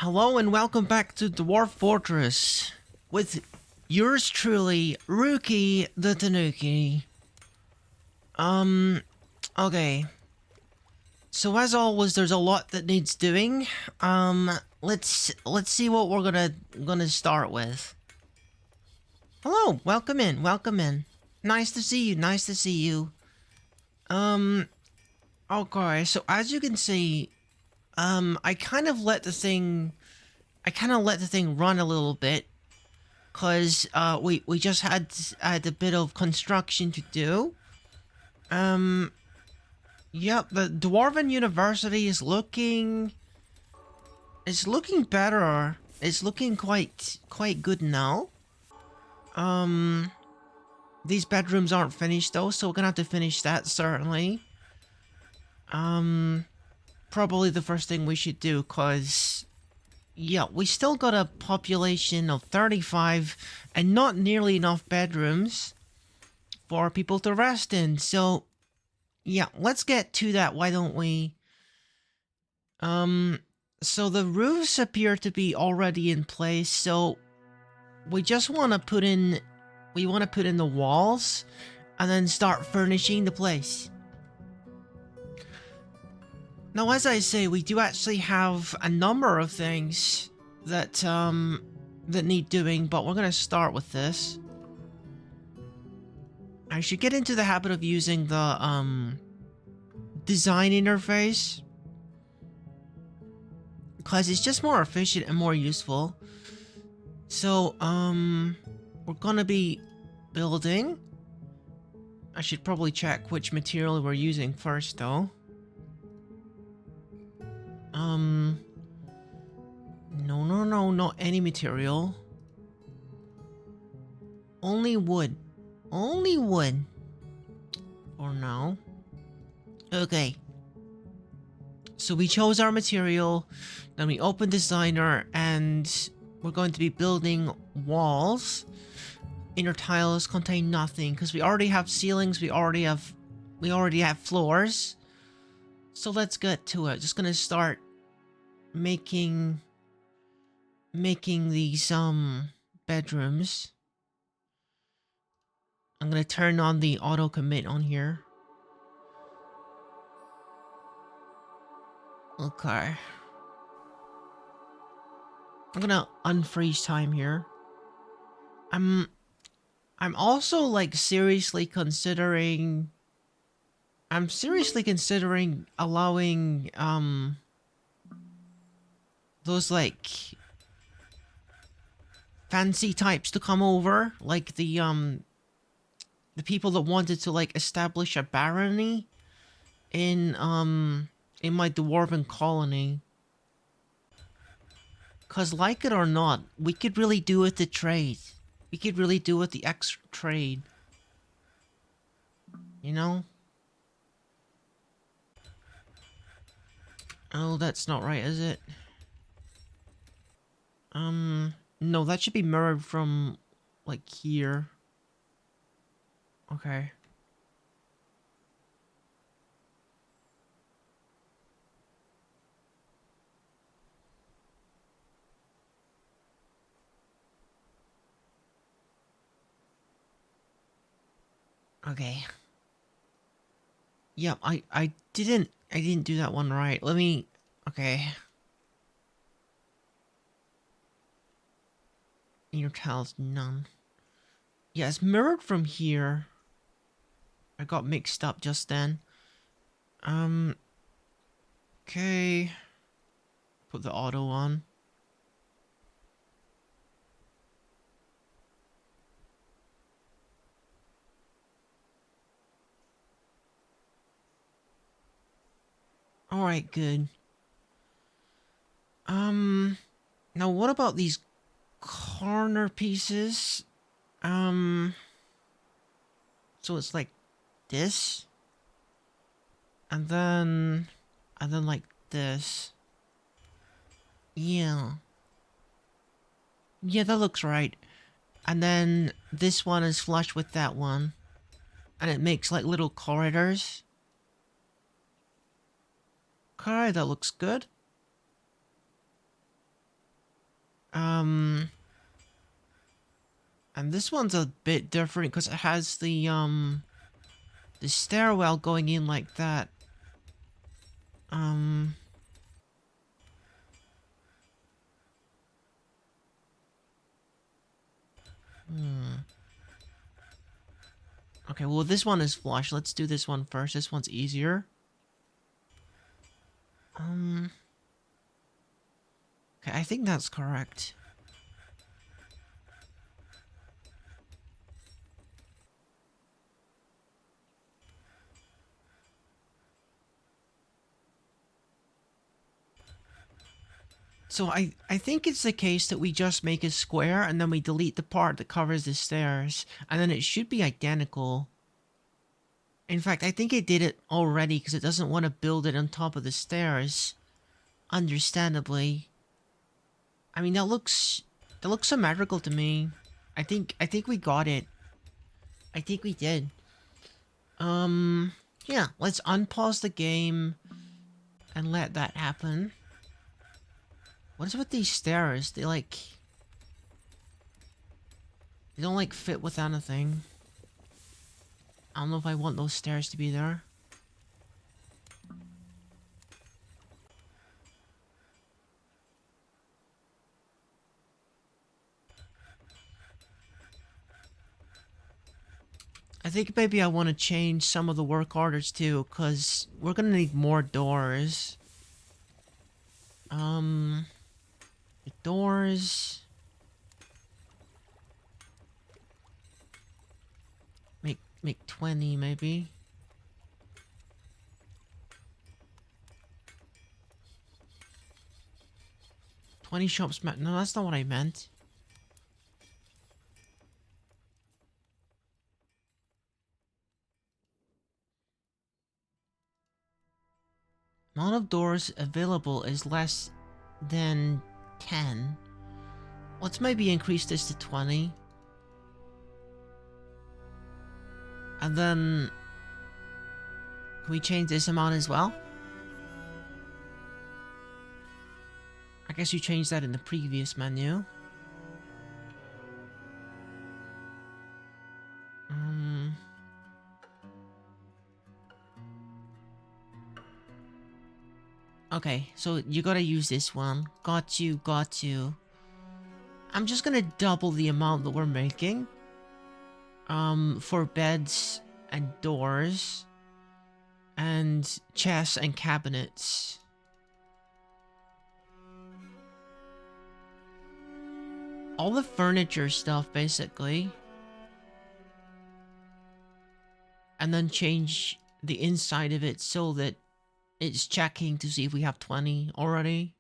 Hello and welcome back to Dwarf Fortress with yours truly, Rookie the Tanuki. Okay. So as always, there's a lot that needs doing. Let's see what we're gonna start with. Hello, welcome in, welcome in. Nice to see you, nice to see you. Okay, so as you can see, I kind of let the thing run a little bit. Cause we just had a bit of construction to do. Yep, the Dwarven University is looking better. It's looking quite good now. These bedrooms aren't finished though, so we're gonna have to finish that certainly. Probably the first thing we should do, cause yeah, we still got a population of 35 and not nearly enough bedrooms for people to rest in. So, yeah, let's get to that. Why don't we? So the roofs appear to be already in place. So we just want to put in, the walls and then start furnishing the place. Now, as I say, we do actually have a number of things that that need doing, but we're gonna start with this. I should get into the habit of using the design interface, because it's just more efficient and more useful. So we're gonna be building. I should probably check which material we're using first though. No, not any material. Only wood. Only wood. For now. Okay. So we chose our material, then we open designer, and we're going to be building walls. Inner tiles contain nothing, because we already have ceilings, we already have floors. So let's get to it. Just gonna start making these bedrooms. I'm gonna turn on the auto commit on here. Okay. I'm gonna unfreeze time here. I'm also like seriously considering allowing those like fancy types to come over, like the people that wanted to like establish a barony in my dwarven colony. Cause like it or not, we could really do with the trade. We could really do with the extra trade. You know? Oh, that's not right, is it? No, that should be mirrored from like here. Okay. Okay. Yeah, I didn't do that one right. Let me. Okay. Inner tiles, none. Yeah, it's mirrored from here. I got mixed up just then. Okay. Put the auto on. Alright, good. Now what about these corner pieces? So it's like this. And then like this. Yeah. Yeah, that looks right. And then this one is flush with that one. And it makes like little corridors. Okay, that looks good. Um, and this one's a bit different because it has the stairwell going in like that. Um, hmm. Okay, well this one is flush. Let's do this one first. This one's easier. Um, okay, I think that's correct. So I think it's the case that we just make a square and then we delete the part that covers the stairs, and then it should be identical. In fact, I think it did it already because it doesn't want to build it on top of the stairs. Understandably. I mean, that looks symmetrical to me. I think we got it. I think we did. Yeah, let's unpause the game and let that happen. What is with these stairs? They don't like fit with anything. I don't know if I want those stairs to be there. I think maybe I want to change some of the work orders too, because we're gonna need more doors. The doors... Make 20 maybe. 20 shops... No, that's not what I meant. Amount of doors available is less than 10. Let's maybe increase this to 20. And then... Can we change this amount as well? I guess you changed that in the previous menu. Okay, so you gotta use this one. Got you, got you. I'm just gonna double the amount that we're making. For beds and doors. And chests and cabinets. All the furniture stuff, basically. And then change the inside of it so that it's checking to see if we have 20 already.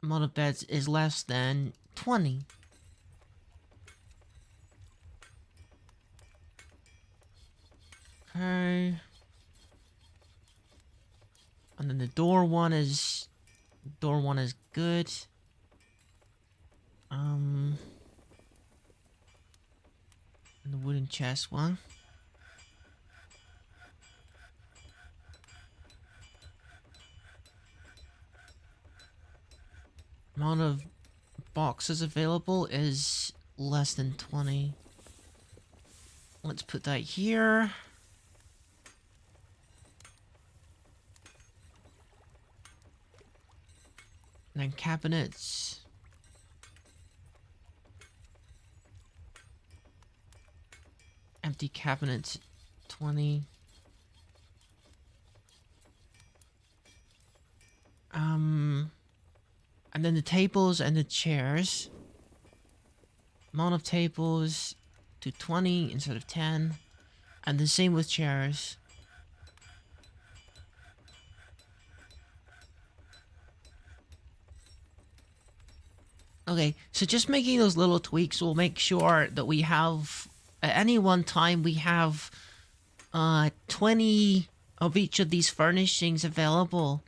Amount of beds is less than 20. Okay. And then the door one is good. And the wooden chest one. Amount of boxes available is less than 20. Let's put that here. And then cabinets. Empty cabinets, 20. And then the tables and the chairs. Amount of tables to 20 instead of 10. And the same with chairs. Okay, so just making those little tweaks will make sure that we have, at any one time, we have 20 of each of these furnishings available.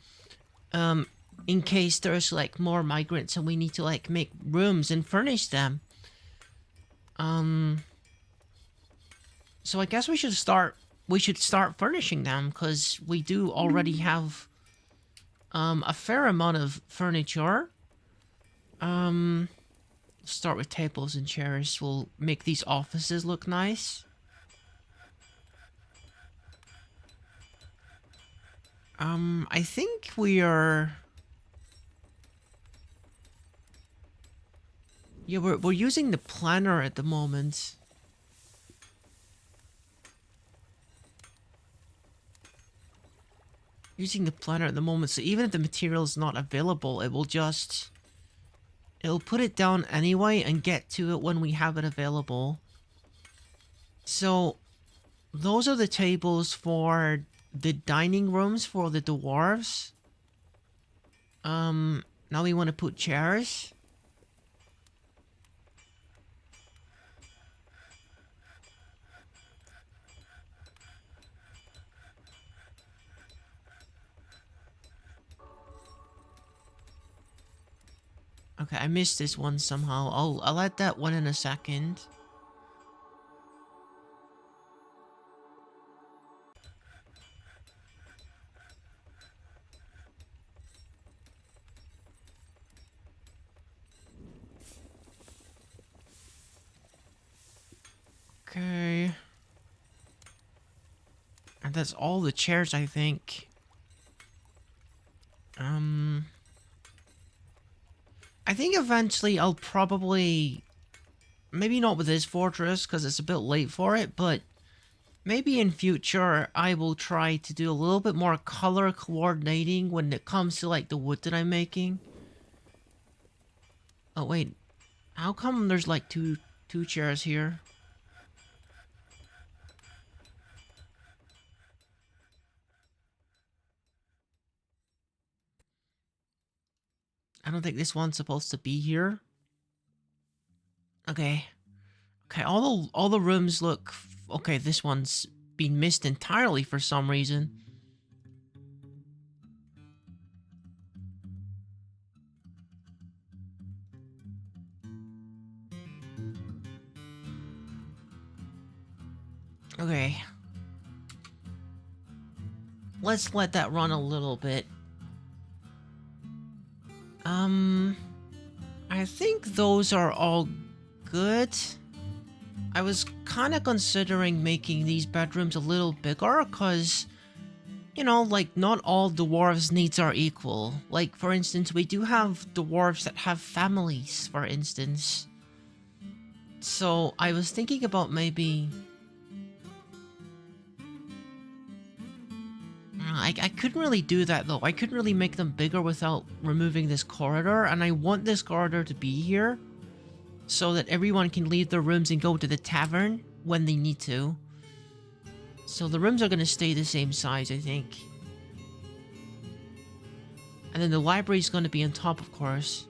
In case there's like more migrants and we need to like make rooms and furnish them. So I guess we should start furnishing them because we do already have a fair amount of furniture. Um, start with tables and chairs. We'll make these offices look nice. I think we are... Yeah, we're using the planner at the moment. Using the planner at the moment, so even if the material is not available, it will just... It'll put it down anyway and get to it when we have it available. So, those are the tables for the dining rooms for the dwarves. Now we want to put chairs. Okay, I missed this one somehow. I'll add that one in a second. Okay. And that's all the chairs, I think. I think eventually I'll probably... Maybe not with this fortress, because it's a bit late for it, but... Maybe in future, I will try to do a little bit more color coordinating when it comes to, like, the wood that I'm making. Oh, wait. How come there's, like, two chairs here? I don't think this one's supposed to be here. Okay. Okay, all the rooms look... Okay, this one's been missed entirely for some reason. Okay. Let's let that run a little bit. I think those are all good. I was kind of considering making these bedrooms a little bigger, because, you know, like, not all dwarves' needs are equal. Like, for instance, we do have dwarves that have families, for instance. So, I was thinking about maybe... I couldn't really do that, though. I couldn't really make them bigger without removing this corridor, and I want this corridor to be here, so that everyone can leave their rooms and go to the tavern when they need to. So the rooms are going to stay the same size, I think. And then the library's going to be on top, of course.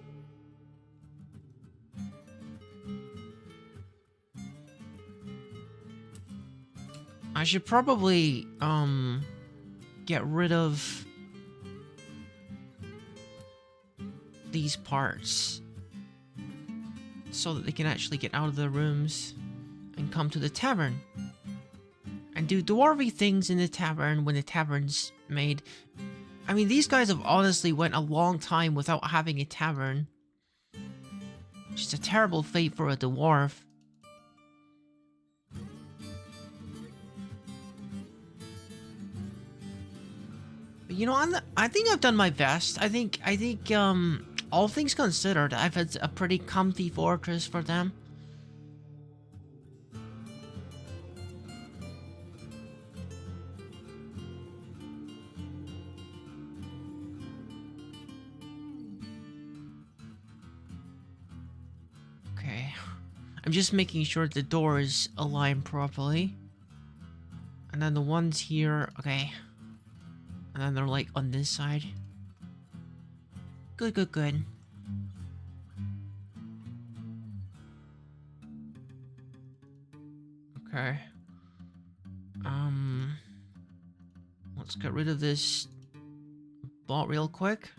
I should probably, get rid of these parts so that they can actually get out of their rooms and come to the tavern and do dwarvy things in the tavern when the tavern's made. I mean, these guys have honestly went a long time without having a tavern, which is a terrible fate for a dwarf. You know, I think I've done my best. I think, all things considered, I've had a pretty comfy fortress for them. Okay. I'm just making sure the door is aligned properly. And then the ones here, okay. And then they're like on this side. Good, good, good. Okay. Let's get rid of this bot real quick.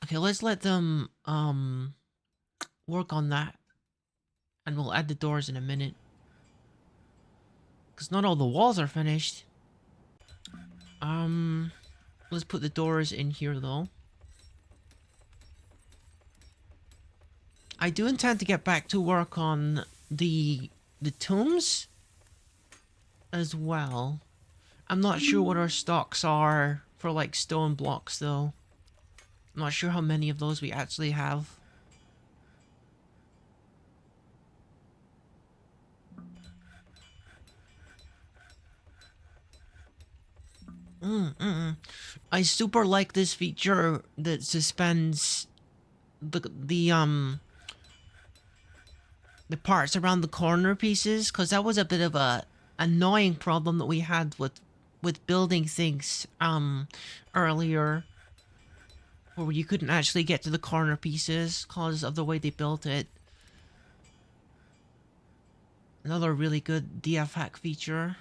Okay, let's let them, work on that. And we'll add the doors in a minute. Because not all the walls are finished. Let's put the doors in here though. I do intend to get back to work on the tombs as well. I'm not sure what our stocks are for like stone blocks though. I'm not sure how many of those we actually have. I super like this feature that suspends the parts around the corner pieces, because that was a bit of a annoying problem that we had with building things earlier, where you couldn't actually get to the corner pieces because of the way they built it. Another really good DF hack feature.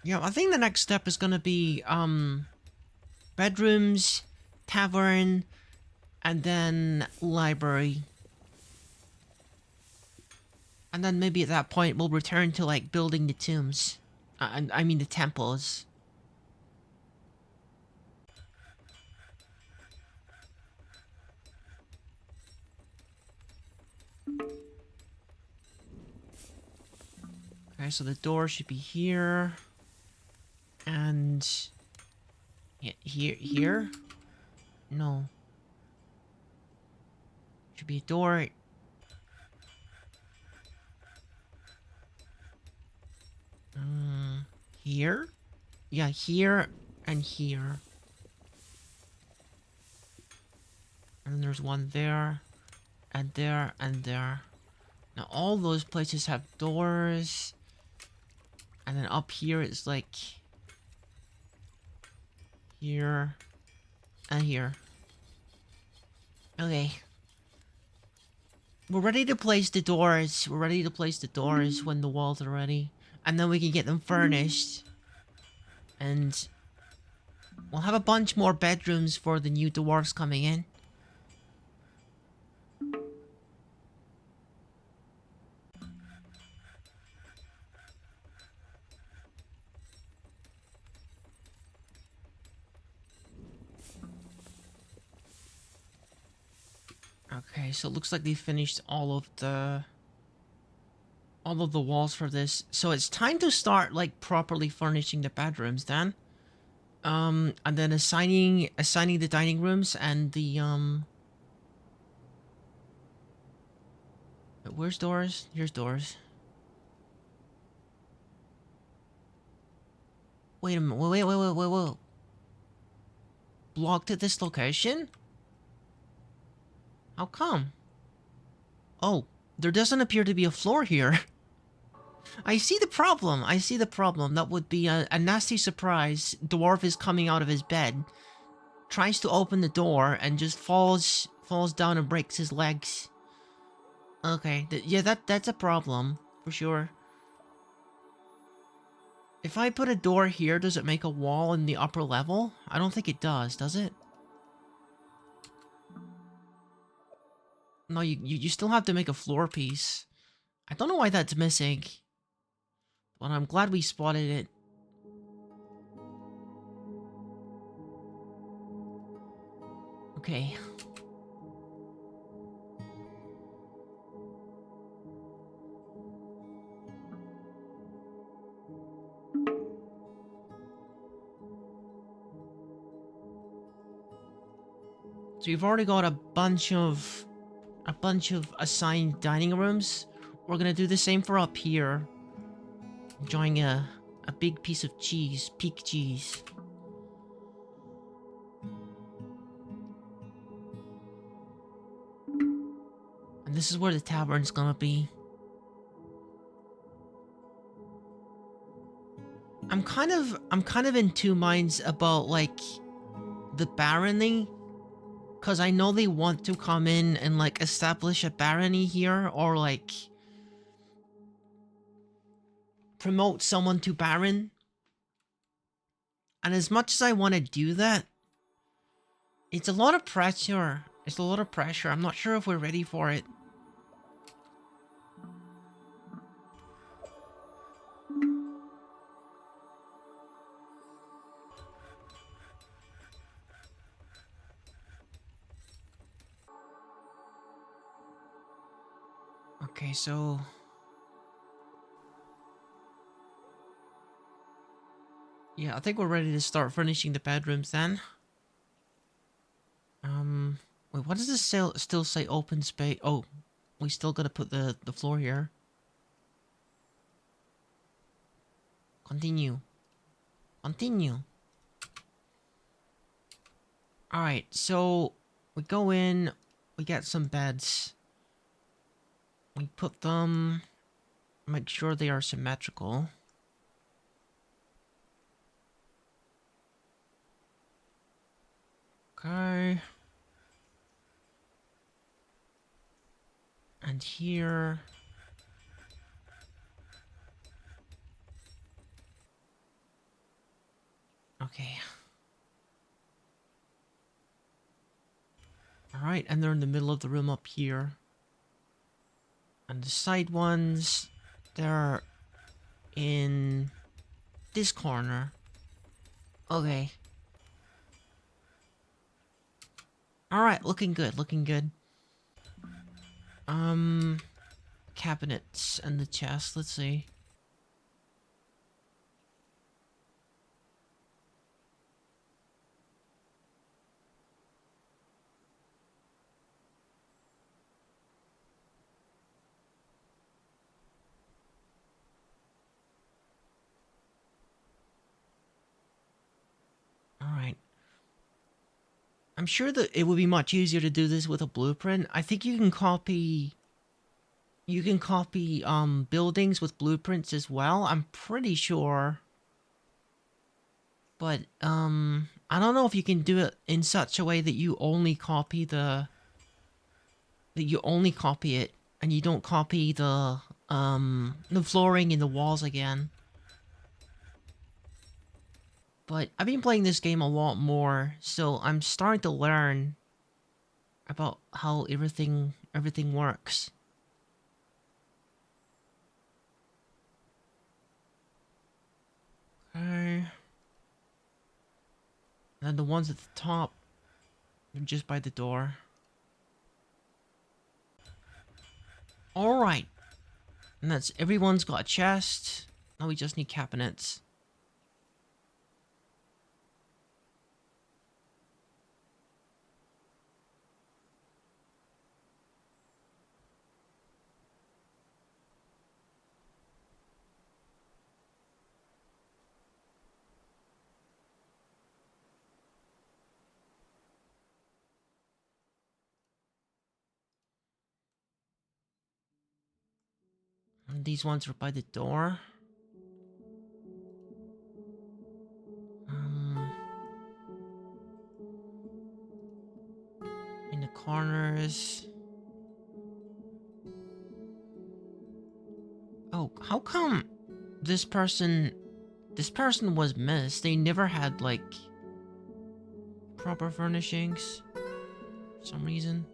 Yeah, I think the next step is gonna be bedrooms, tavern, and then library. And then maybe at that point we'll return to like building the tombs. I mean the temples. Okay, so the door should be here. And here? No. Should be a door. Here? Yeah, here and here. And then there's one there, and there, and there. Now all those places have doors. And then up here it's like here and here. Okay. We're ready to place the doors. We're ready to place the doors when the walls are ready. And then we can get them furnished. And we'll have a bunch more bedrooms for the new dwarves coming in. Okay, so it looks like they finished all of the walls for this. So it's time to start like properly furnishing the bedrooms then. And then assigning the dining rooms and the where's doors? Here's doors. Wait a minute. Wait. Blocked at this location? How come? Oh, there doesn't appear to be a floor here. I see the problem. I see the problem. That would be a nasty surprise. Dwarf is coming out of his bed, tries to open the door, and just falls down and breaks his legs. Okay, yeah, that's a problem for sure. If I put a door here, does it make a wall in the upper level? I don't think it does it? No, you still have to make a floor piece. I don't know why that's missing. But I'm glad we spotted it. Okay. So you've already got a bunch of assigned dining rooms. We're gonna do the same for up here. Enjoying a big piece of cheese, peak cheese. And this is where the tavern's gonna be. I'm kind of in two minds about like the barony, because I know they want to come in and like establish a barony here, or like promote someone to Baron. And as much as I want to do that, it's a lot of pressure. It's a lot of pressure. I'm not sure if we're ready for it. Okay, so... yeah, I think we're ready to start furnishing the bedrooms then. Wait, what does this still say open space? Oh, we still gotta put the floor here. Continue. Continue. Alright, so we go in, we get some beds. We put them, make sure they are symmetrical. Okay. And here... okay. Alright, and they're in the middle of the room up here. And the side ones, they're in this corner. Okay. Alright, looking good, looking good. Cabinets and the chest, let's see. Alright. I'm sure that it would be much easier to do this with a blueprint. I think you can copy... you can copy, buildings with blueprints as well. I'm pretty sure. But, I don't know if you can do it in such a way that you only copy the... that you only copy it, and you don't copy the flooring in the walls again. But I've been playing this game a lot more, so I'm starting to learn about how everything works. Okay. And then the ones at the top, they're just by the door. Alright. And that's everyone's got a chest. Now we just need cabinets. And these ones are by the door. In the corners. Oh, how come this person was missed? They never had, like, proper furnishings for some reason.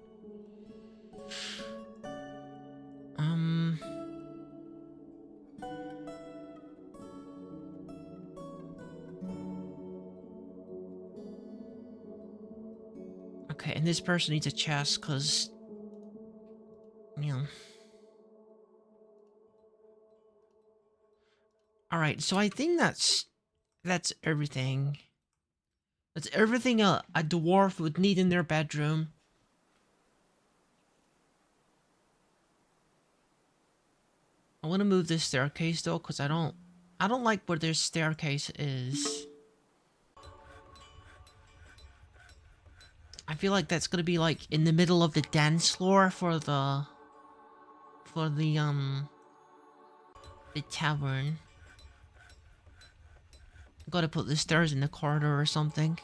Okay, and this person needs a chest, because... you know... Alright, so I think that's everything. That's everything a dwarf would need in their bedroom. I want to move this staircase though, because I don't like where their staircase is. I feel like that's gonna be like in the middle of the dance floor for the tavern. Gotta put the stairs in the corridor or something.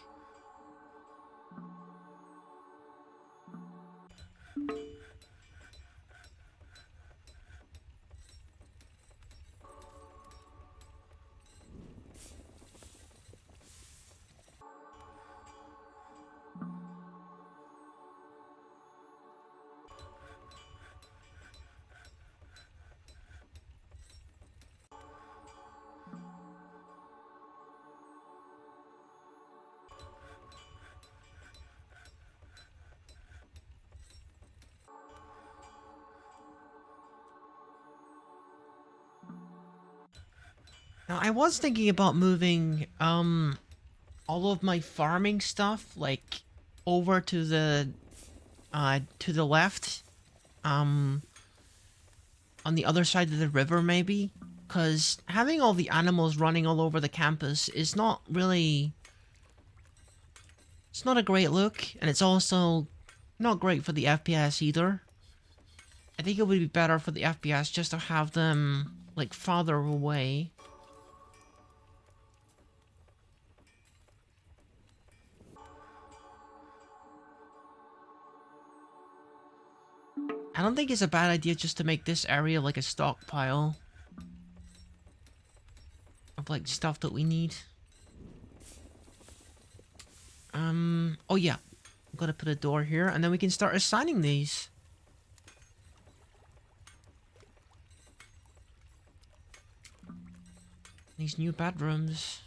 Now, I was thinking about moving, all of my farming stuff, like, over to the left, um, on the other side of the river, maybe? Because having all the animals running all over the campus is not really... It's not a great look, and it's also not great for the FPS either. I think it would be better for the FPS just to have them, like, farther away. I don't think it's a bad idea just to make this area like a stockpile of, like, stuff that we need. Oh yeah. I'm gonna put a door here, and then we can start assigning these. These new bedrooms.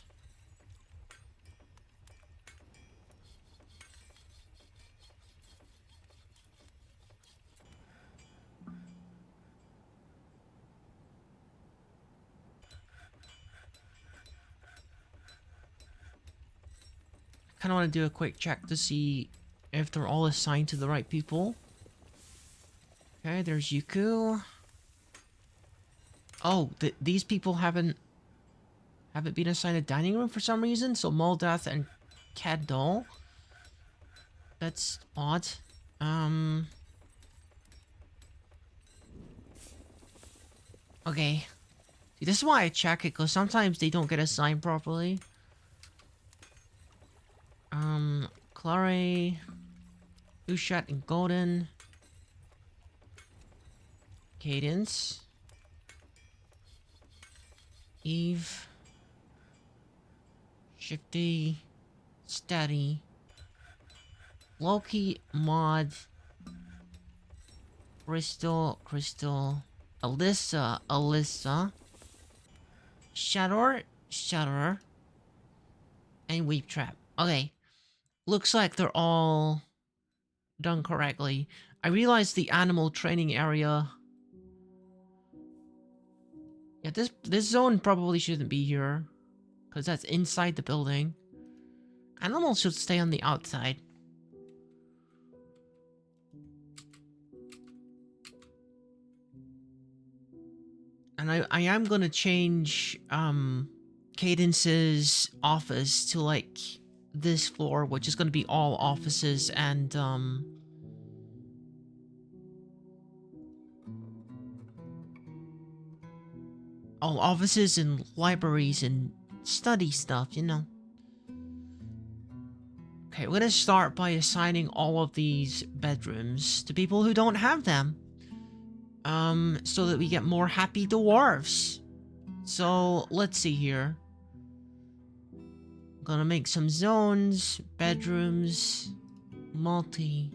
I kind of want to do a quick check to see if they're all assigned to the right people. Okay, there's Yuku. Oh, these people haven't been assigned a dining room for some reason. So Moldath and Cadol. That's odd. Okay. See, this is why I check it, because sometimes they don't get assigned properly. Clare, Ushat, and Golden. Cadence. Eve. Shifty. Steady. Loki, Mod. Crystal, Alyssa. Shudder. And Weep Trap. Okay. Looks like they're all done correctly. I realized the animal training area... Yeah, this zone probably shouldn't be here, because that's inside the building. Animals should stay on the outside. And I am gonna change Cadence's office to like this floor, which is gonna be all offices and all offices and libraries and study stuff, you know. Okay, we're gonna start by assigning all of these bedrooms to people who don't have them. So that we get more happy dwarves. So, let's see here. I'm gonna make some zones, bedrooms, multi.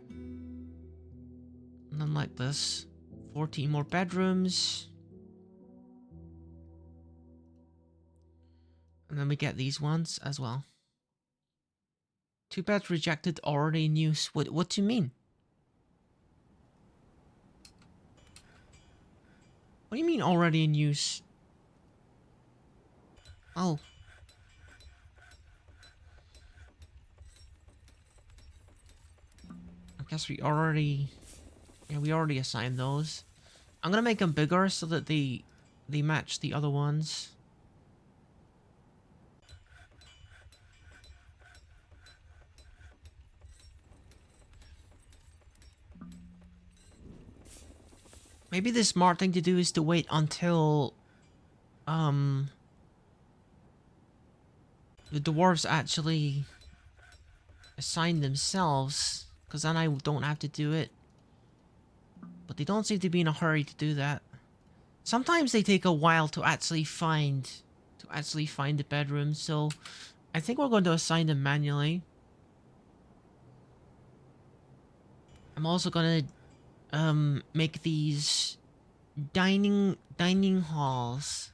And then like this. 14 more bedrooms. And then we get these ones as well. 2 beds rejected, already in use. What do you mean? What do you mean already in use? Oh. I guess we already... Yeah, we already assigned those. I'm gonna make them bigger so that they match the other ones. Maybe the smart thing to do is to wait until the dwarves actually assign themselves, because then I don't have to do it. But they don't seem to be in a hurry to do that. Sometimes they take a while to actually find the bedroom, so I think we're going to assign them manually. I'm also gonna make these dining halls.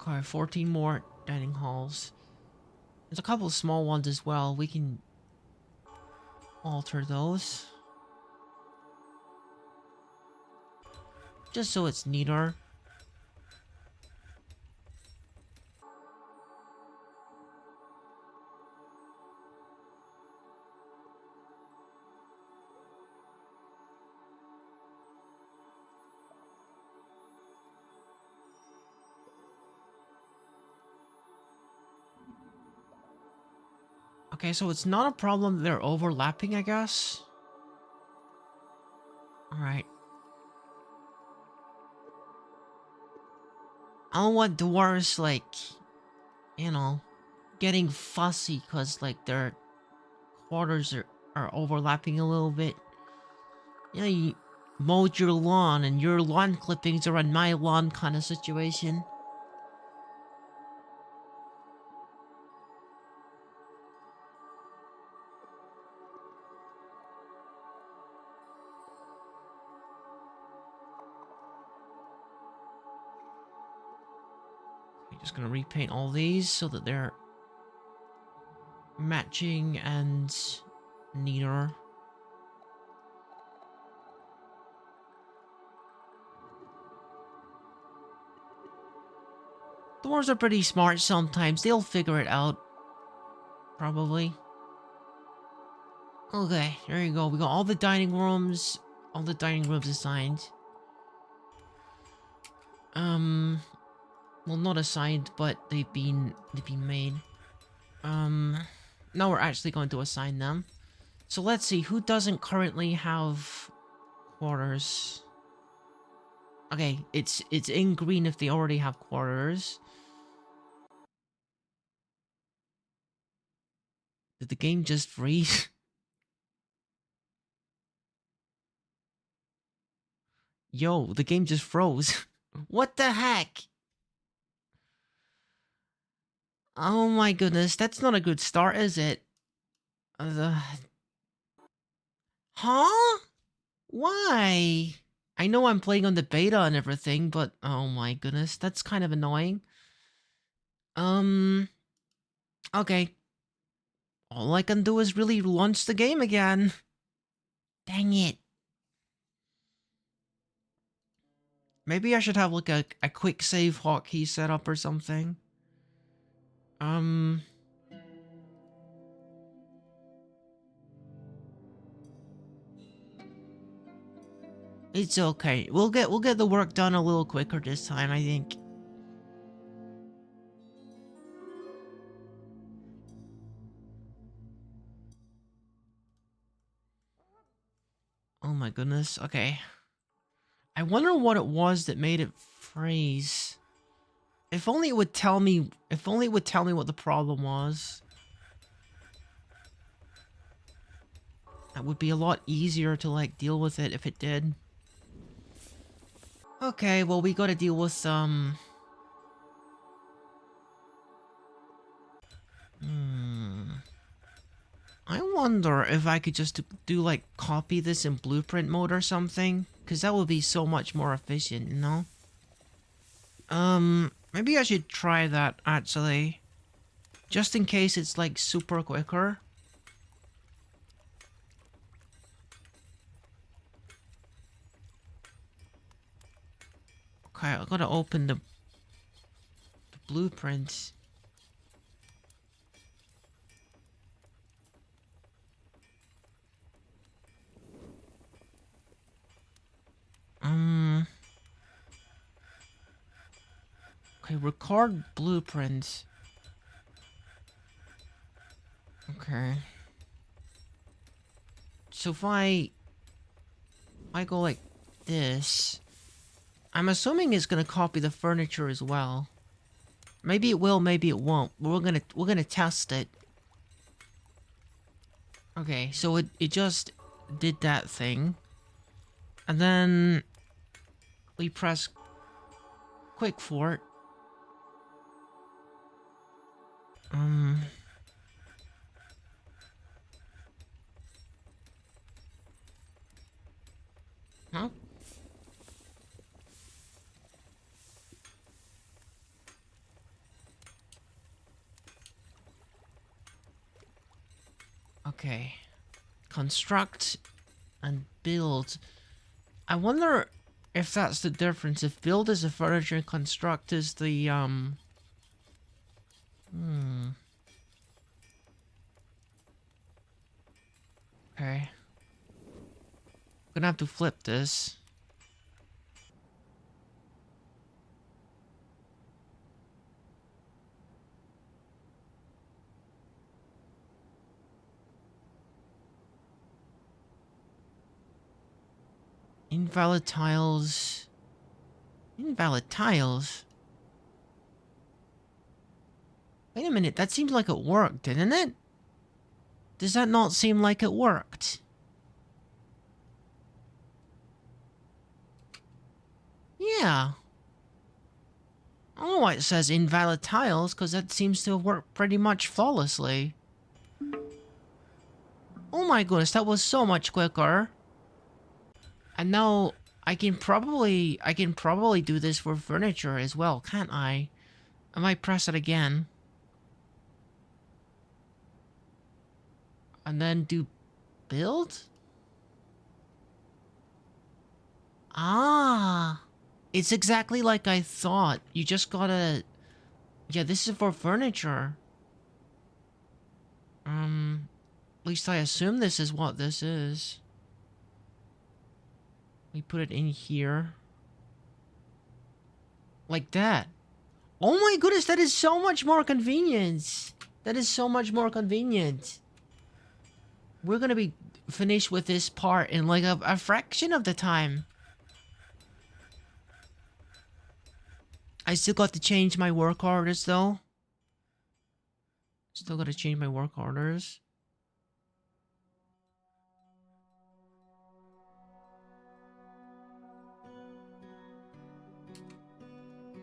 Okay, 14 more dining halls. There's a couple of small ones as well. We can alter those. Just so it's neater. Okay, so it's not a problem they're overlapping, I guess. Alright. I don't want dwarves, like, you know, getting fussy because, like, their quarters are overlapping a little bit. You know, you mowed your lawn and your lawn clippings are on my lawn kind of situation. I'm just gonna repaint all these so that they're matching and neater. Dwarves are pretty smart sometimes. They'll figure it out. Probably. Okay, there you go. We got all the dining rooms. All the dining rooms assigned. Well, not assigned, but they've been made. Now we're actually going to assign them. So let's see, who doesn't currently have quarters? Okay, it's in green if they already have quarters. Did the game just freeze? Yo, the game just froze. What the heck? Oh my goodness, that's not a good start, is it? Huh? Why? I know I'm playing on the beta and everything, but oh my goodness, that's kind of annoying. Okay. All I can do is really launch the game again. Dang it. Maybe I should have like a quick save hotkey set up or something. It's okay. We'll get the work done a little quicker this time, I think. Oh my goodness. Okay. I wonder what it was that made it freeze. If only it would tell me, if only it would tell me what the problem was. That would be a lot easier to like deal with it if it did. Okay, well we gotta deal with some... I wonder if I could just do like copy this in blueprint mode or something, because that would be so much more efficient, you know? Maybe I should try that actually. Just in case it's like super quicker. Okay, I gotta open the blueprints. Okay, record blueprints. Okay. So if I go like this, I'm assuming it's gonna copy the furniture as well. Maybe it will, maybe it won't. We're gonna test it. Okay, so it just did that thing. And then we press quick for it. Huh? Okay. Construct and build. I wonder if that's the difference. If build is the furniture and construct is the, Okay. Gonna have to flip this. Invalid tiles. Invalid tiles? Wait a minute, that seems like it worked, didn't it? Does that not seem like it worked? Yeah. I don't know why it says invalid tiles, because that seems to have worked pretty much flawlessly. Oh my goodness, that was so much quicker. And now I can probably do this for furniture as well, can't I? I might press it again. And then do build? Ah. It's exactly like I thought. You just gotta... Yeah, this is for furniture. At least I assume this is what this is. We put it in here. Like that. Oh my goodness, that is so much more convenient. That is so much more convenient. We're gonna be finished with this part in like a fraction of the time. I still got to change my work orders though. Still gotta change my work orders.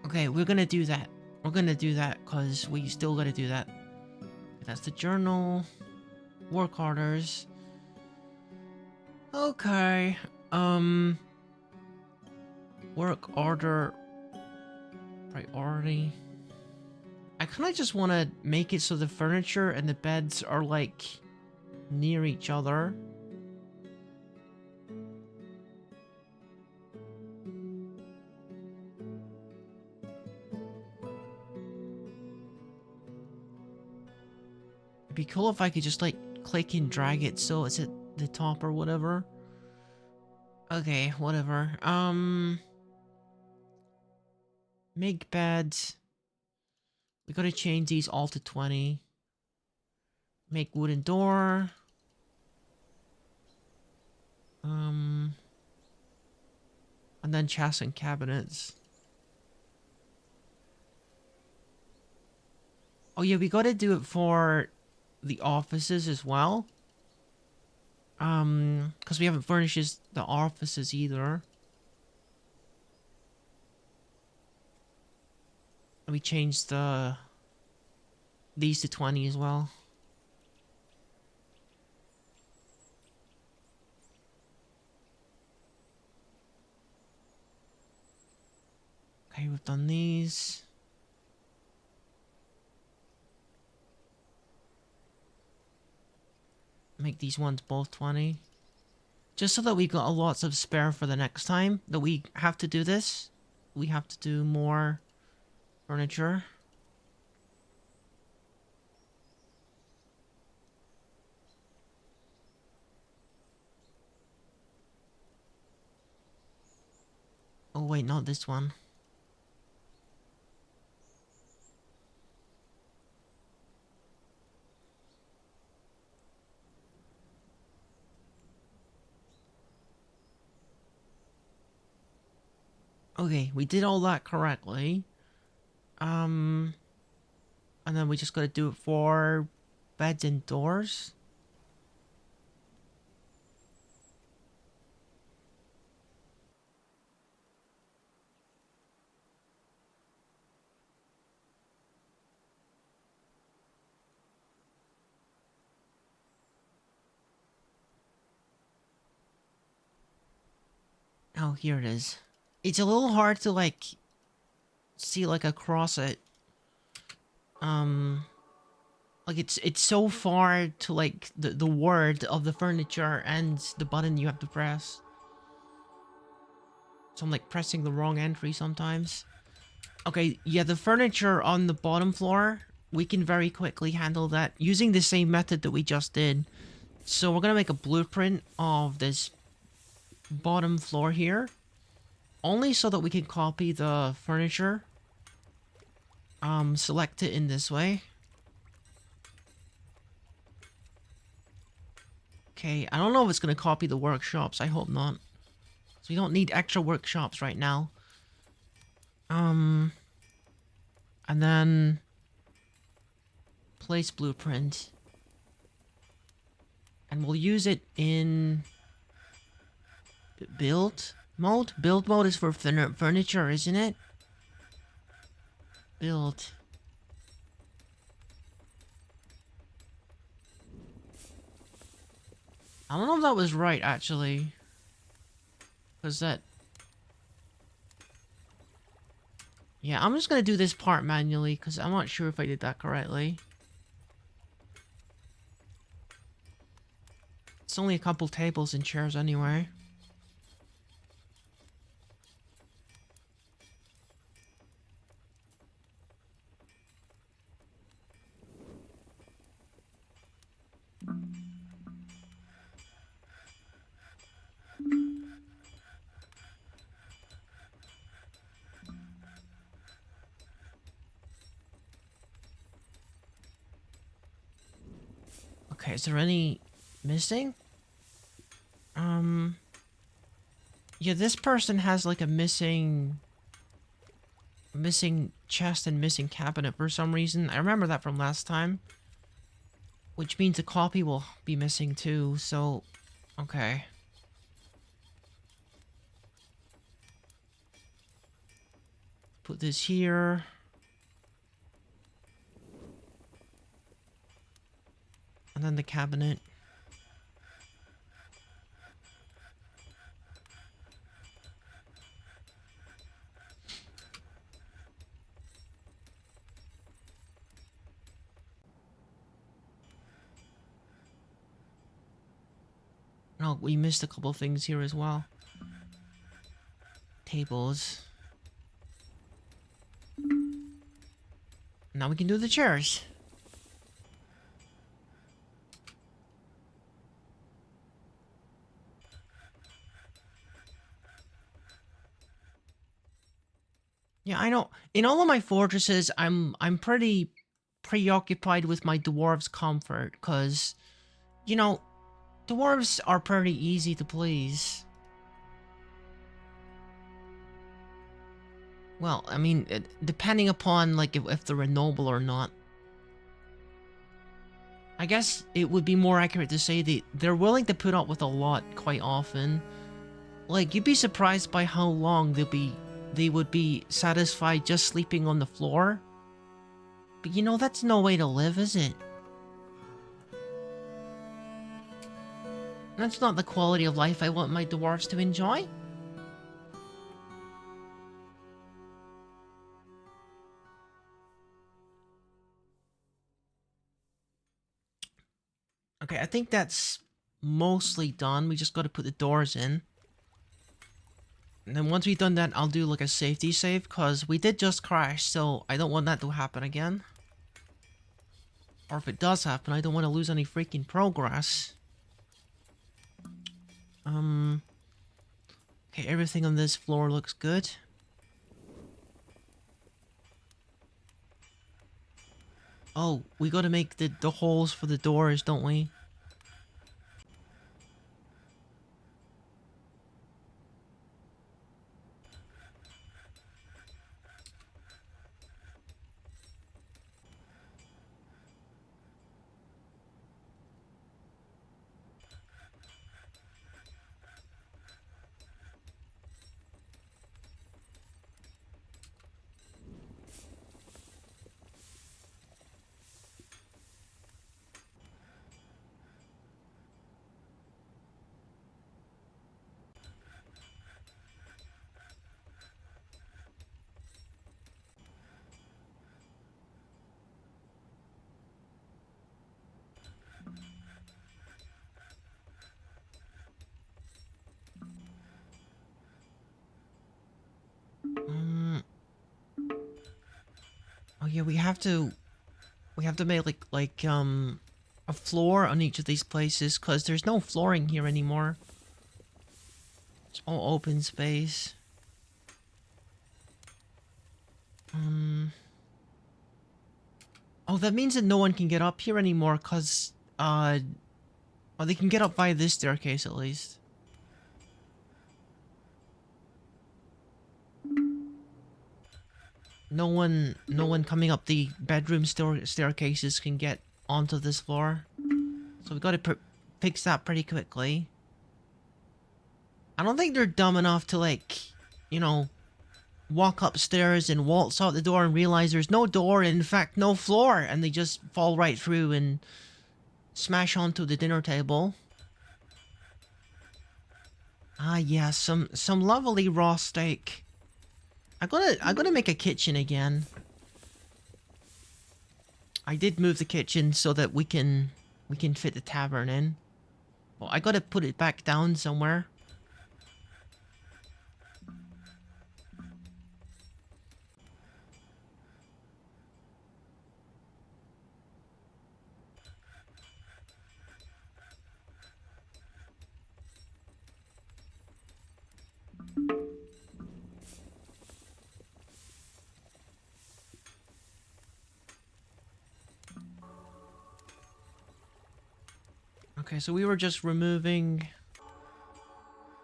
Okay, we're gonna do that. We're gonna do that because we still gotta do that. That's the journal. Work orders. Okay. Work order priority. I kind of just want to make it so the furniture and the beds are like near each other. It'd be cool if I could just like click and drag it so it's at the top or whatever. Okay, whatever. Make beds. We gotta change these all to 20. Make wooden door. And then chests and cabinets. Oh yeah, we gotta do it for the offices as well. Because we haven't furnished the offices either. And we changed these to 20 as well. Okay, we've done these. Make these ones both 20. Just so that we got lots of spare for the next time that we have to do this. We have to do more furniture. Oh wait, not this one. Okay, we did all that correctly. And then we just gotta do it for beds and doors. Oh, here it is. It's a little hard to like see like across it. Like it's so far to like the word of the furniture and the button you have to press. So I'm like pressing the wrong entry sometimes. Okay, yeah, the furniture on the bottom floor, we can very quickly handle that using the same method that we just did. So we're gonna make a blueprint of this bottom floor here. Only so that we can copy the furniture. Select it in this way. Okay, I don't know if it's gonna copy the workshops. I hope not. So we don't need extra workshops right now. And then place blueprint. And we'll use it in build mode. Build mode is for furniture, isn't it? Build. I don't know if that was right, actually. Because that... Yeah, I'm just gonna do this part manually, because I'm not sure if I did that correctly. It's only a couple tables and chairs anyway. Okay, is there any missing? Yeah, this person has like a missing chest and missing cabinet for some reason. I remember that from last time. Which means a copy will be missing too, so... Okay. Put this here. And then the cabinet. No, we missed a couple things here as well. Tables. Now we can do the chairs. Yeah, I know. In all of my fortresses, I'm pretty preoccupied with my dwarves' comfort, because, you know, dwarves are pretty easy to please. Well, I mean, depending upon, like, if they're a noble or not. I guess it would be more accurate to say that they're willing to put up with a lot quite often. Like, you'd be surprised by how long they would be satisfied just sleeping on the floor. But you know, that's no way to live, is it? That's not the quality of life I want my dwarves to enjoy. Okay, I think that's mostly done. We just gotta put the doors in. And then once we've done that, I'll do like a safety save, because we did just crash, so I don't want that to happen again. Or if it does happen, I don't want to lose any freaking progress. Okay, everything on this floor looks good. Oh, we gotta make the holes for the doors, don't we? yeah, we have to make a floor on each of these places because there's no flooring here anymore. It's all open space. Oh, that means that no one can get up here anymore because well, they can get up via this staircase at least. No one coming up the bedroom staircases can get onto this floor. So we gotta fix that pretty quickly. I don't think they're dumb enough to, like, you know, walk upstairs and waltz out the door and realize there's no door and in fact no floor, and they just fall right through and smash onto the dinner table. Ah, yeah, some lovely raw steak. I gotta make a kitchen again. I did move the kitchen so that we can fit the tavern in. Well, I gotta put it back down somewhere. Okay, so we were just removing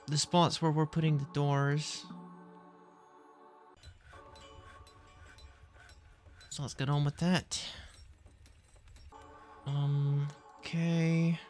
the spots where we're putting the doors. So let's get on with that. Okay.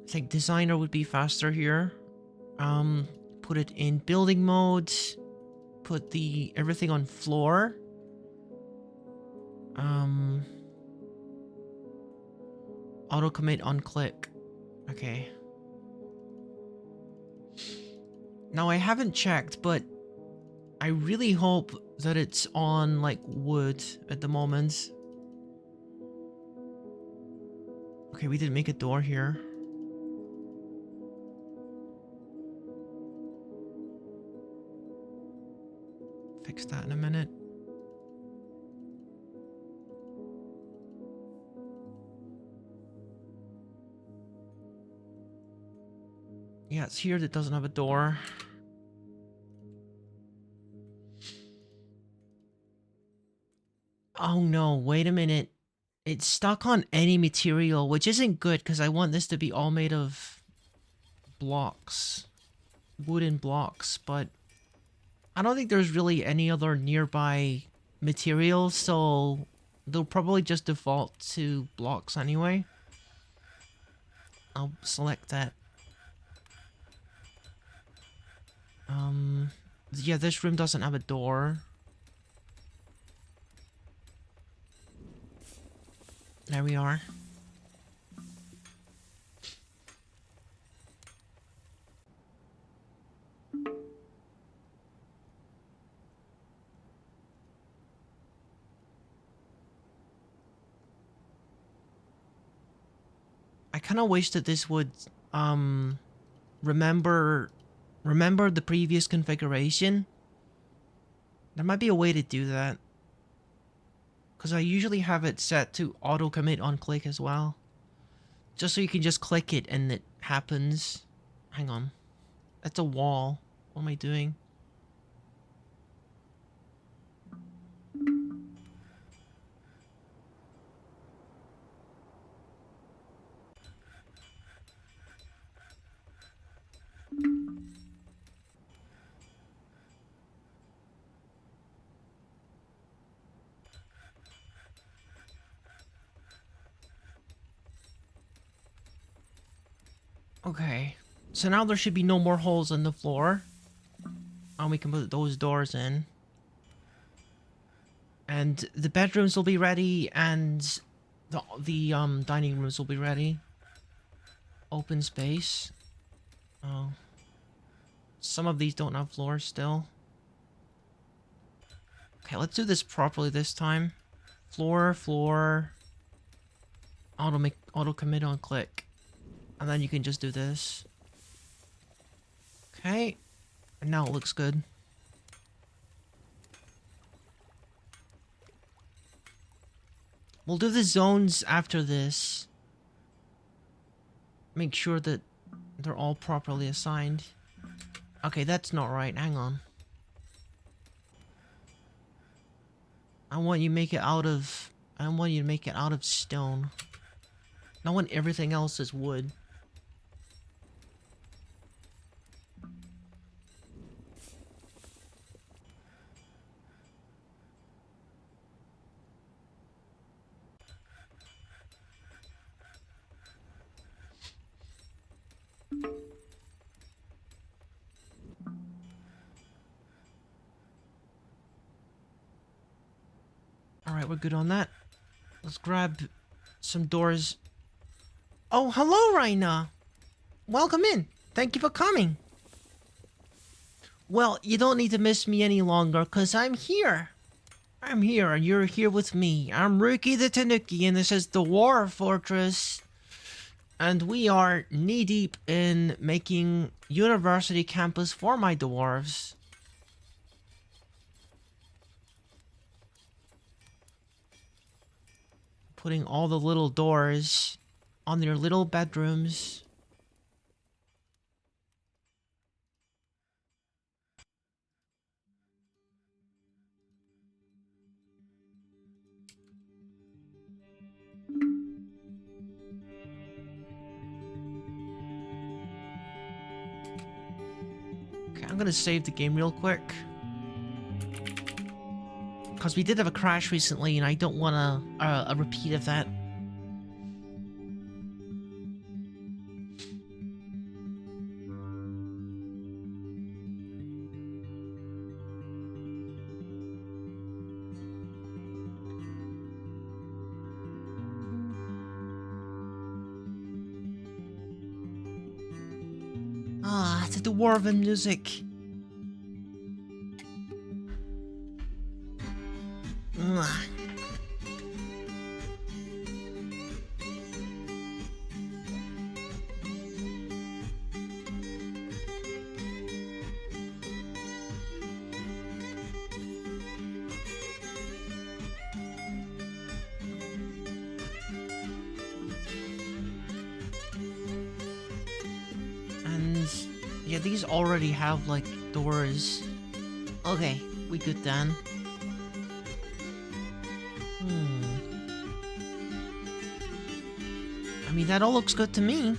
I think designer would be faster here. Put it in building mode. Put the everything on floor. Auto commit on click. Okay. Now I haven't checked, but I really hope that it's on like wood at the moment. Okay, we didn't make a door here. Fix that in a minute. Yeah, it's here that doesn't have a door. Oh no, wait a minute. It's stuck on any material, which isn't good because I want this to be all made of blocks. Wooden blocks, but I don't think there's really any other nearby materials, so they'll probably just default to blocks anyway. I'll select that. Yeah, this room doesn't have a door. There we are. I kind of wish that this would, remember the previous configuration. There might be a way to do that. Because I usually have it set to auto commit on click as well. Just so you can just click it and it happens. Hang on. That's a wall. What am I doing? Okay. So now there should be no more holes in the floor. And we can put those doors in. And the bedrooms will be ready, and the dining rooms will be ready. Open space. Oh. Some of these don't have floors still. Okay, let's do this properly this time. Floor. Auto commit on click. And then you can just do this. Okay. And now it looks good. We'll do the zones after this. Make sure that they're all properly assigned. Okay, that's not right. Hang on. I want you to make it out of stone. I want everything else as wood. Alright, we're good on that. Let's grab some doors. Oh, hello, Raina. Welcome in. Thank you for coming. Well, you don't need to miss me any longer, because I'm here. I'm here, and you're here with me. I'm Ruki the Tanuki, and this is the Dwarf Fortress. And we are knee-deep in making university campus for my dwarves. Putting all the little doors on their little bedrooms. Okay, I'm gonna save the game real quick. Because we did have a crash recently, and I don't want a repeat of that. Ah, the dwarven music. Mwah. And yeah, these already have like doors. Okay, we good then. I mean, that all looks good to me.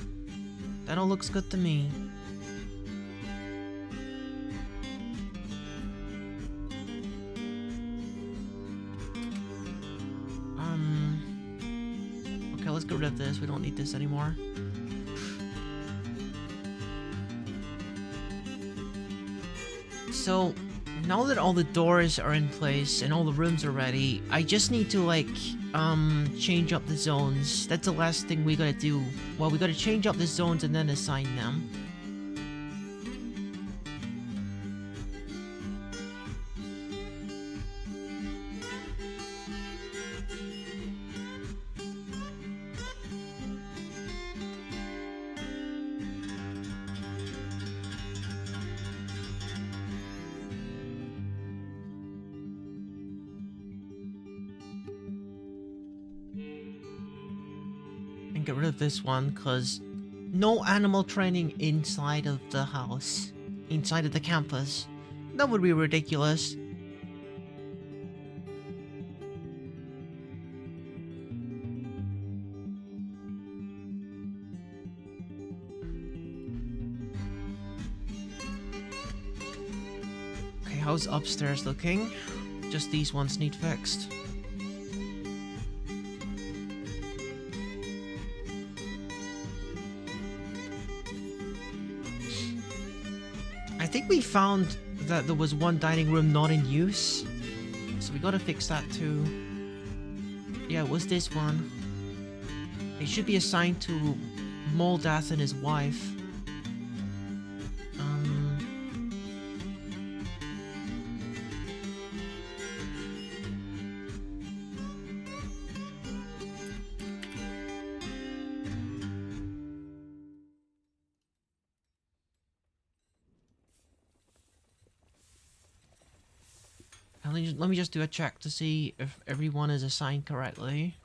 That all looks good to me. Okay, let's get rid of this. We don't need this anymore. So, now that all the doors are in place and all the rooms are ready, I just need to, like, change up the zones. That's the last thing we gotta do. Well, we gotta change up the zones and then assign them. And get rid of this one, because no animal training inside of the house. Inside of the campus. That would be ridiculous. Okay, how's upstairs looking? Just these ones need fixed. I think we found that there was one dining room not in use. So we gotta fix that too. Yeah, it was this one. It should be assigned to Moldath and his wife. Let me just do a check to see if everyone is assigned correctly.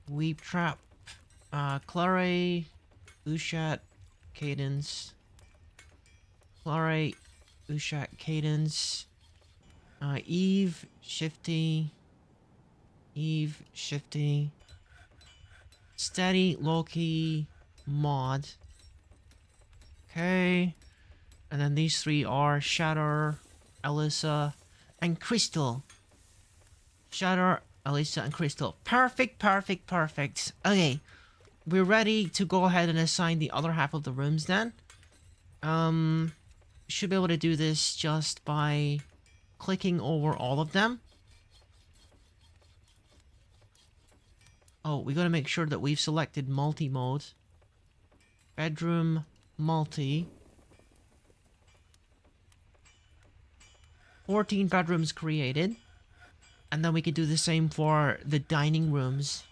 Weep Trap, Clare, Ushat, Cadence. Clare, Ushat, Cadence. Eve, Shifty. Eve, Shifty. Steady, Loki, Mod. Okay. And then these three are Shatter, Alyssa, and Crystal. Shatter, Alyssa, and Crystal. Perfect, perfect, perfect. Okay. We're ready to go ahead and assign the other half of the rooms then. Should be able to do this just by clicking over all of them. Oh, we gotta make sure that we've selected multi-mode. Bedroom, multi. 14 bedrooms created. And then we could do the same for the dining rooms.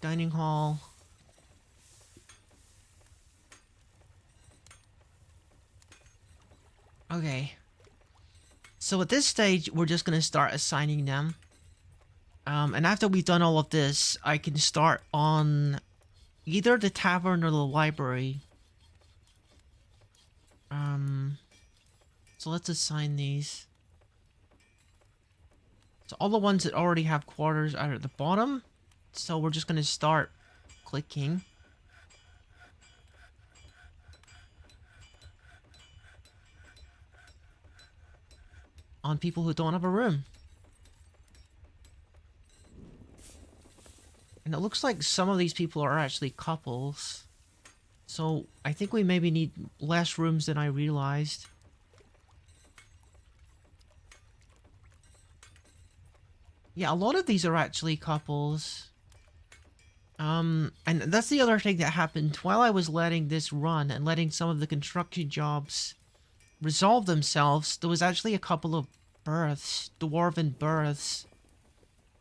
Dining hall. Okay. So at this stage, we're just gonna start assigning them. And after we've done all of this, I can start on either the tavern or the library. So let's assign these. So all the ones that already have quarters are at the bottom. So we're just gonna start clicking. On people who don't have a room. And it looks like some of these people are actually couples. So I think we maybe need less rooms than I realized. Yeah, a lot of these are actually couples. And that's the other thing that happened while I was letting this run and letting some of the construction jobs resolve themselves. There was actually a couple of births, dwarven births,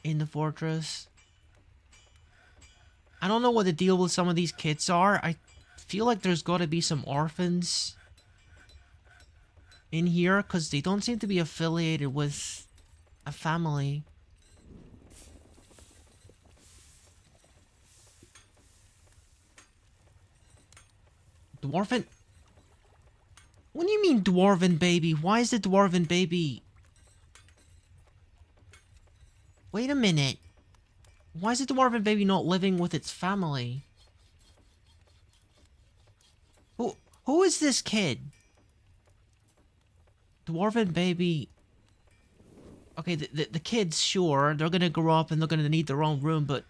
in the fortress. I don't know what the deal with some of these kids are. I feel like there's got to be some orphans in here because they don't seem to be affiliated with a family. Dwarven? What do you mean dwarven baby? Why is the dwarven baby... Wait a minute. Why is the dwarven baby not living with its family? Who is this kid? Dwarven baby... Okay, the kids, sure, they're gonna grow up and they're gonna need their own room, but...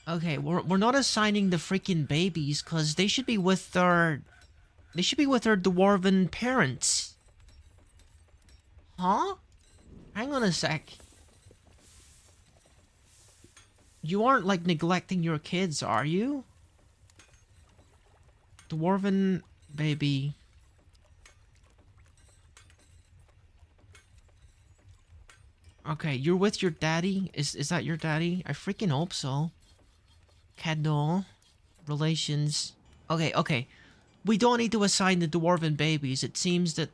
Okay, we're not assigning the freaking babies, because they should be with their... They should be with their dwarven parents. Huh? Hang on a sec. You aren't, like, neglecting your kids, are you? Dwarven baby. Okay, you're with your daddy? Is that your daddy? I freaking hope so. Cadol. Relations. Okay. We don't need to assign the dwarven babies. It seems that...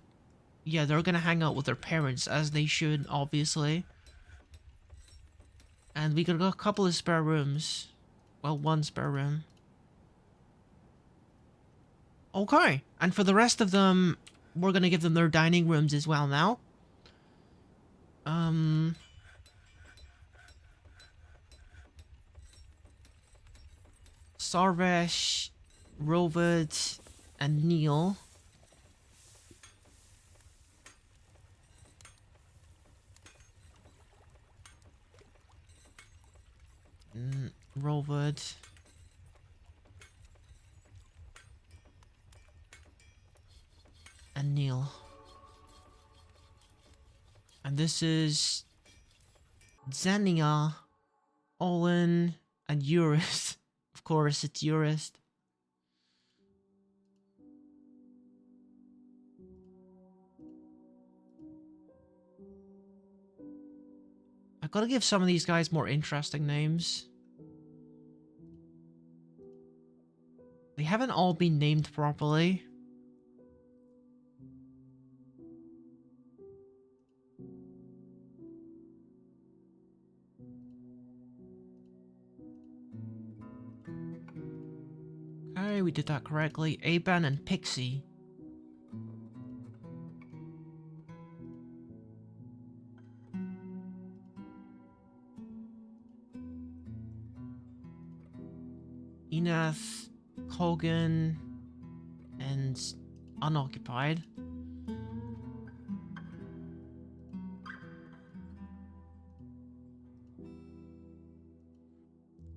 Yeah, they're gonna hang out with their parents, as they should, obviously. And we got a couple of spare rooms. Well, one spare room. Okay. And for the rest of them, we're gonna give them their dining rooms as well now. Sarvesh, Rovid, and Neil. Rowood. And Neil. And this is Xenia, Olin, and Eurist. Of course, it's Eurist. I gotta give some of these guys more interesting names. They haven't all been named properly. Okay, we did that correctly. Aban and Pixie. Enath, Kogan, and Unoccupied.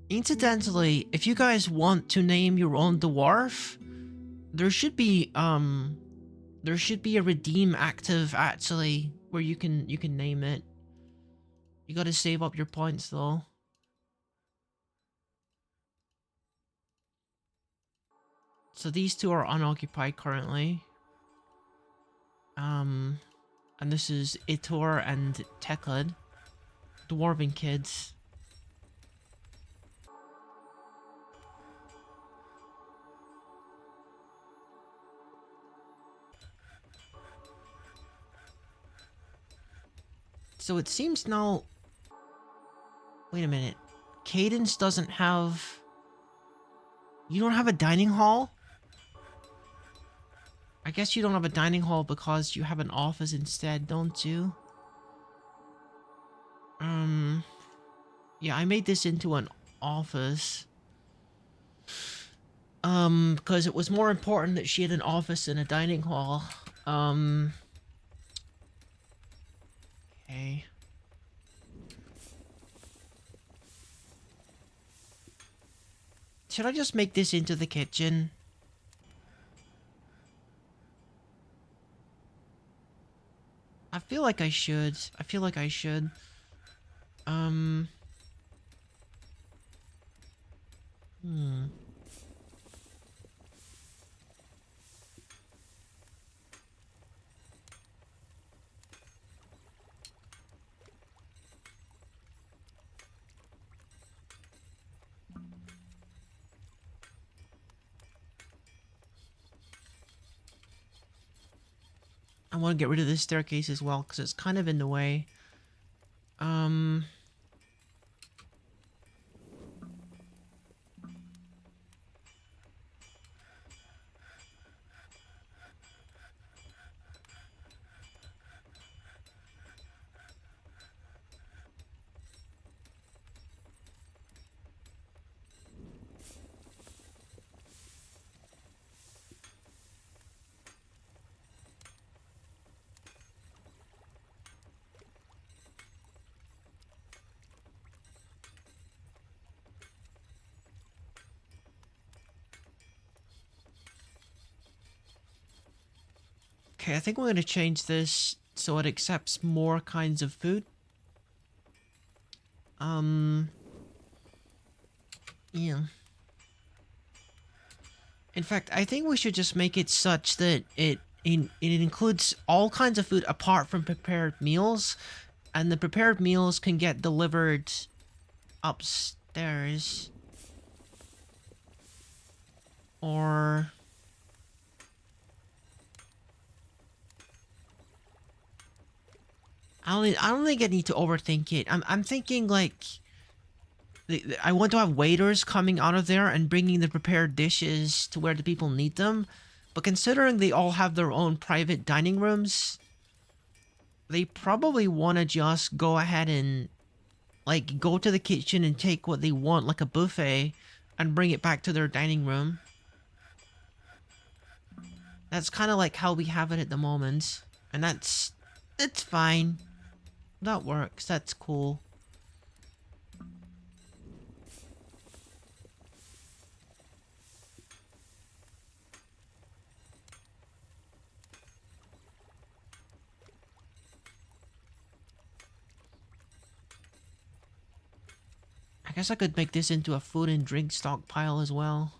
Incidentally, if you guys want to name your own dwarf, there should be a redeem active actually where you can name it. You gotta save up your points though. So these two are unoccupied currently. And this is Itor and Tekad, dwarven kids. So it seems now... Wait a minute. Cadence doesn't have... You don't have a dining hall? I guess you don't have a dining hall because you have an office instead, don't you? Yeah, I made this into an office. Because it was more important that she had an office and a dining hall. Okay. Should I just make this into the kitchen? I feel like I should. I want to get rid of this staircase as well, because it's kind of in the way. Okay, I think we're going to change this so it accepts more kinds of food. Yeah. In fact, I think we should just make it such that it includes all kinds of food apart from prepared meals, and the prepared meals can get delivered upstairs. Or... I don't think I need to overthink it. I'm thinking like... I want to have waiters coming out of there and bringing the prepared dishes to where the people need them. But considering they all have their own private dining rooms, they probably want to just go ahead and like go to the kitchen and take what they want, like a buffet, and bring it back to their dining room. That's kind of like how we have it at the moment. And that's fine. That works. That's cool. I guess I could make this into a food and drink stockpile as well.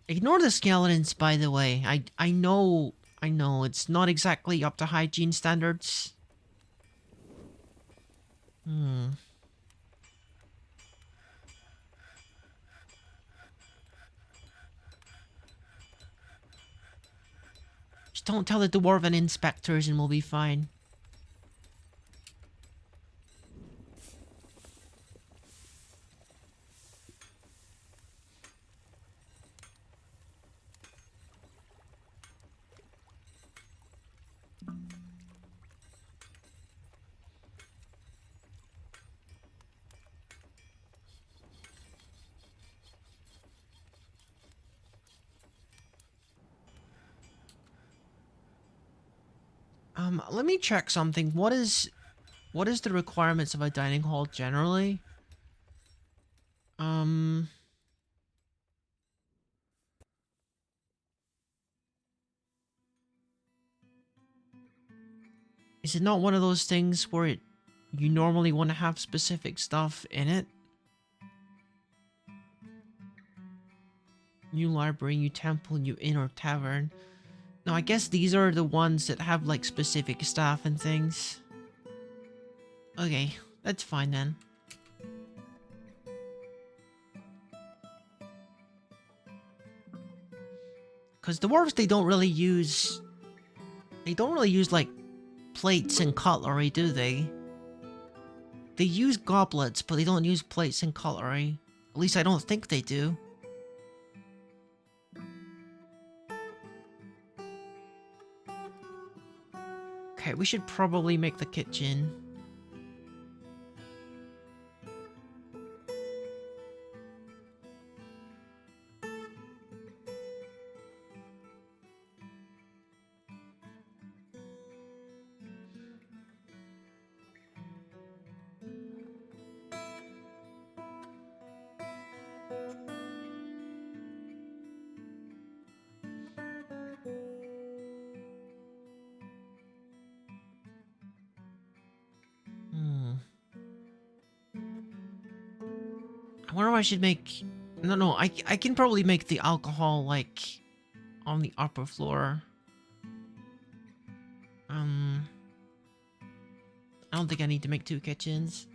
Ignore the skeletons, by the way. I know it's not exactly up to hygiene standards. Just don't tell the dwarven inspectors and we'll be fine. Let me check something. What is the requirements of a dining hall generally? Is it not one of those things where you normally want to have specific stuff in it? New library, new temple, new inn or tavern. No, I guess these are the ones that have like specific stuff and things. Okay, that's fine then. Because the dwarves, they don't really use like plates and cutlery, do they? They use goblets, but they don't use plates and cutlery. At least I don't think they do. Okay, we should probably make the kitchen. I wonder if I should make... No, I can probably make the alcohol, like, on the upper floor. I don't think I need to make 2 kitchens.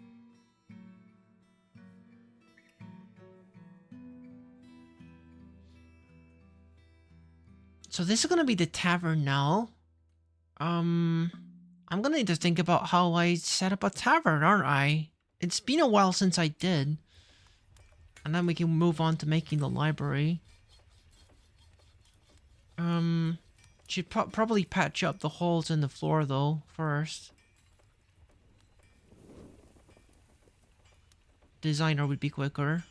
So this is gonna be the tavern now. I'm gonna need to think about how I set up a tavern, aren't I? It's been a while since I did. And then we can move on to making the library. Should probably patch up the holes in the floor though, first. Designer would be quicker.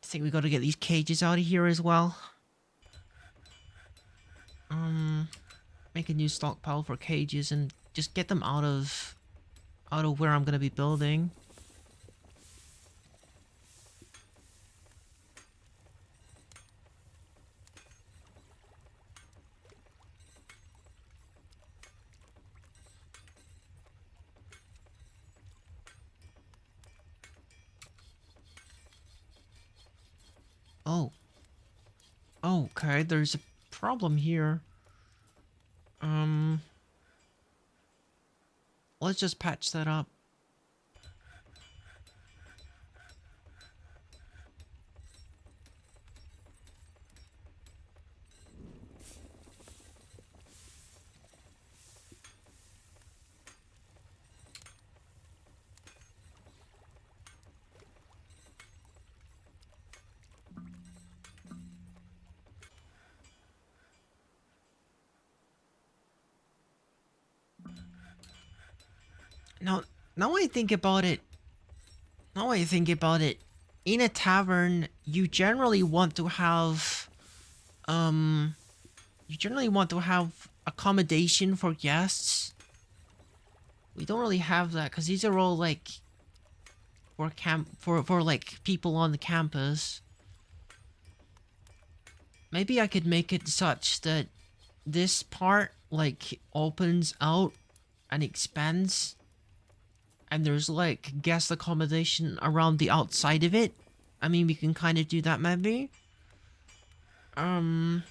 I think we gotta get these cages out of here as well. Make a new stockpile for cages and just get them out of where I'm gonna be building. Oh. Okay, there's a problem here. Let's just patch that up. Now, now I think about it. Now I think about it. In a tavern, you generally want to have, um, you generally want to have accommodation for guests. We don't really have that because these are all like for like people on the campus. Maybe I could make it such that this part like opens out and expands, and there's like guest accommodation around the outside of it. I mean, we can kind of do that maybe. Um,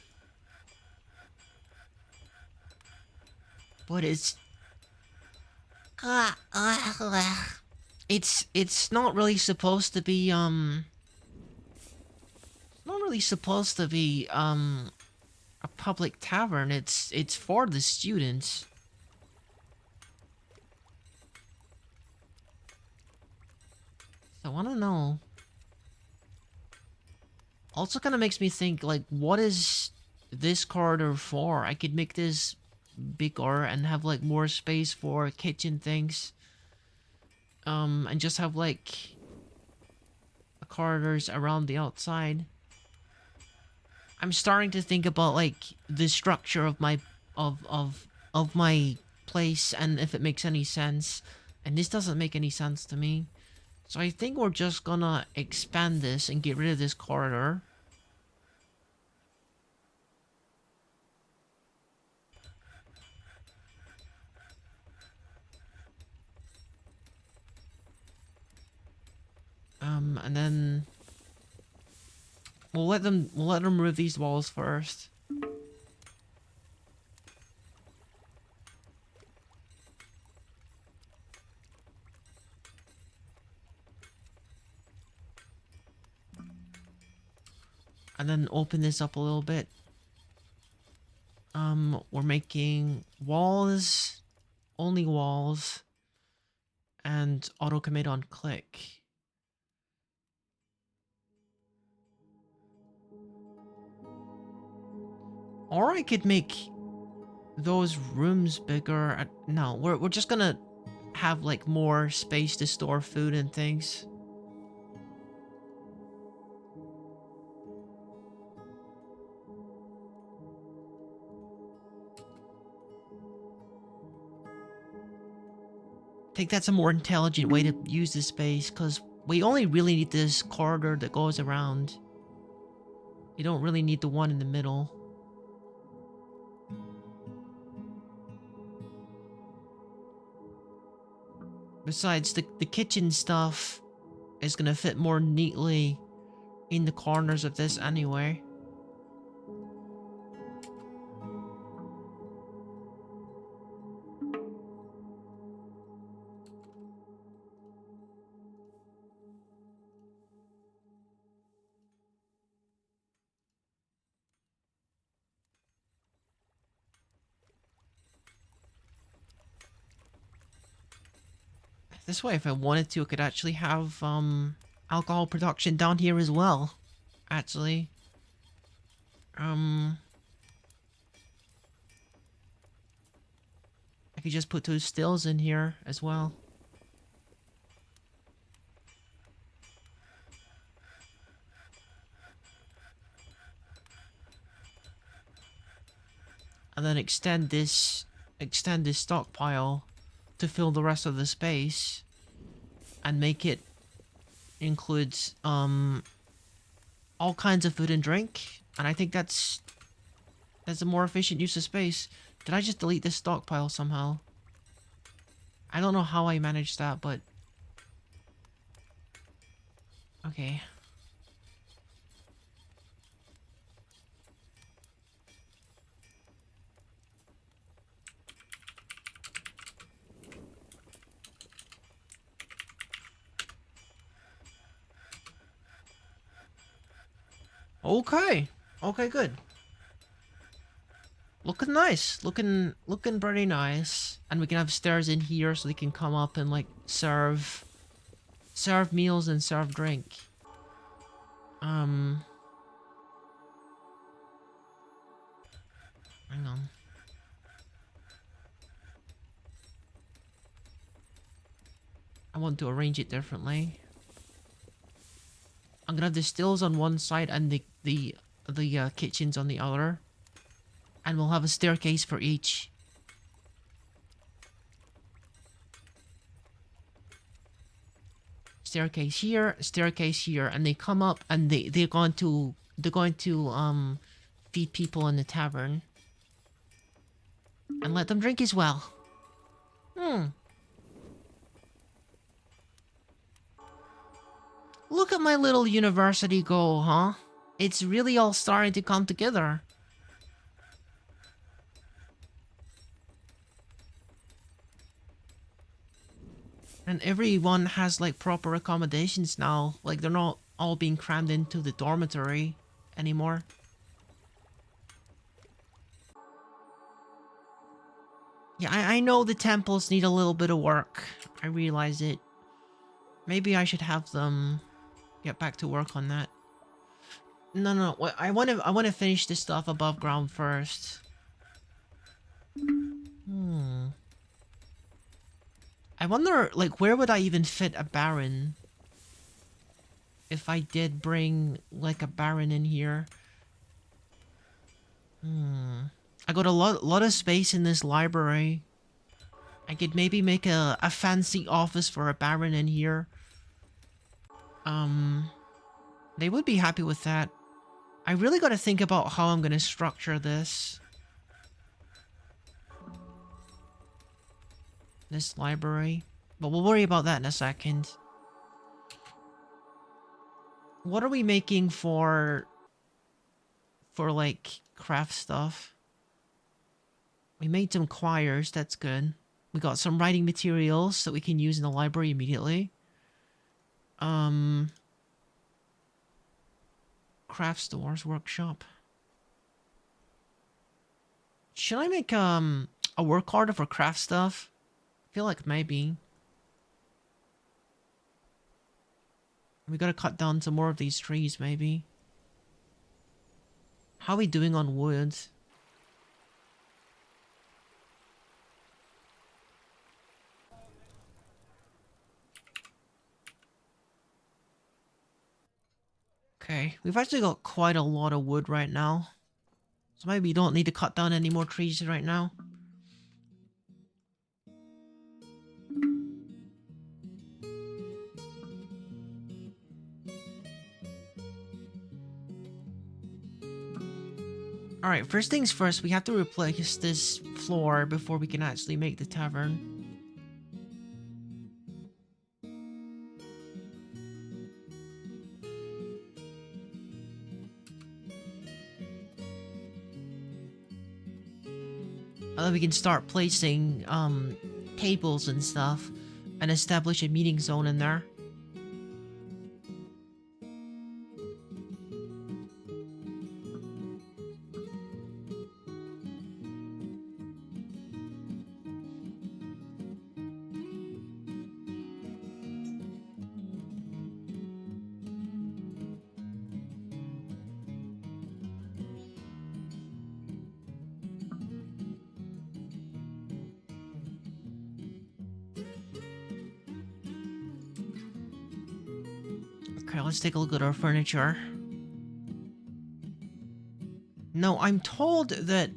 but it's not really supposed to be not really supposed to be a public tavern. It's for the students. So I don't know. Also kind of makes me think, like, what is this corridor for? I could make this bigger and have like more space for kitchen things. And just have like corridors around the outside. I'm starting to think about like the structure of my of my place and if it makes any sense. And this doesn't make any sense to me. So I think we're just gonna expand this and get rid of this corridor. And then we'll let them remove these walls first. And then open this up a little bit. We're making walls, only walls, and auto commit on click. Or I could make those rooms bigger. No, we're just gonna have like more space to store food and things. I think that's a more intelligent way to use this space, because we only really need this corridor that goes around. You don't really need the one in the middle. Besides, the kitchen stuff is gonna fit more neatly in the corners of this anyway. This way, if I wanted to, I could actually have alcohol production down here as well. Actually, I could just put 2 stills in here as well. And then extend this stockpile to fill the rest of the space and make it include all kinds of food and drink. And I think that's a more efficient use of space. Did I just delete this stockpile somehow? I don't know how I managed that, but okay. Okay. Okay, good. Looking nice. Looking pretty nice. And we can have stairs in here so they can come up and like serve meals and serve drink. Hang on. want to arrange it differently. I'm gonna have the stills on one side and the kitchens on the other. And we'll have a staircase for each. Staircase here, and they come up and they're going to feed people in the tavern. And let them drink as well. Look at my little university goal, huh? It's really all starting to come together. And everyone has like proper accommodations now. Like they're not all being crammed into the dormitory anymore. Yeah, I know the temples need a little bit of work. I realize it. Maybe I should have them get back to work on that. No. I want to finish this stuff above ground first. I wonder, like, where would I even fit a baron? If I did bring, like, a baron in here. I got a lot of space in this library. I could maybe make a fancy office for a baron in here. They would be happy with that. I really gotta think about how I'm gonna structure this. This library. But we'll worry about that in a second. What are we making for like craft stuff? We made some choirs, that's good. We got some writing materials that we can use in the library immediately. Craft stores, workshop. Should I make a work order for craft stuff? I feel like maybe. We gotta cut down some more of these trees, maybe. How are we doing on wood? Okay, we've actually got quite a lot of wood right now. So maybe we don't need to cut down any more trees right now. Alright, first things first, we have to replace this floor before we can actually make the tavern. And then we can start placing tables and stuff and establish a meeting zone in there. Okay, let's take a look at our furniture. No, I'm told that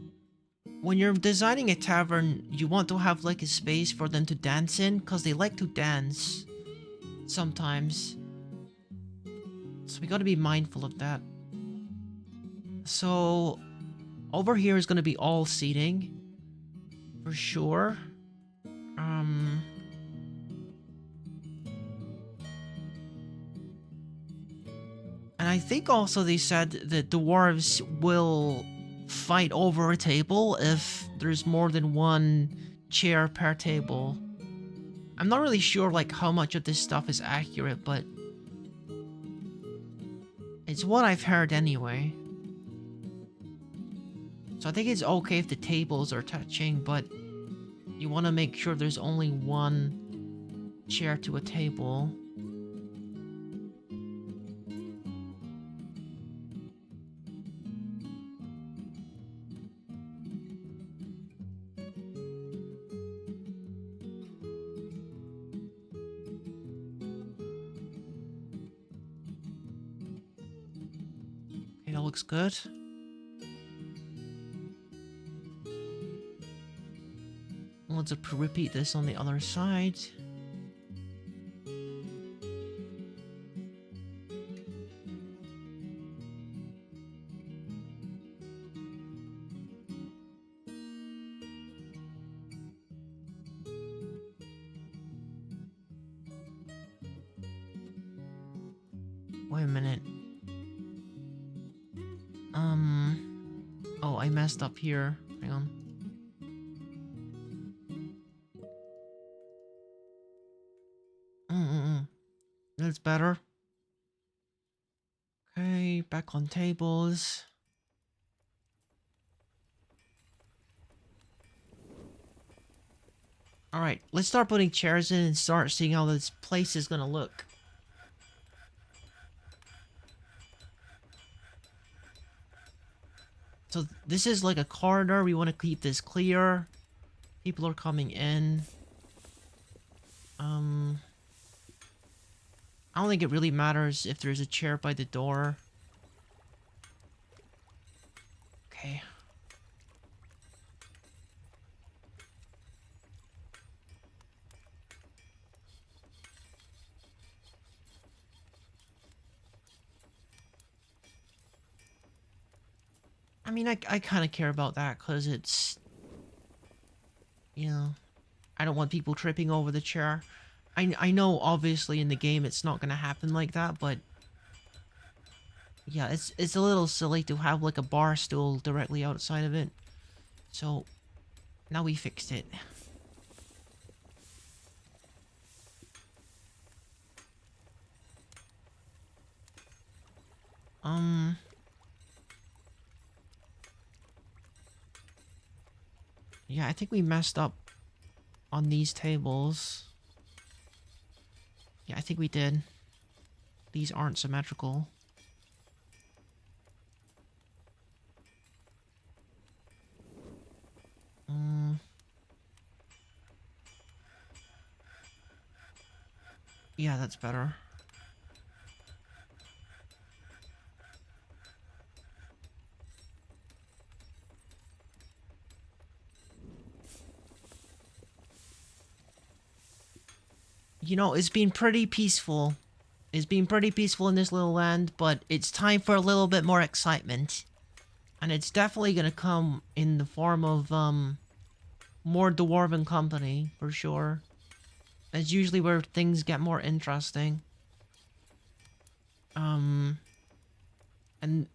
when you're designing a tavern, you want to have like a space for them to dance in, because they like to dance sometimes. So we gotta be mindful of that. So over here is gonna be all seating for sure. And I think also they said that dwarves will fight over a table if there's more than one chair per table. I'm not really sure like how much of this stuff is accurate, but it's what I've heard anyway. So I think it's okay if the tables are touching, but you want to make sure there's only one chair to a table. looks good. Let's repeat this on the other side. Wait a minute. Oh, I messed up here. Hang on. That's better. Okay, back on tables. Alright, let's start putting chairs in and start seeing how this place is gonna look. So this is like a corridor. We want to keep this clear. People are coming in. I don't think it really matters if there's a chair by the door. Okay. I mean, I kind of care about that because it's, you know, I don't want people tripping over the chair. I know obviously in the game it's not gonna happen like that, but yeah, it's a little silly to have like a bar stool directly outside of it. So now we fixed it. Yeah, I think we messed up on these tables. Yeah, I think we did. These aren't symmetrical. Yeah, that's better. You know, it's been pretty peaceful. It's been pretty peaceful in this little land, but it's time for a little bit more excitement. And it's definitely gonna come in the form of, more Dwarven company, for sure. That's usually where things get more interesting. And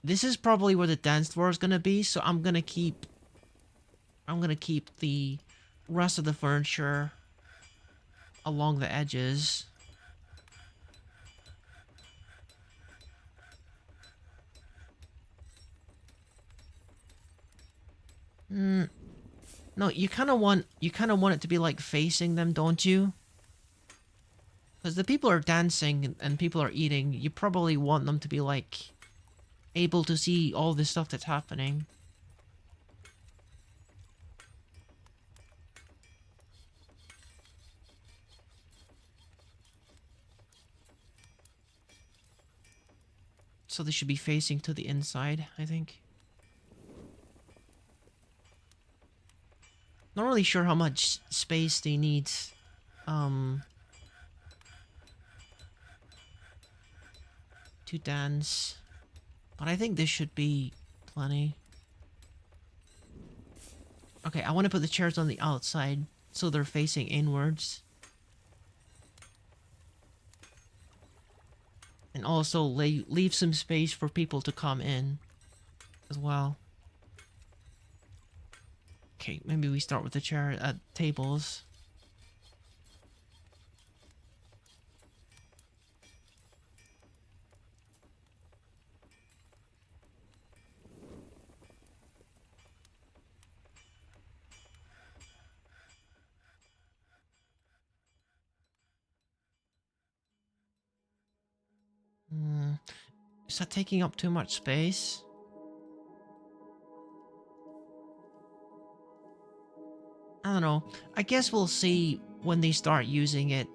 this is probably where the dance floor is gonna be, so I'm gonna keep the rest of the furniture along the edges. No, you kind of want it to be like facing them, don't you? Because the people are dancing and people are eating. You probably want them to be like able to see all the stuff that's happening. So they should be facing to the inside, I think. Not really sure how much space they need. To dance. But I think this should be plenty. Okay, I want to put the chairs on the outside so they're facing inwards. And also leave some space for people to come in as well. Okay, maybe we start with the chair at tables. Is that taking up too much space? I don't know. I guess we'll see when they start using it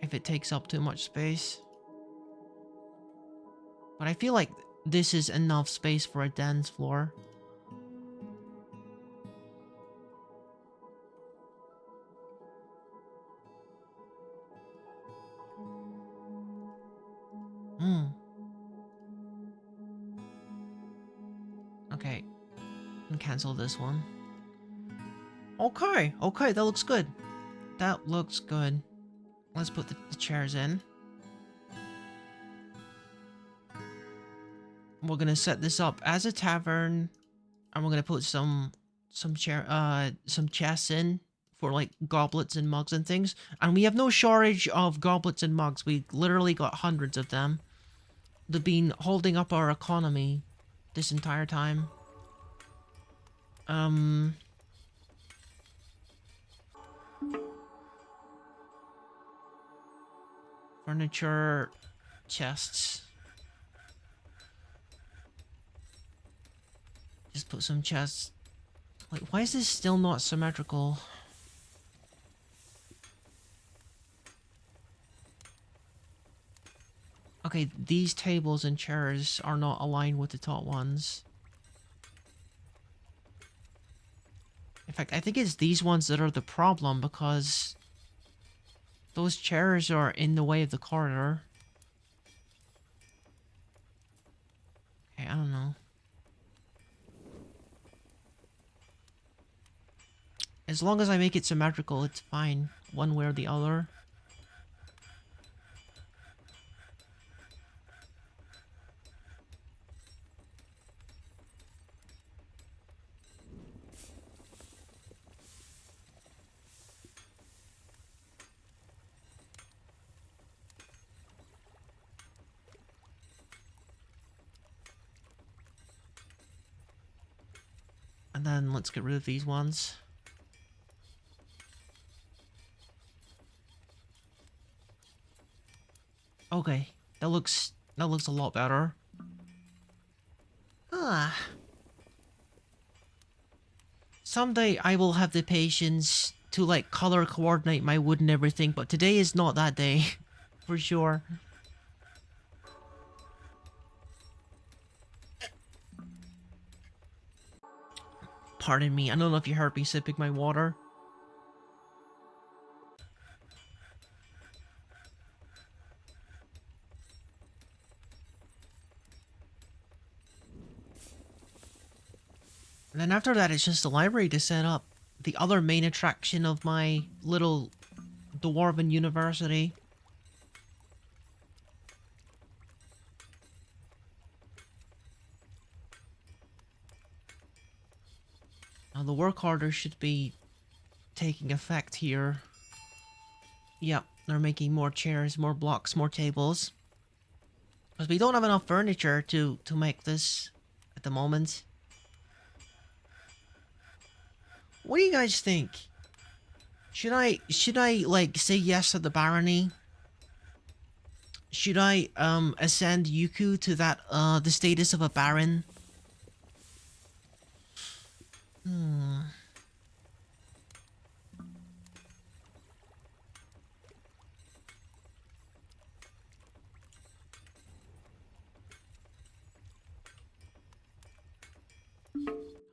if it takes up too much space. But I feel like this is enough space for a dance floor. Hmm. Okay. And cancel this one. Okay, okay, that looks good. That looks good. Let's put the chairs in. We're gonna set this up as a tavern, and we're gonna put some chests in for like goblets and mugs and things. And we have no shortage of goblets and mugs. We literally got hundreds of them. They've been holding up our economy this entire time. Furniture, chests. Just put some chests. Wait, why is this still not symmetrical? Okay, these tables and chairs are not aligned with the top ones. In fact, I think it's these ones that are the problem because those chairs are in the way of the corridor. Okay, I don't know. As long as I make it symmetrical, it's fine, one way or the other. And then let's get rid of these ones. Okay, that looks a lot better. Ah. Someday I will have the patience to like color coordinate my wood and everything, but today is not that day. For sure. Pardon me, I don't know if you heard me sipping my water. And then after that, it's just a library to set up. The other main attraction of my little dwarven university. Now the work order should be taking effect here. Yep, they're making more chairs, more blocks, more tables. Because we don't have enough furniture to make this at the moment. What do you guys think? Should I like say yes to the barony? Should I ascend Yuku to that the status of a baron?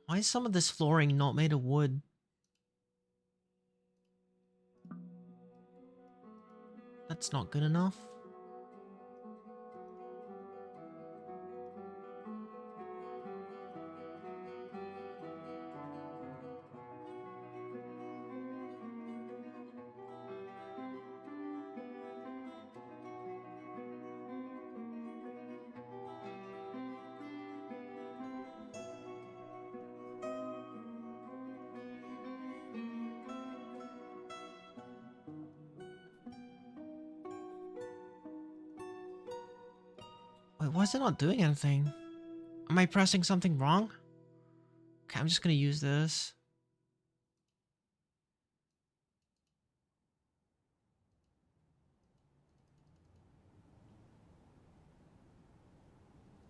Why is some of this flooring not made of wood? That's not good enough. Wait, why is it not doing anything? Am I pressing something wrong? Okay, I'm just gonna use this.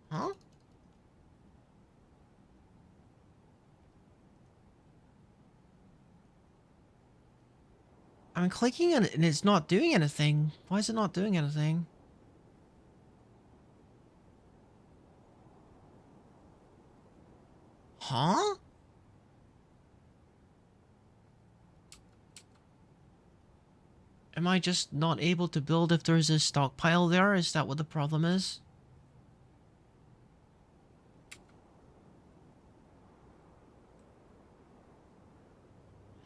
Huh? I'm clicking on it and it's not doing anything. Why is it not doing anything? Huh? Am I just not able to build if there's a stockpile there? Is that what the problem is?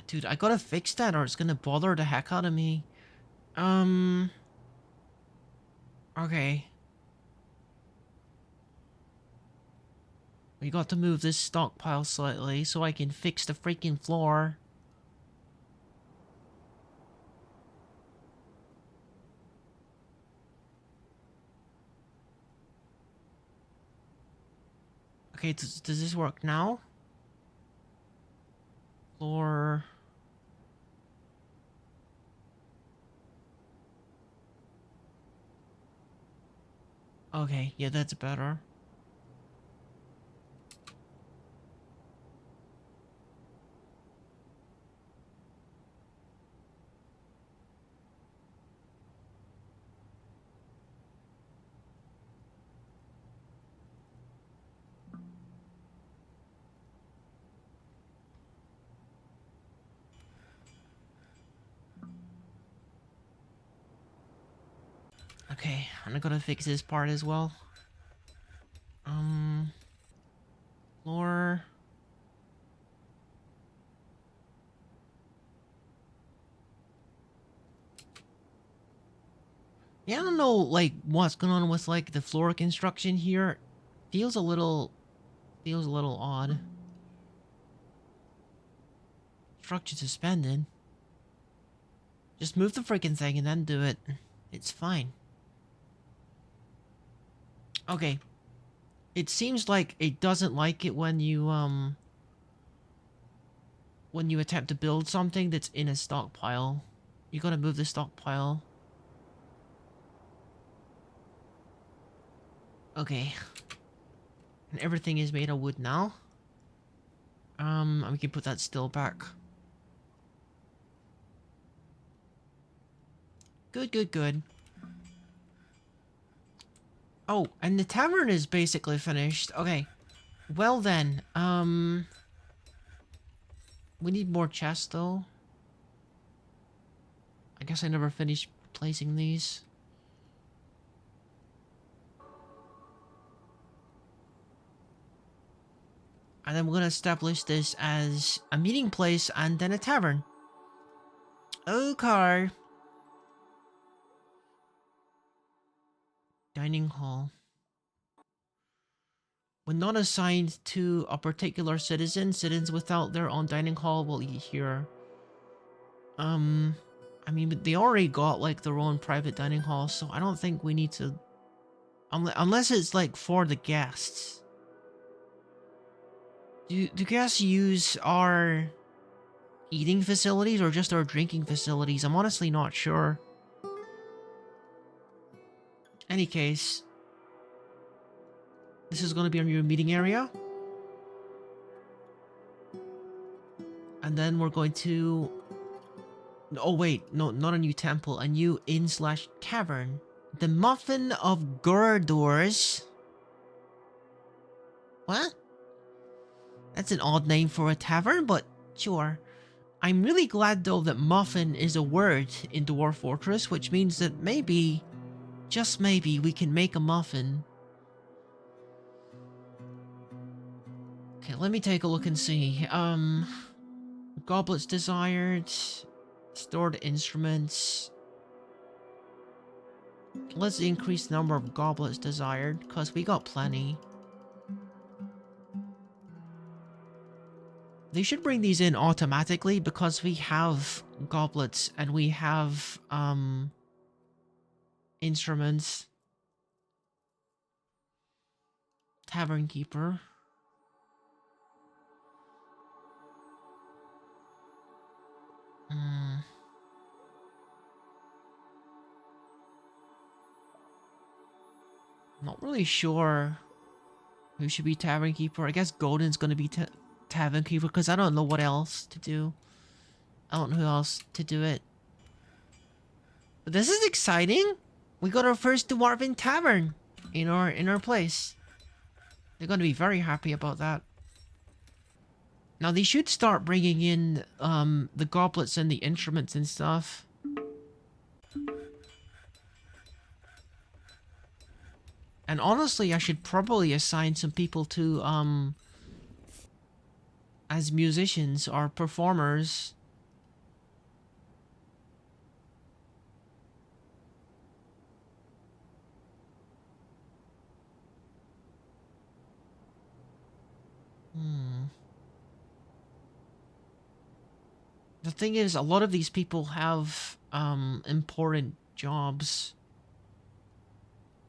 Dude, I gotta fix that or it's gonna bother the heck out of me. Okay. We got to move this stockpile slightly so I can fix the freaking floor. Okay, does this work now? Floor... Okay, yeah, that's better. Okay, I'm gonna fix this part as well. Floor... Yeah, I don't know, like, what's going on with, like, the floor construction here. Feels a little odd. Structure suspended. Just move the freaking thing and then do it. It's fine. Okay. It seems like it doesn't like it when you attempt to build something that's in a stockpile. You gotta move the stockpile. Okay. And everything is made of wood now. We can put that still back. Good, good, good. Oh, and the tavern is basically finished. Okay. Well then, we need more chests though. I guess I never finished placing these. And then we're gonna establish this as a meeting place and then a tavern. Okay. Dining hall. When not assigned to a particular citizen, citizens without their own dining hall will eat here. I mean, but they already got like their own private dining hall, so I don't think we need to... Unless it's like for the guests. Do guests use our eating facilities or just our drinking facilities? I'm honestly not sure. Any case, this is going to be our new meeting area. And then we're going to... Oh wait, no, not a new temple, a new inn/tavern. The Muffin of Gurdors. What? That's an odd name for a tavern, but sure. I'm really glad though that muffin is a word in Dwarf Fortress, which means that maybe, just maybe, we can make a muffin. Okay, let me take a look and see. Goblets desired. Stored instruments. Let's increase the number of goblets desired, because we got plenty. They should bring these in automatically because we have goblets and we have instruments. Tavern keeper. Not really sure who should be tavern keeper. I guess Golden's gonna be tavern keeper because I don't know what else to do. I don't know who else to do it. But this is exciting. We got our first dwarven tavern in our place. They're gonna be very happy about that. Now they should start bringing in the goblets and the instruments and stuff. And honestly, I should probably assign some people to as musicians or performers. The thing is, a lot of these people have important jobs.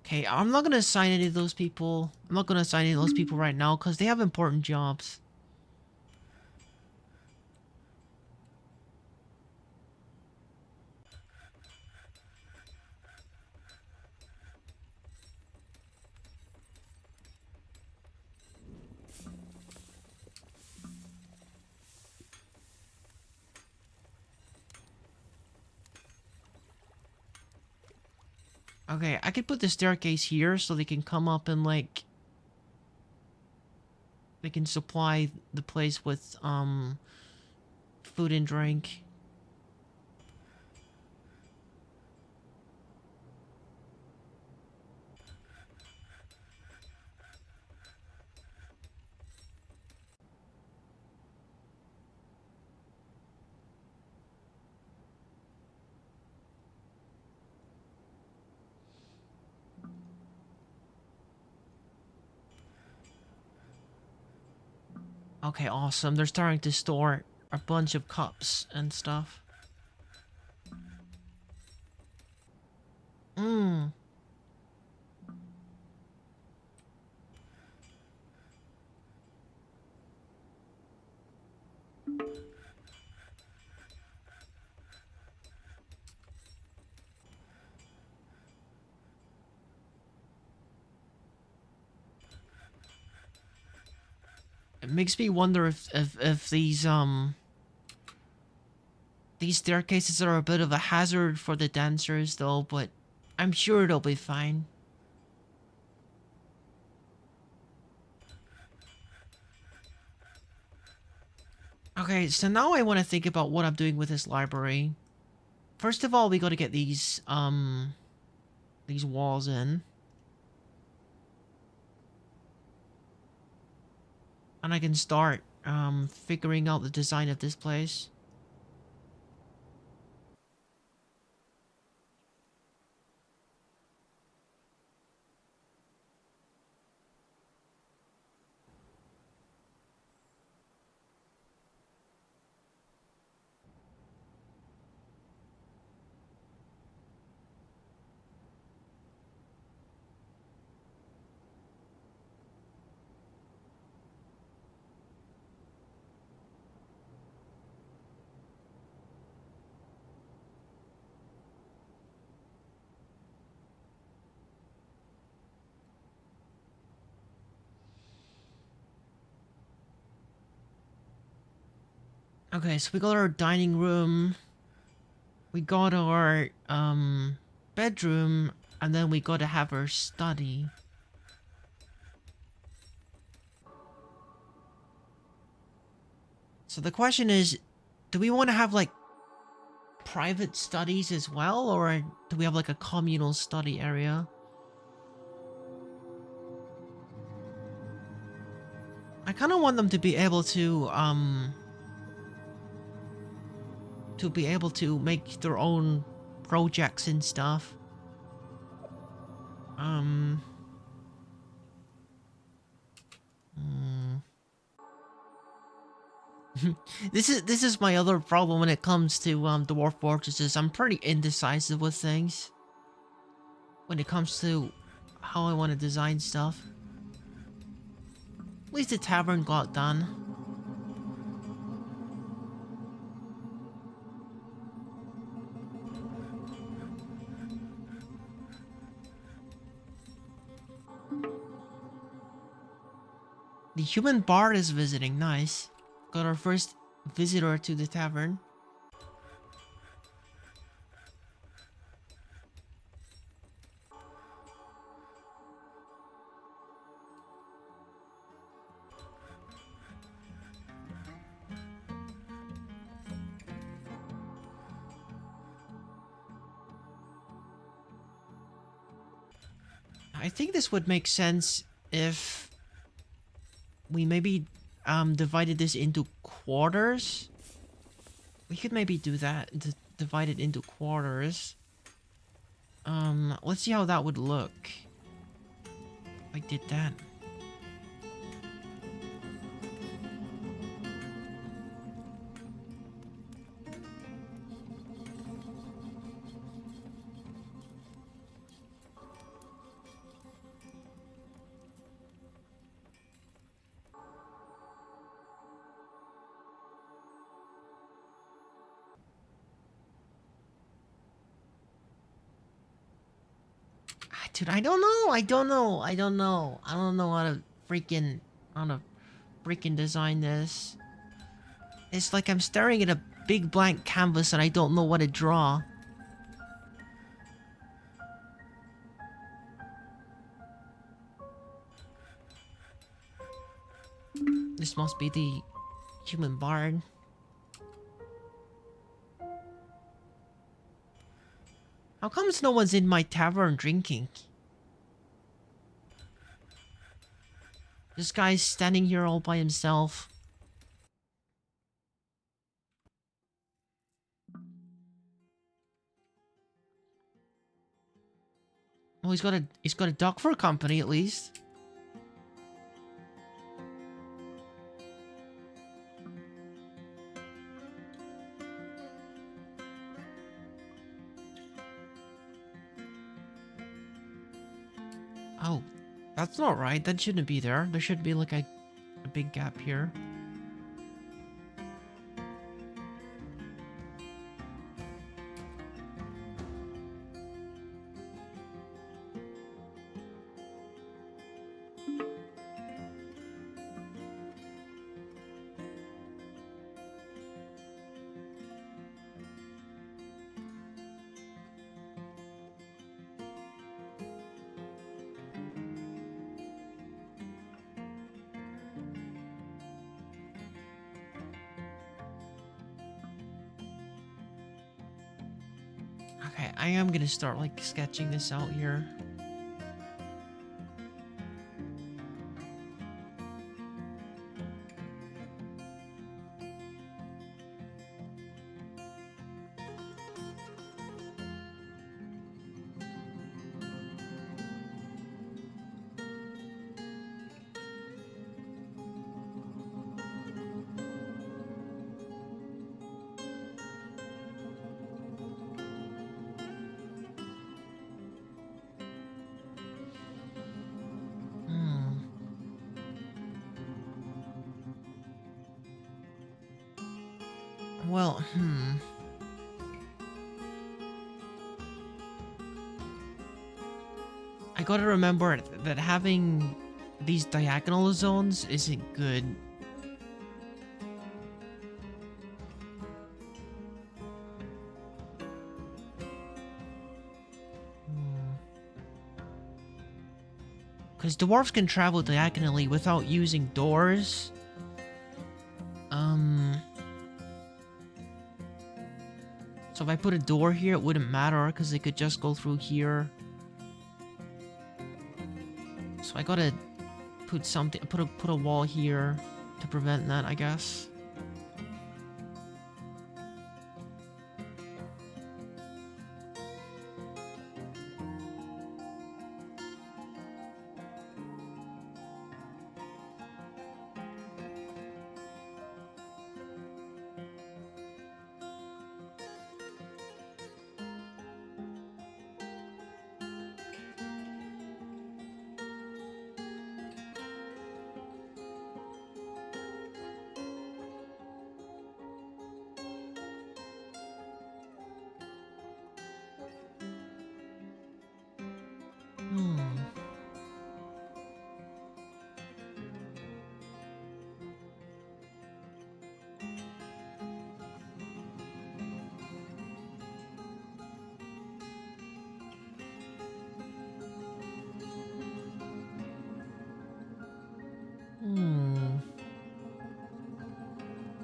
Okay, I'm not gonna assign any of those people. I'm not gonna assign any of those people right now because they have important jobs. Okay, I could put the staircase here so they can come up and like they can supply the place with food and drink. Okay, awesome. They're starting to store a bunch of cups and stuff. Mmm. It makes me wonder if these staircases are a bit of a hazard for the dancers though, but I'm sure they'll be fine. Okay, so now I want to think about what I'm doing with this library. First of all, we got to get these walls in. And I can start figuring out the design of this place. Okay, so we got our dining room. We got our bedroom, and then we got to have our study. So the question is, do we want to have like private studies as well, or do we have like a communal study area? I kind of want them to be able to make their own projects and stuff. This is my other problem when it comes to Dwarf Fortresses. I'm pretty indecisive with things when it comes to how I want to design stuff. At least the tavern got done. The human bard is visiting. Nice. Got our first visitor to the tavern. I think this would make sense if we maybe divided this into quarters. We could maybe do that, divide it into quarters. Let's see how that would look if I did that. Dude, I don't know. I don't know. I don't know. I don't know how to freaking design this. It's like I'm staring at a big blank canvas and I don't know what to draw. This must be the human bard. How comes no one's in my tavern drinking? This guy's standing here all by himself. Oh, he's got a duck for a company at least. Oh, that's not right. That shouldn't be there. There should be like a big gap here. Okay, I am gonna start like sketching this out here. Well, I gotta remember that having these diagonal zones isn't good. Because dwarves can travel diagonally without using doors. So if I put a door here, it wouldn't matter because they could just go through here. So I gotta put something, put a wall here to prevent that, I guess.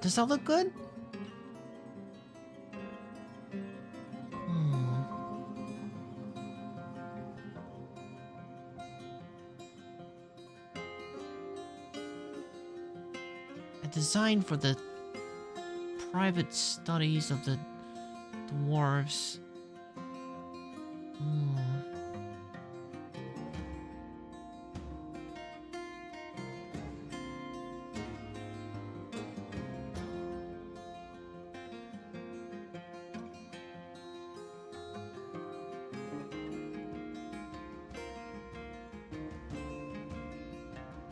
Does that look good? a design for the private studies of the dwarves. Hmm.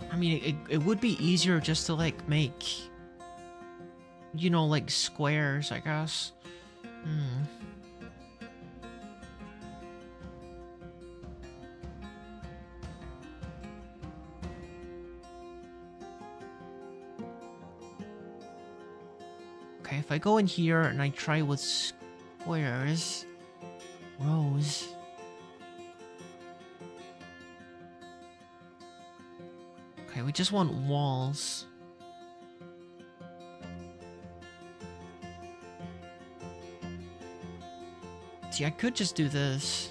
I mean, it would be easier just to, like, make, you know, like, squares, I guess. Hmm. Okay, if I go in here and I try with squares, rows. Okay, we just want walls. See, I could just do this.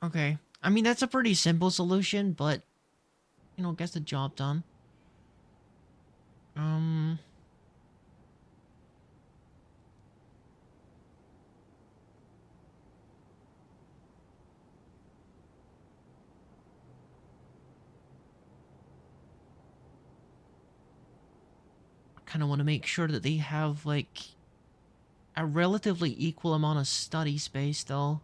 Okay. I mean, that's a pretty simple solution, but, you know, gets the job done. Um... kind of want to make sure that they have, like, a relatively equal amount of study space, though.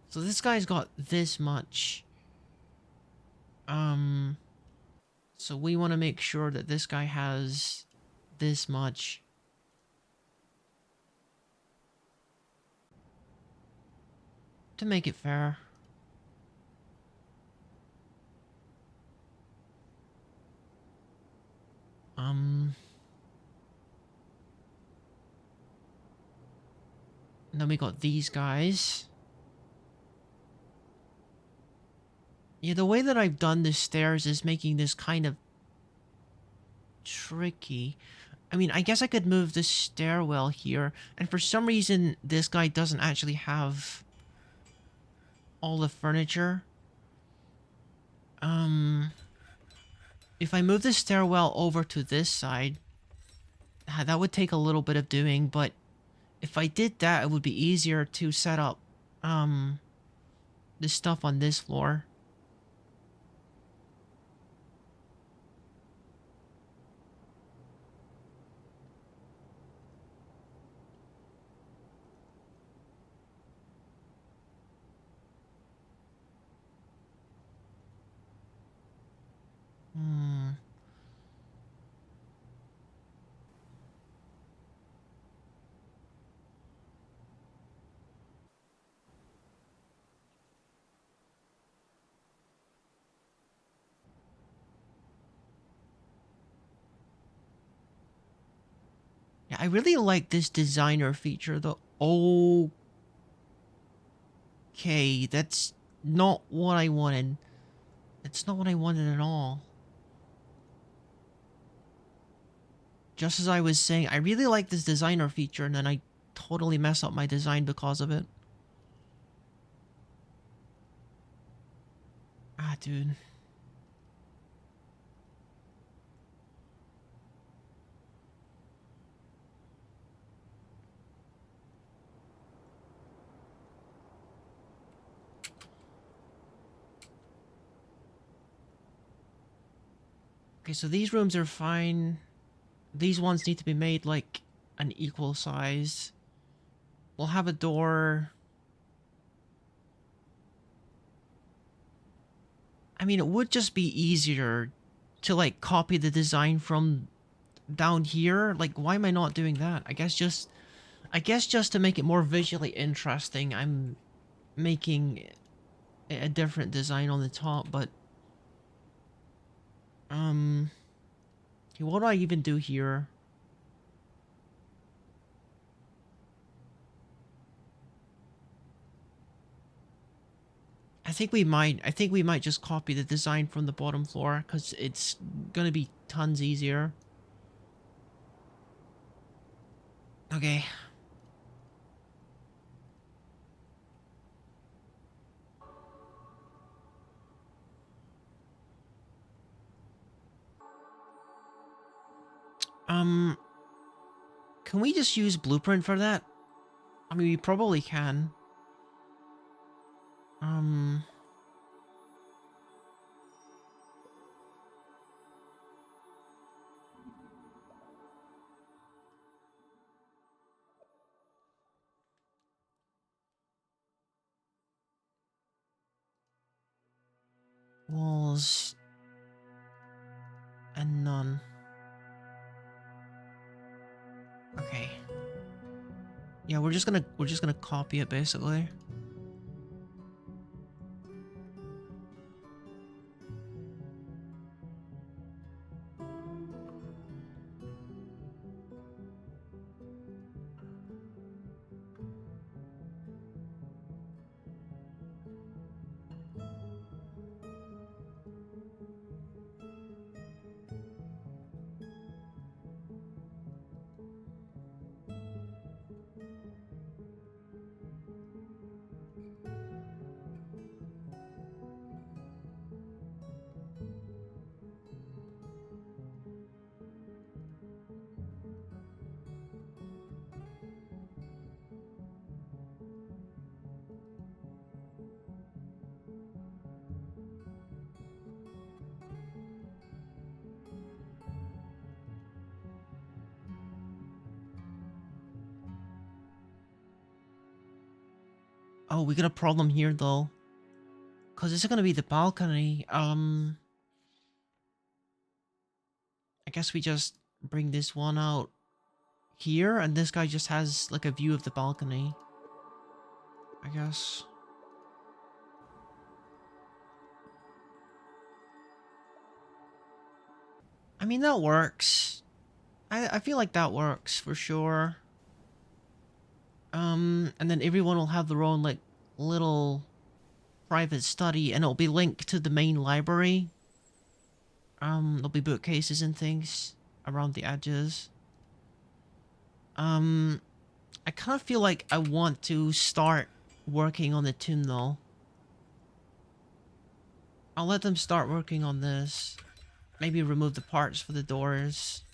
So this guy's got this much. Um, so we want to make sure that this guy has this much. To make it fair. And then we got these guys. Yeah, the way that I've done the stairs is making this kind of tricky. I mean, I guess I could move the stairwell here, and for some reason, this guy doesn't actually have all the furniture. If I move the stairwell over to this side, that would take a little bit of doing, but if I did that, it would be easier to set up, this stuff on this floor. Hmm. Yeah, I really like this designer feature, though. Okay, that's not what I wanted. That's not what I wanted at all. Just as I was saying, I really like this designer feature, and then I totally mess up my design because of it. Ah, dude. Okay, so these rooms are fine. These ones need to be made, like, an equal size. We'll have a door. I mean, it would just be easier to, like, copy the design from down here. Like, why am I not doing that? I guess just I guess just to make it more visually interesting, I'm making a different design on the top, but okay, what do I even do here? I think we might just copy the design from the bottom floor because it's gonna be tons easier. Okay. Um, can we just use Blueprint for that? I mean, we probably can. Um, walls and none. Okay. Yeah, we're just gonna copy it basically. Oh, we got a problem here though. Cause this is gonna be the balcony. I guess we just bring this one out here, and this guy just has like a view of the balcony. I guess. I mean, that works. I feel like that works for sure. And then everyone will have their own like little private study, and it'll be linked to the main library. There'll be bookcases and things around the edges. I kind of feel like I want to start working on the tomb though. I'll let them start working on this. Maybe remove the parts for the doors.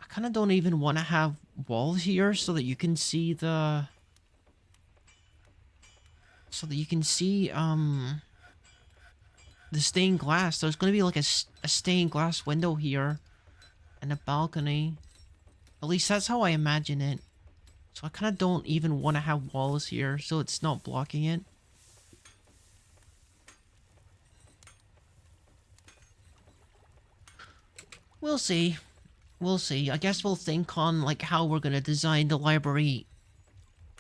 I kind of don't even want to have walls here so that you can see the... So that you can see, the stained glass. There's going to be like a stained glass window here. And a balcony. At least that's how I imagine it. So I kind of don't even want to have walls here so it's not blocking it. We'll see. We'll see. I guess we'll think on like how we're gonna design the library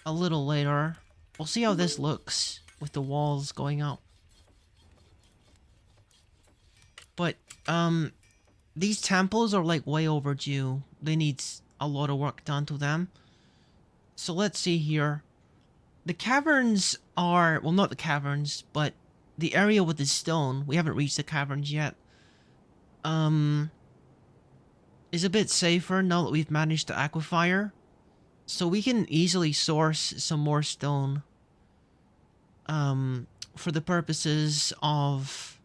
a little later. We'll see how this looks with the walls going up. But these temples are like way overdue. They need a lot of work done to them. So let's see here. The caverns are, well, not the caverns, but the area with the stone. We haven't reached the caverns yet. Is a bit safer now that we've managed the aquifer. So we can easily source some more stone. For the purposes of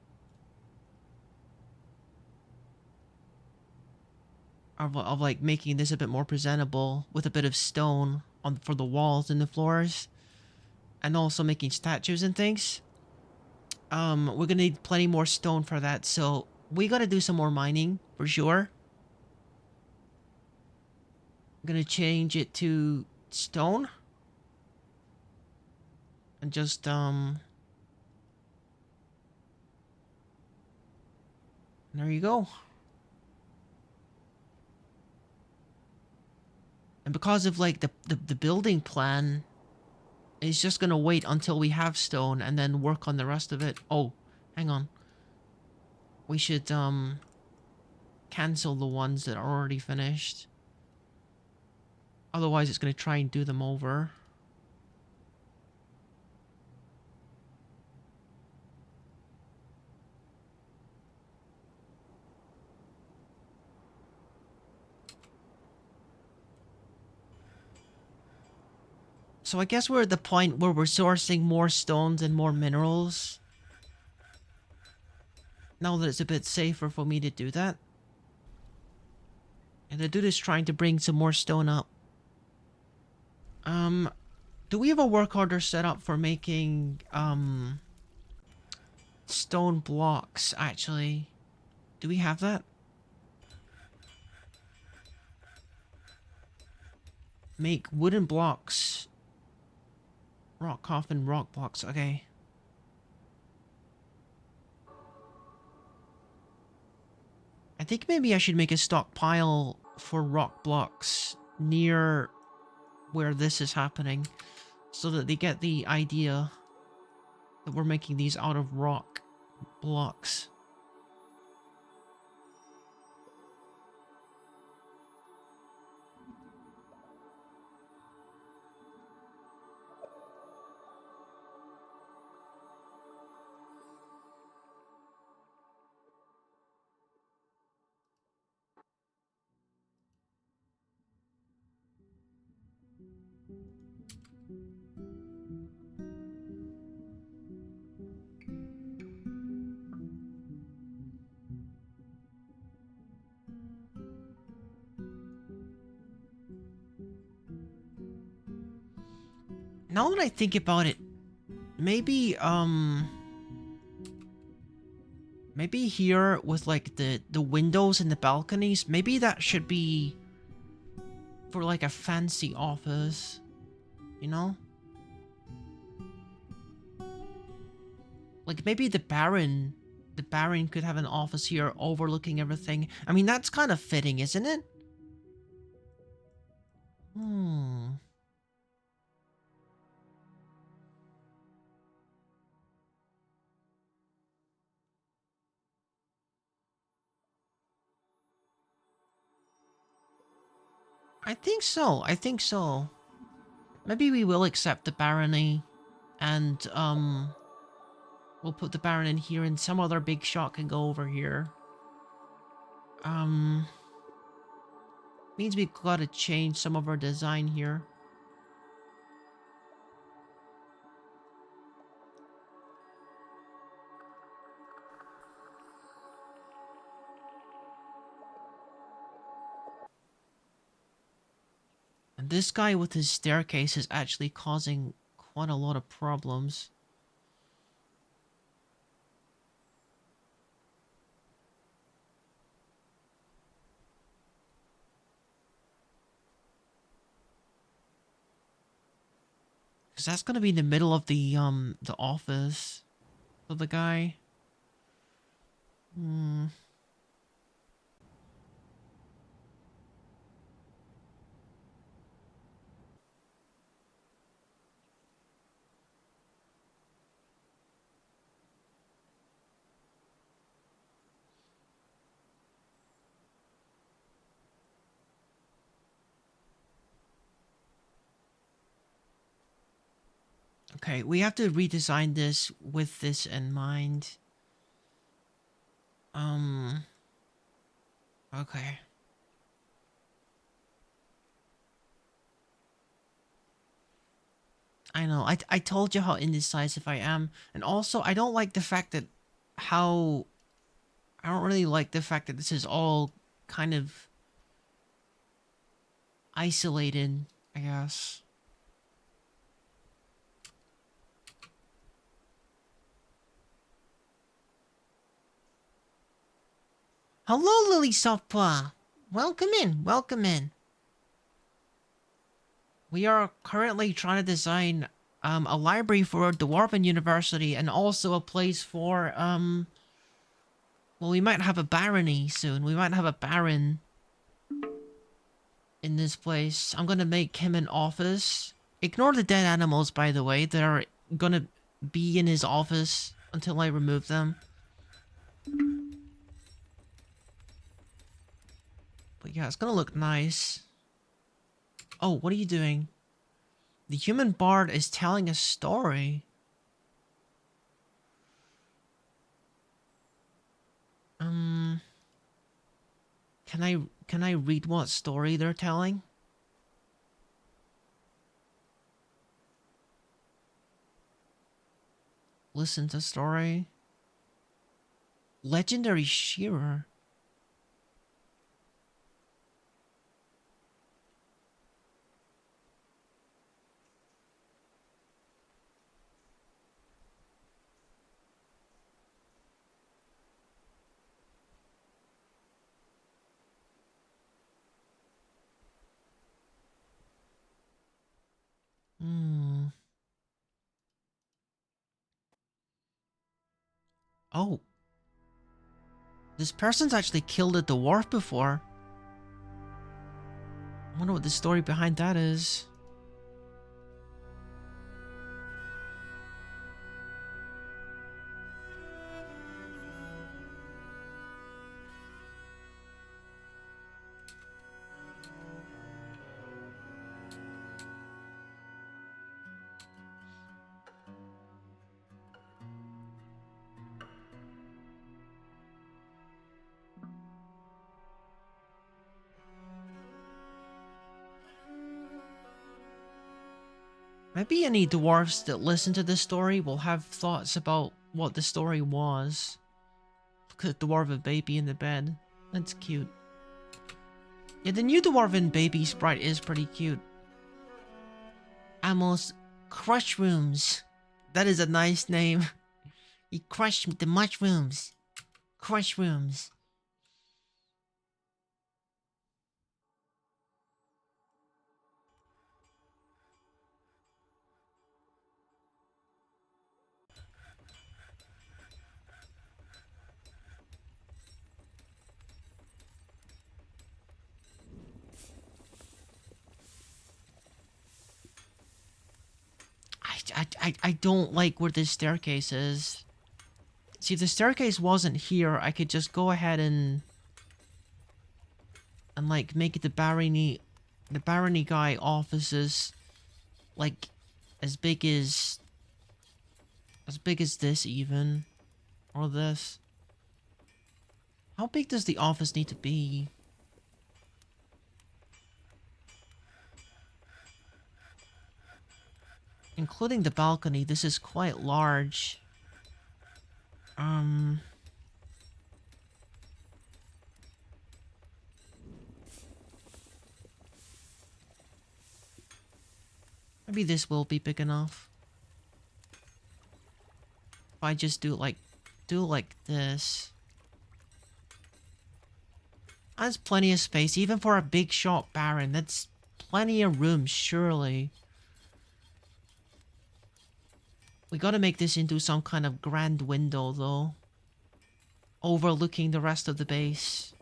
like making this a bit more presentable with a bit of stone on for the walls and the floors. and also making statues and things. We're gonna need plenty more stone for that, so we gotta do some more mining for sure. I'm gonna change it to stone. And just, there you go. And because of, like, the building plan, it's just gonna wait until we have stone and then work on the rest of it. Oh, hang on. We should, cancel the ones that are already finished. Otherwise, it's gonna try and do them over. So I guess we're at the point where we're sourcing more stones and more minerals. Now that it's a bit safer for me to do that. And the dude is trying to bring some more stone up. Do we have a work order set up for making, stone blocks, actually? Do we have that? Make wooden blocks. Rock coffin, rock blocks, okay. I think maybe I should make a stockpile for rock blocks near where this is happening, so that they get the idea that we're making these out of rock blocks. Now that I think about it, maybe, maybe here with, like, the windows and the balconies, maybe that should be for, like, a fancy office, you know? Like, maybe the Baron could have an office here overlooking everything. I mean, that's kind of fitting, isn't it? Hmm. I think so. I think so. Maybe we will accept the barony, and we'll put the Baron in here, and some other big shot can go over here. Means we gotta change some of our design here. And this guy with his staircase is actually causing quite a lot of problems. Because that's gonna be in the middle of the office of the guy. Hmm. Okay, we have to redesign this with this in mind. Okay. I know. I told you how indecisive I am. And also, I don't like the fact that how... I don't really like the fact that this is all kind of isolated, I guess. Hello, Lily Softpaw. Welcome in, welcome in. We are currently trying to design a library for a Dwarven University and also a place for well, we might have a barony soon. We might have a baron in this place. I'm gonna make him an office. Ignore the dead animals, by the way. They're gonna be in his office until I remove them. But yeah, it's gonna look nice. Oh, what are you doing? The human bard is telling a story. Can I read what story they're telling? Listen to story. Legendary Shearer. Oh. This person's actually killed a dwarf before. I wonder what the story behind that is. Maybe any dwarves that listen to this story will have thoughts about what the story was. Look at the dwarven baby in the bed. That's cute. Yeah, the new dwarven baby sprite is pretty cute. Amos Crushrooms. That is a nice name. He crushed the mushrooms. Crushrooms. I don't like where this staircase is. See, if the staircase wasn't here, I could just go ahead and like make the barony guy offices like as big as this even, or this. How big does the office need to be? Including the balcony, this is quite large. Maybe this will be big enough. If I just do like this. That's plenty of space, even for a big shot baron. That's plenty of room, surely. We gotta make this into some kind of grand window, though. Overlooking the rest of the base.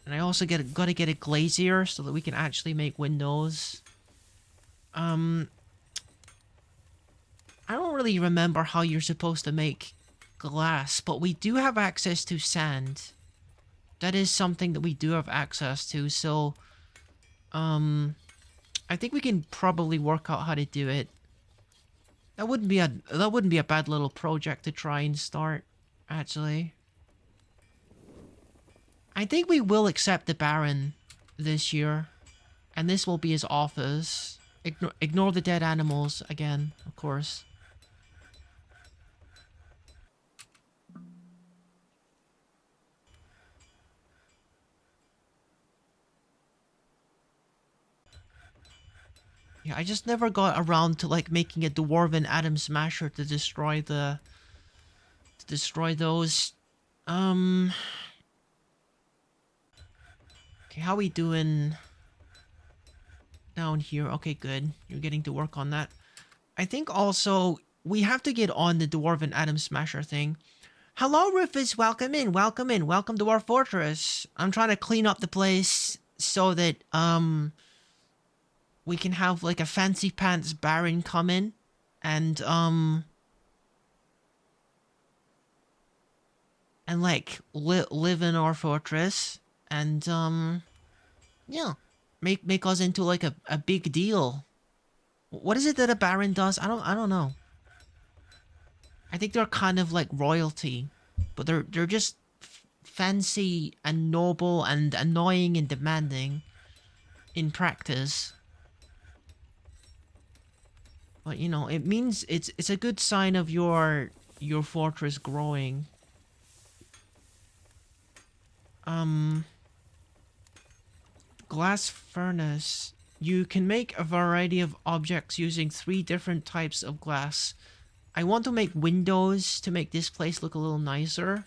And I also gotta get a glazier so that we can actually make windows. I don't really remember how you're supposed to make glass, but we do have access to sand. That is something that we do have access to, so I think we can probably work out how to do it. That wouldn't be a bad little project to try and start, actually. I think we will accept the Baron this year, and this will be his office. Ignore the dead animals again, of course. Yeah, I just never got around to like making a dwarven atom smasher to destroy those. Um. Okay, how we doing down here? Okay, good. You're getting to work on that. I think also we have to get on the dwarven atom smasher thing. Hello, Rufus. Welcome in. Welcome in. Welcome to Dwarf Fortress. I'm trying to clean up the place so that we can have like a fancy pants baron come in and like live in our fortress and yeah, make us into like a big deal. What is it that a baron does? I don't know. I think they're kind of like royalty, but they're just fancy and noble and annoying and demanding in practice. But you know, it means it's a good sign of your fortress growing. Glass furnace. You can make a variety of objects using 3 different types of glass. I want to make windows to make this place look a little nicer.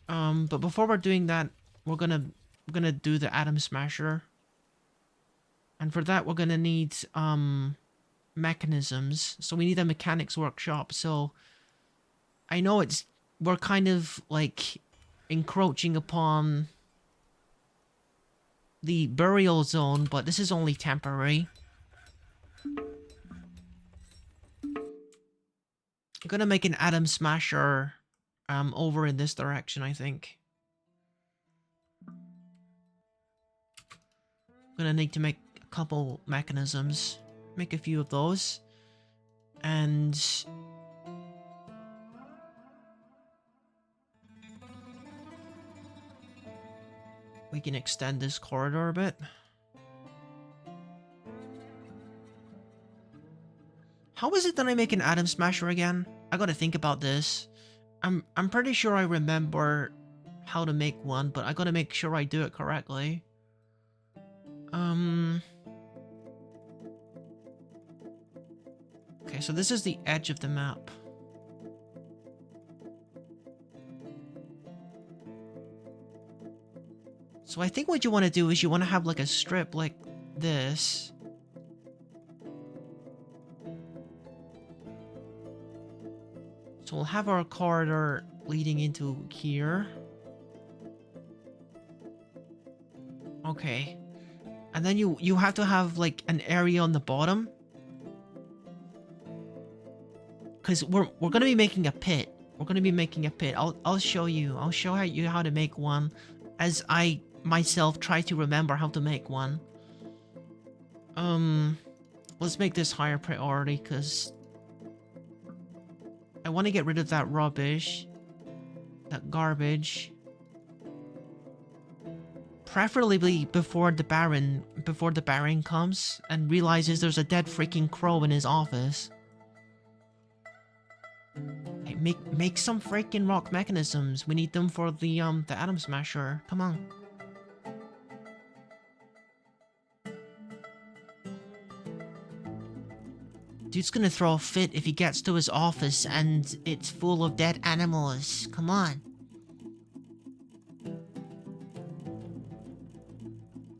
But before we're doing that, we're gonna do the atom smasher. And for that, we're gonna need mechanisms. So we need a mechanics workshop. So I know we're kind of like encroaching upon the burial zone, but this is only temporary. I'm gonna make an atom smasher over in this direction, I think. I'm gonna need to make a couple mechanisms. Make a few of those. And we can extend this corridor a bit. How is it that I make an atom smasher again? I gotta think about this. I'm pretty sure I remember how to make one, but I gotta make sure I do it correctly. Okay, so this is the edge of the map. So I think what you want to do is you want to have like a strip like this. So we'll have our corridor leading into here. Okay. And then you have to have like an area on the bottom. Cause we're gonna be making a pit. We're gonna be making a pit. I'll show you. I'll show you how to make one as I myself try to remember how to make one. Let's make this higher priority because I want to get rid of that rubbish. That garbage. Preferably before the Baron comes and realizes there's a dead freaking crow in his office. Hey, make some freaking rock mechanisms. We need them for the atom smasher. Come on. Dude's gonna throw a fit if he gets to his office and it's full of dead animals. Come on.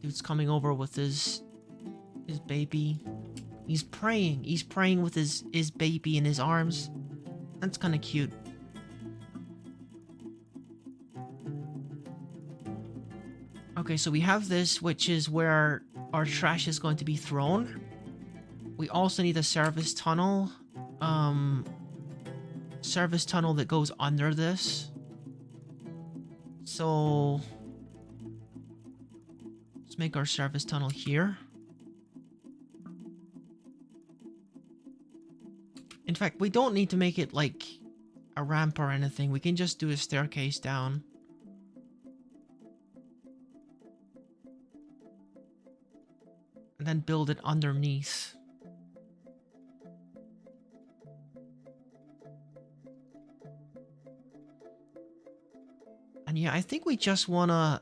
Dude's coming over with his baby. He's praying. He's praying with his baby in his arms. That's kind of cute. Okay, so we have this, which is where our trash is going to be thrown. We also need a service tunnel. Service tunnel that goes under this. So let's make our service tunnel here. In fact, we don't need to make it like a ramp or anything. We can just do a staircase down. And then build it underneath. And yeah, I think we just want to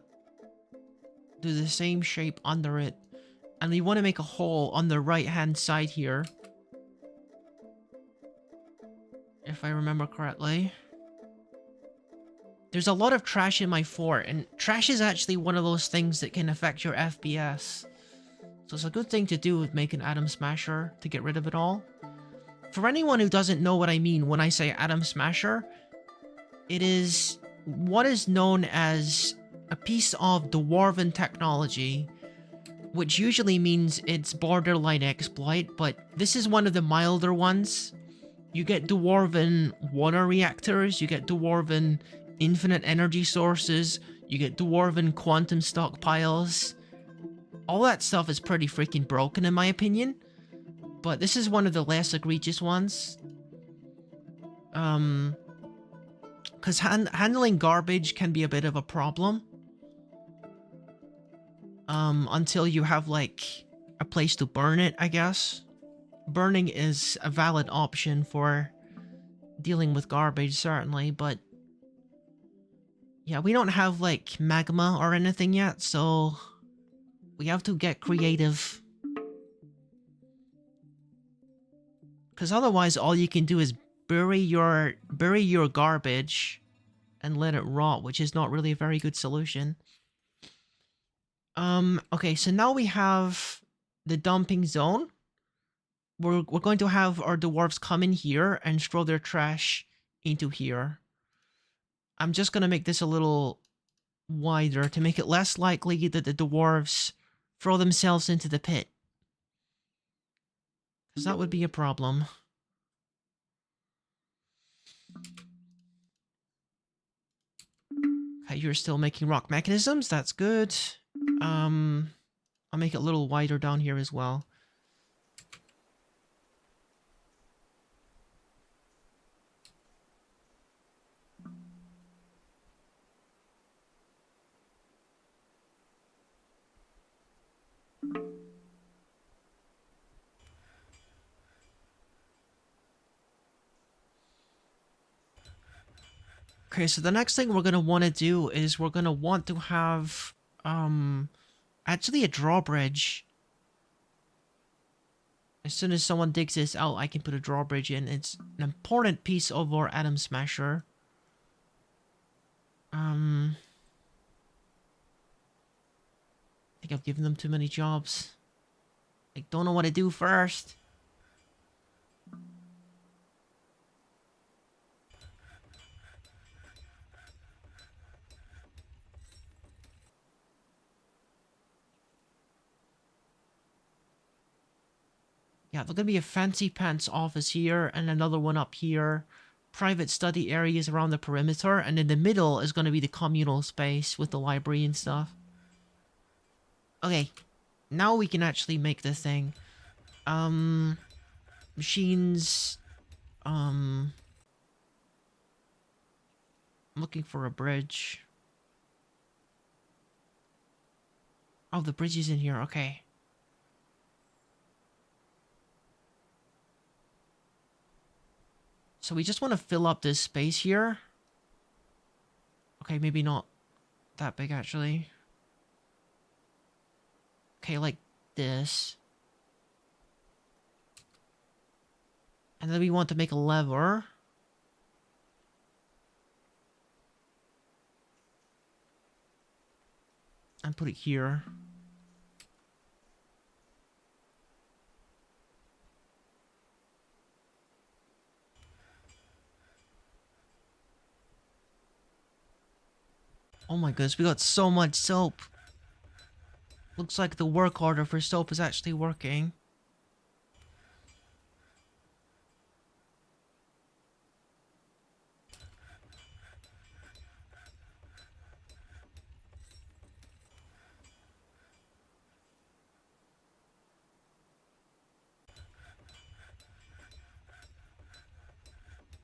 do the same shape under it. And we want to make a hole on the right-hand side here. If I remember correctly. There's a lot of trash in my fort, and trash is actually one of those things that can affect your FPS. So it's a good thing to do with make an atom smasher to get rid of it all. For anyone who doesn't know what I mean when I say atom smasher, it is what is known as a piece of dwarven technology, which usually means it's borderline exploit, but this is one of the milder ones. You get dwarven water reactors, you get dwarven infinite energy sources, you get dwarven quantum stockpiles. All that stuff is pretty freaking broken in my opinion, but this is one of the less egregious ones. Because handling garbage can be a bit of a problem. Until you have, like, a place to burn it, I guess. Burning is a valid option for dealing with garbage, certainly, but... yeah, we don't have, like, magma or anything yet, so... we have to get creative. Because otherwise, all you can do is bury your garbage and let it rot, which is not really a very good solution. Okay, so now we have the dumping zone. We're going to have our dwarves come in here and throw their trash into here. I'm just gonna make this a little wider to make it less likely that the dwarves throw themselves into the pit. Because that would be a problem. Okay, you're still making rock mechanisms, that's good. I'll make it a little wider down here as well. Okay, so the next thing we're going to want to do is we're going to want to have, actually a drawbridge. As soon as someone digs this out, I can put a drawbridge in. It's an important piece of our atom smasher. I think I've given them too many jobs. I don't know what to do first. Yeah, there's gonna be a fancy pants office here and another one up here. Private study areas around the perimeter, and in the middle is gonna be the communal space with the library and stuff. Okay, now we can actually make this thing. Machines. I'm looking for a bridge. Oh, the bridge is in here, okay. So we just want to fill up this space here. Okay, maybe not that big, actually. Okay, like this. And then we want to make a lever. And put it here. Oh my goodness, we got so much soap. Looks like the work order for soap is actually working.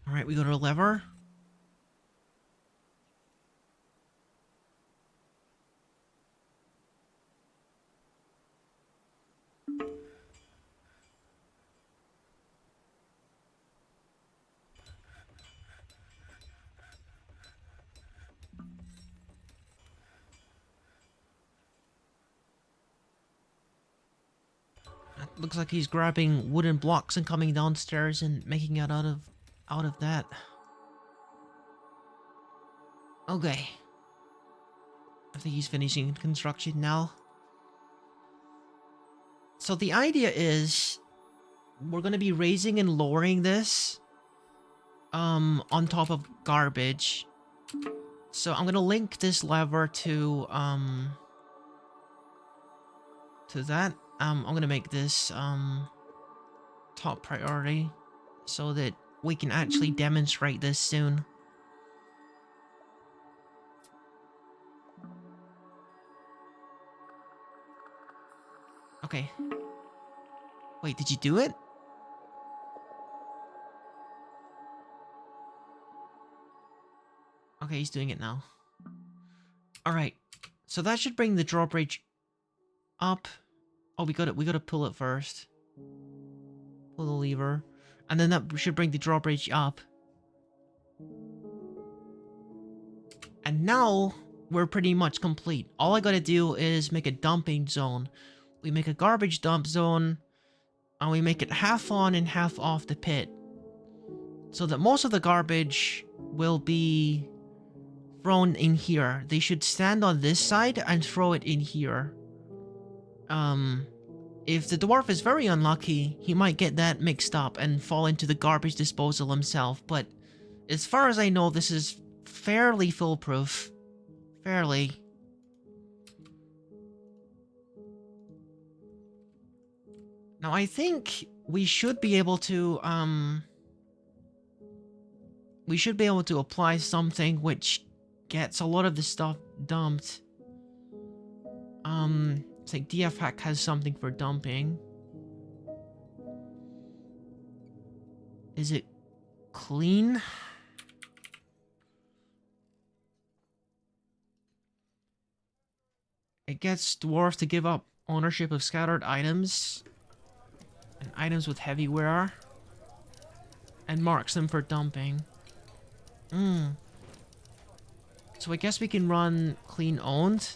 Alright, we go to a lever. Looks like he's grabbing wooden blocks and coming downstairs and making it out of that. Okay. I think he's finishing construction now. So the idea is we're gonna be raising and lowering this on top of garbage. So I'm gonna link this lever to that. I'm gonna make this top priority so that we can actually demonstrate this soon. Okay. Wait, did you do it? Okay, he's doing it now. Alright. So that should bring the drawbridge up. Oh, we gotta pull it first. Pull the lever. And then that should bring the drawbridge up. And now, we're pretty much complete. All I gotta do is make a dumping zone. We make a garbage dump zone. And we make it half on and half off the pit. So that most of the garbage will be thrown in here. They should stand on this side and throw it in here. If the dwarf is very unlucky, he might get that mixed up and fall into the garbage disposal himself, but as far as I know, this is fairly foolproof. Fairly. Now, I think we should be able to, apply something which gets a lot of the stuff dumped. It's like DF Hack has something for dumping. Is it clean? It gets dwarves to give up ownership of scattered items and items with heavy wear and marks them for dumping. So I guess we can run clean owned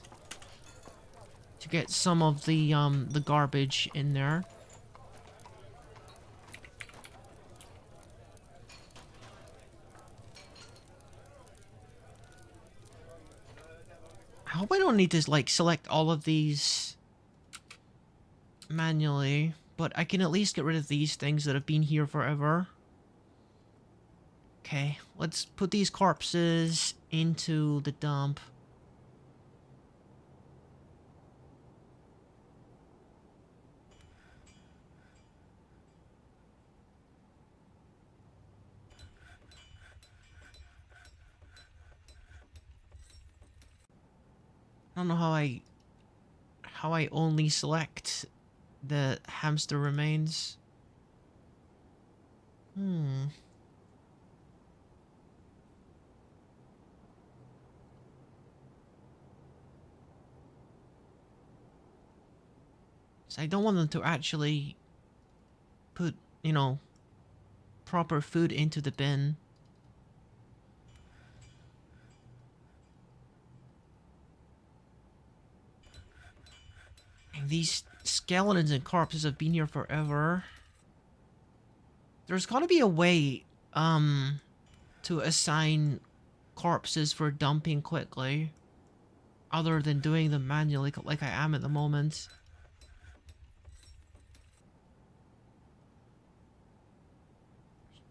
to get some of the garbage in there. I hope I don't need to like select all of these manually, but I can at least get rid of these things that have been here forever. Okay, let's put these corpses into the dump. I don't know how I only select the hamster remains. So I don't want them to actually put, you know, proper food into the bin. And these skeletons and corpses have been here forever. There's gotta be a way, to assign corpses for dumping quickly. Other than doing them manually like I am at the moment.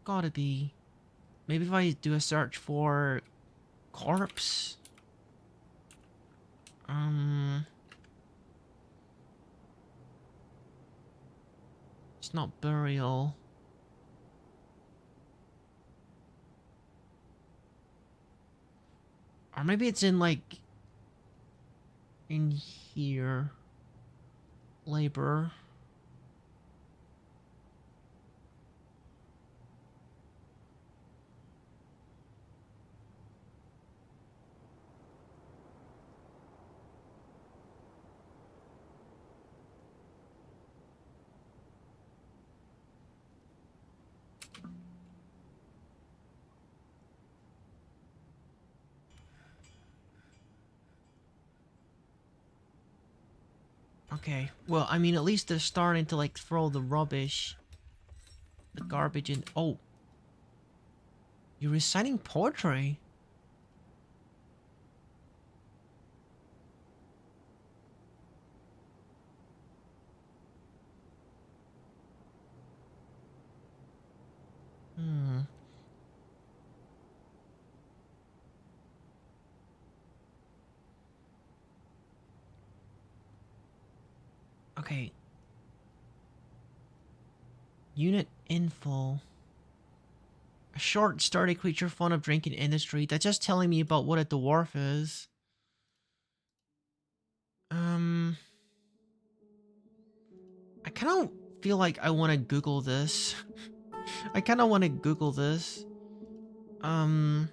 Gotta be. Maybe if I do a search for corpse. It's not burial. Or maybe it's in like in here. Labor. Okay, well, I mean, at least they're starting to, like, throw the rubbish, the garbage in. Oh, you're reciting poetry? Hmm. Okay. Unit info. A short, sturdy creature fond of drinking industry. That's just telling me about what a dwarf is. Um, I kind of feel like I want to Google this. I kind of want to Google this. Um,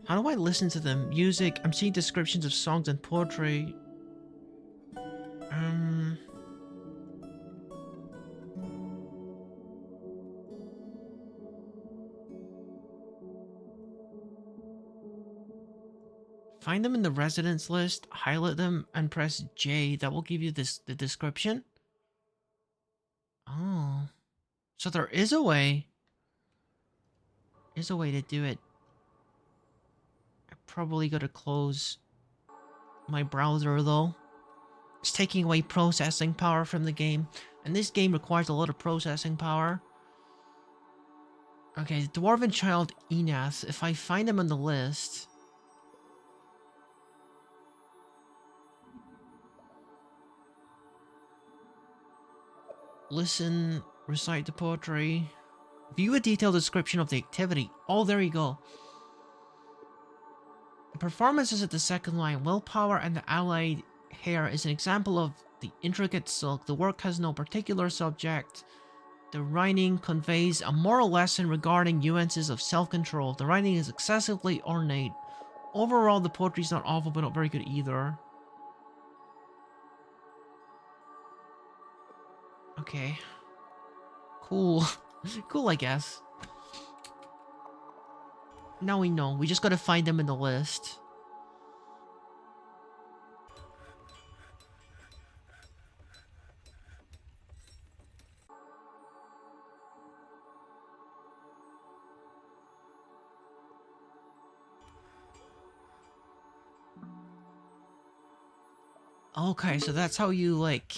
how do I listen to them? Music. I'm seeing descriptions of songs and poetry. Um, find them in the residence list, highlight them, and press J. That will give you the description. Oh, so there is a way. Is a way to do it. I probably gotta close my browser though. It's taking away processing power from the game, and this game requires a lot of processing power. Okay, the Dwarven Child Enath. If I find him on the list, listen, recite the poetry, view a detailed description of the activity. Oh, there you go. The performance is at the second line. Willpower and the allied hair is an example of the intricate silk. The work has no particular subject. The writing conveys a moral lesson regarding nuances of self-control. The writing is excessively ornate. Overall, the poetry's not awful, but not very good either. Okay. Cool. Cool, I guess. Now we know. We just gotta find them in the list. Okay, so that's how you, like...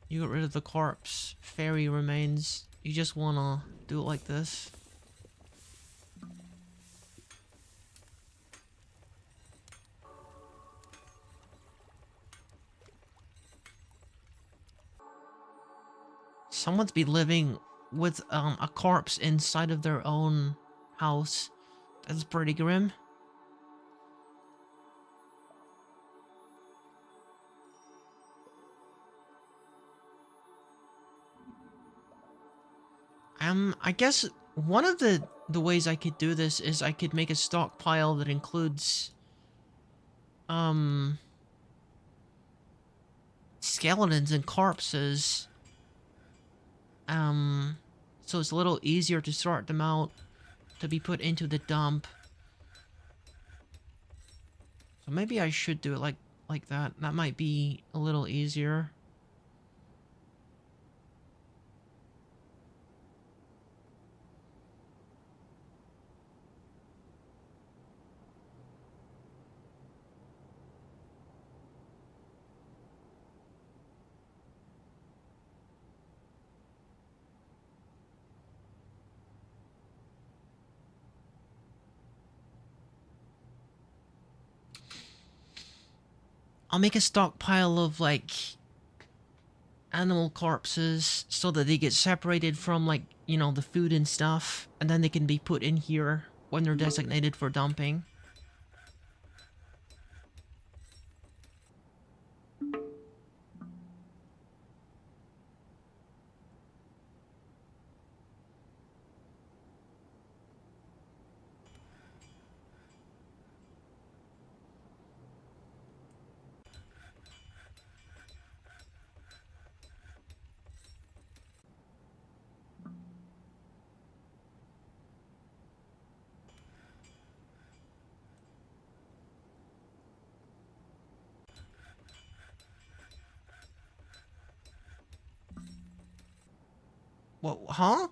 You get rid of the corpse. Fairy remains. You just wanna do it like this. Someone's be living with a corpse inside of their own house. That's pretty grim. I guess one of the ways I could do this is I could make a stockpile that includes um skeletons and corpses. So it's a little easier to sort them out to be put into the dump. So maybe I should do it like that. That might be a little easier. I'll make a stockpile of, like, animal corpses so that they get separated from, like, you know, the food and stuff. And then they can be put in here when they're designated for dumping. What, huh?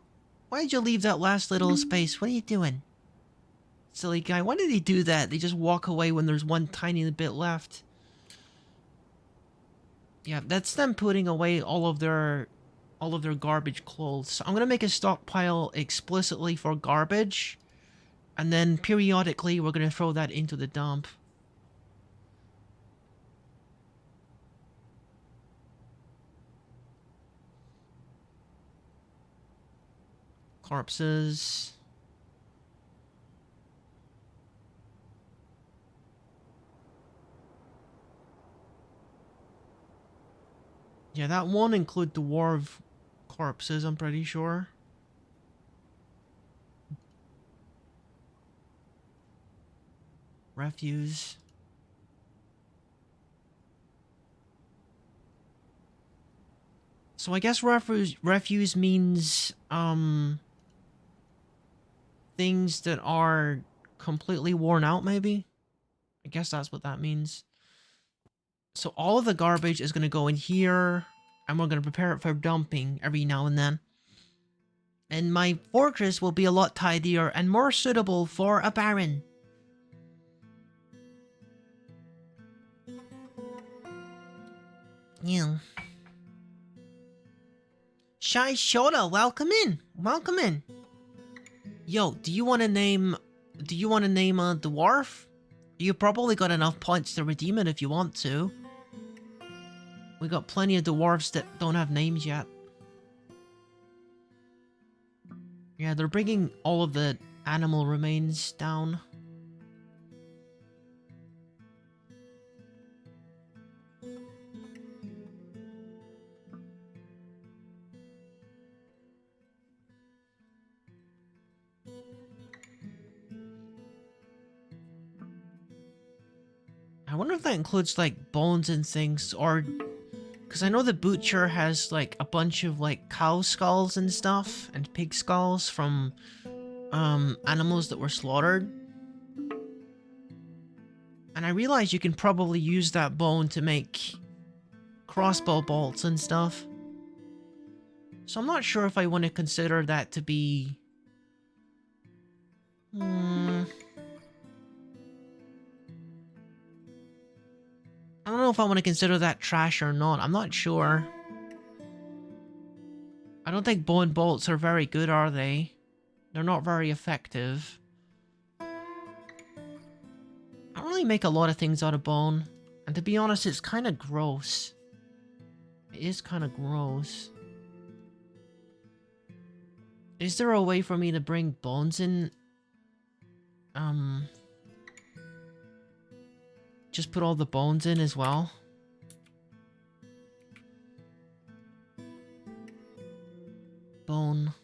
Why did you leave that last little space? What are you doing? Silly guy, why did he do that? They just walk away when there's one tiny bit left. Yeah, that's them putting away all of their garbage clothes. So I'm gonna make a stockpile explicitly for garbage, and then periodically we're gonna throw that into the dump. Corpses. Yeah, that won't include dwarf corpses, I'm pretty sure. Refuse. So I guess refuse means things that are completely worn out, maybe? I guess that's what that means. So all of the garbage is going to go in here, and we're going to prepare it for dumping every now and then. And my fortress will be a lot tidier and more suitable for a baron. Yeah. Shy Shota, welcome in. Welcome in. Yo, do you want to name a dwarf? You probably got enough points to redeem it if you want to. We got plenty of dwarves that don't have names yet. Yeah, they're bringing all of the animal remains down. I wonder if that includes, like, bones and things, or... Because I know the butcher has, like, a bunch of, like, cow skulls and stuff, and pig skulls from, animals that were slaughtered. And I realize you can probably use that bone to make crossbow bolts and stuff. So I'm not sure if I want to consider that to be... I don't know if I want to consider that trash or not. I'm not sure. I don't think bone bolts are very good, are they? They're not very effective. I don't really make a lot of things out of bone. And to be honest, it's kind of gross. It is kind of gross. Is there a way for me to bring bones in? Just put all the bones in as well. Bone.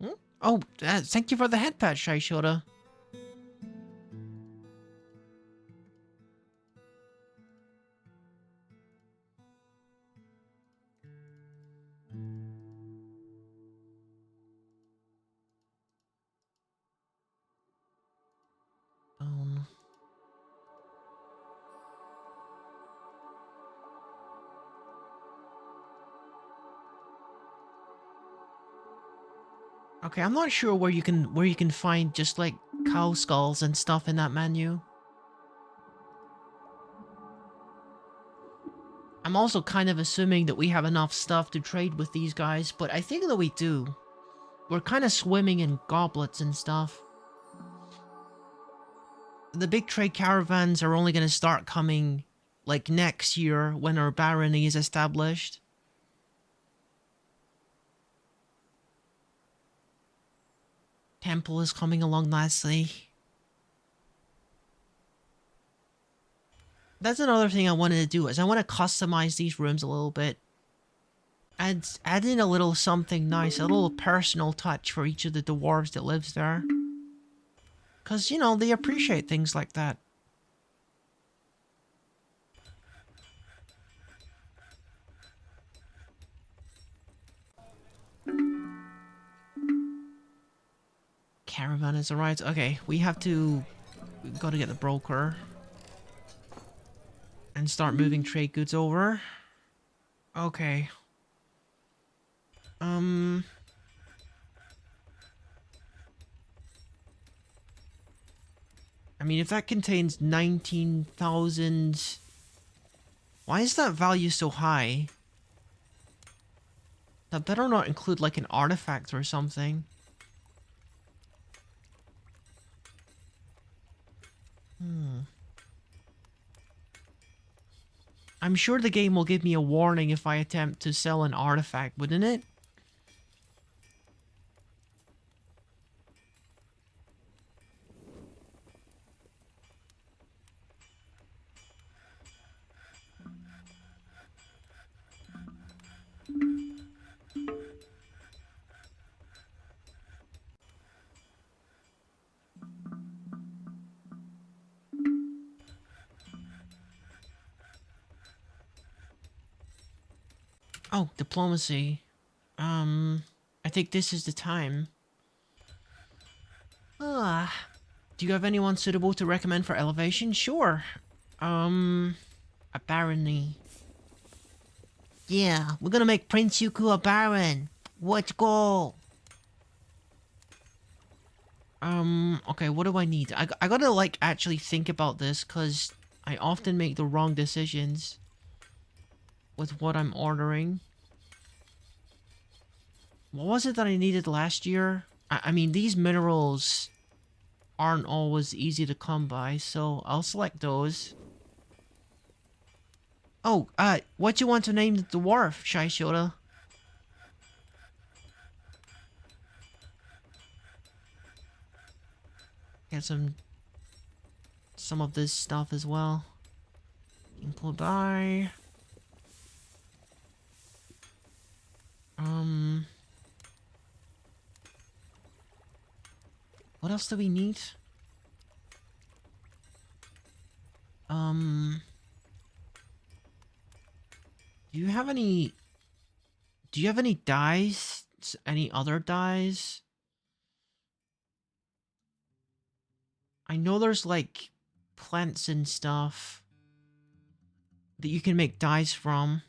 Hmm? Oh, thank you for the head patch, Shaishota. Bone. Okay, I'm not sure where you can find just like cow skulls and stuff in that menu. I'm also kind of assuming that we have enough stuff to trade with these guys, but I think that we do. We're kind of swimming in goblets and stuff. The big trade caravans are only going to start coming like next year when our barony is established. Temple is coming along nicely. That's another thing I wanted to do, is I want to customize these rooms a little bit. Add in a little something nice, a little personal touch for each of the dwarves that lives there. Because, you know, they appreciate things like that. Caravan is alright. Okay, we have to... We've got to get the broker. And start moving trade goods over. Okay. I mean, if that contains 19,000... Why is that value so high? That better not include like an artifact or something. I'm sure the game will give me a warning if I attempt to sell an artifact, wouldn't it? Oh, diplomacy. I think this is the time. Do you have anyone suitable to recommend for elevation? Sure. A barony. Yeah, we're gonna make Prince Yuku a baron. Let's go. Okay, what do I need? I gotta, like, actually think about this, because I often make the wrong decisions with what I'm ordering. What was it that I needed last year? I mean, these minerals aren't always easy to come by, so I'll select those. Oh, what do you want to name the dwarf, Shai Shota? Get some of this stuff as well. Include by. What else do we need? Do you have any dyes? Any other dyes? I know there's like plants and stuff that you can make dyes from.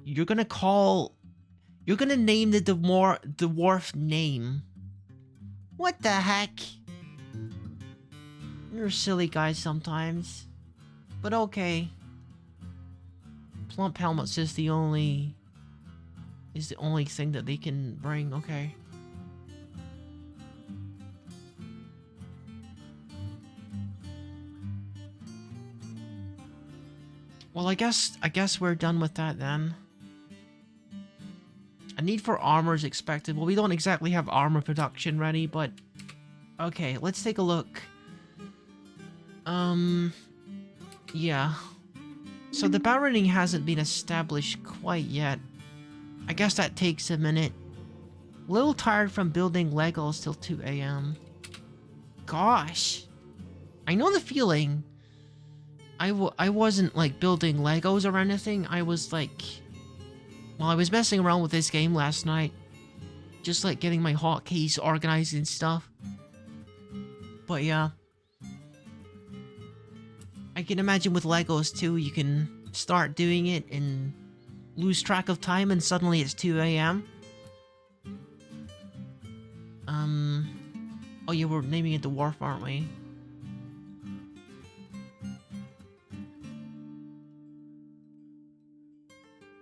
You're gonna name the dwarf name. What the heck? You're silly guys sometimes. But okay. Plump helmets is the only thing that they can bring, okay. Well, I guess we're done with that then. A need for armor is expected. Well, we don't exactly have armor production ready, but... Okay, let's take a look. Yeah. So the barony hasn't been established quite yet. I guess that takes a minute. A little tired from building Legos till 2 AM. Gosh. I know the feeling. I wasn't, like, building Legos or anything. I was, like... Well, I was messing around with this game last night. Just, like, getting my hotkeys organized and stuff. But, yeah. I can imagine with Legos, too, you can start doing it and lose track of time and suddenly it's 2 AM. Oh yeah, we're naming it Dwarf, aren't we?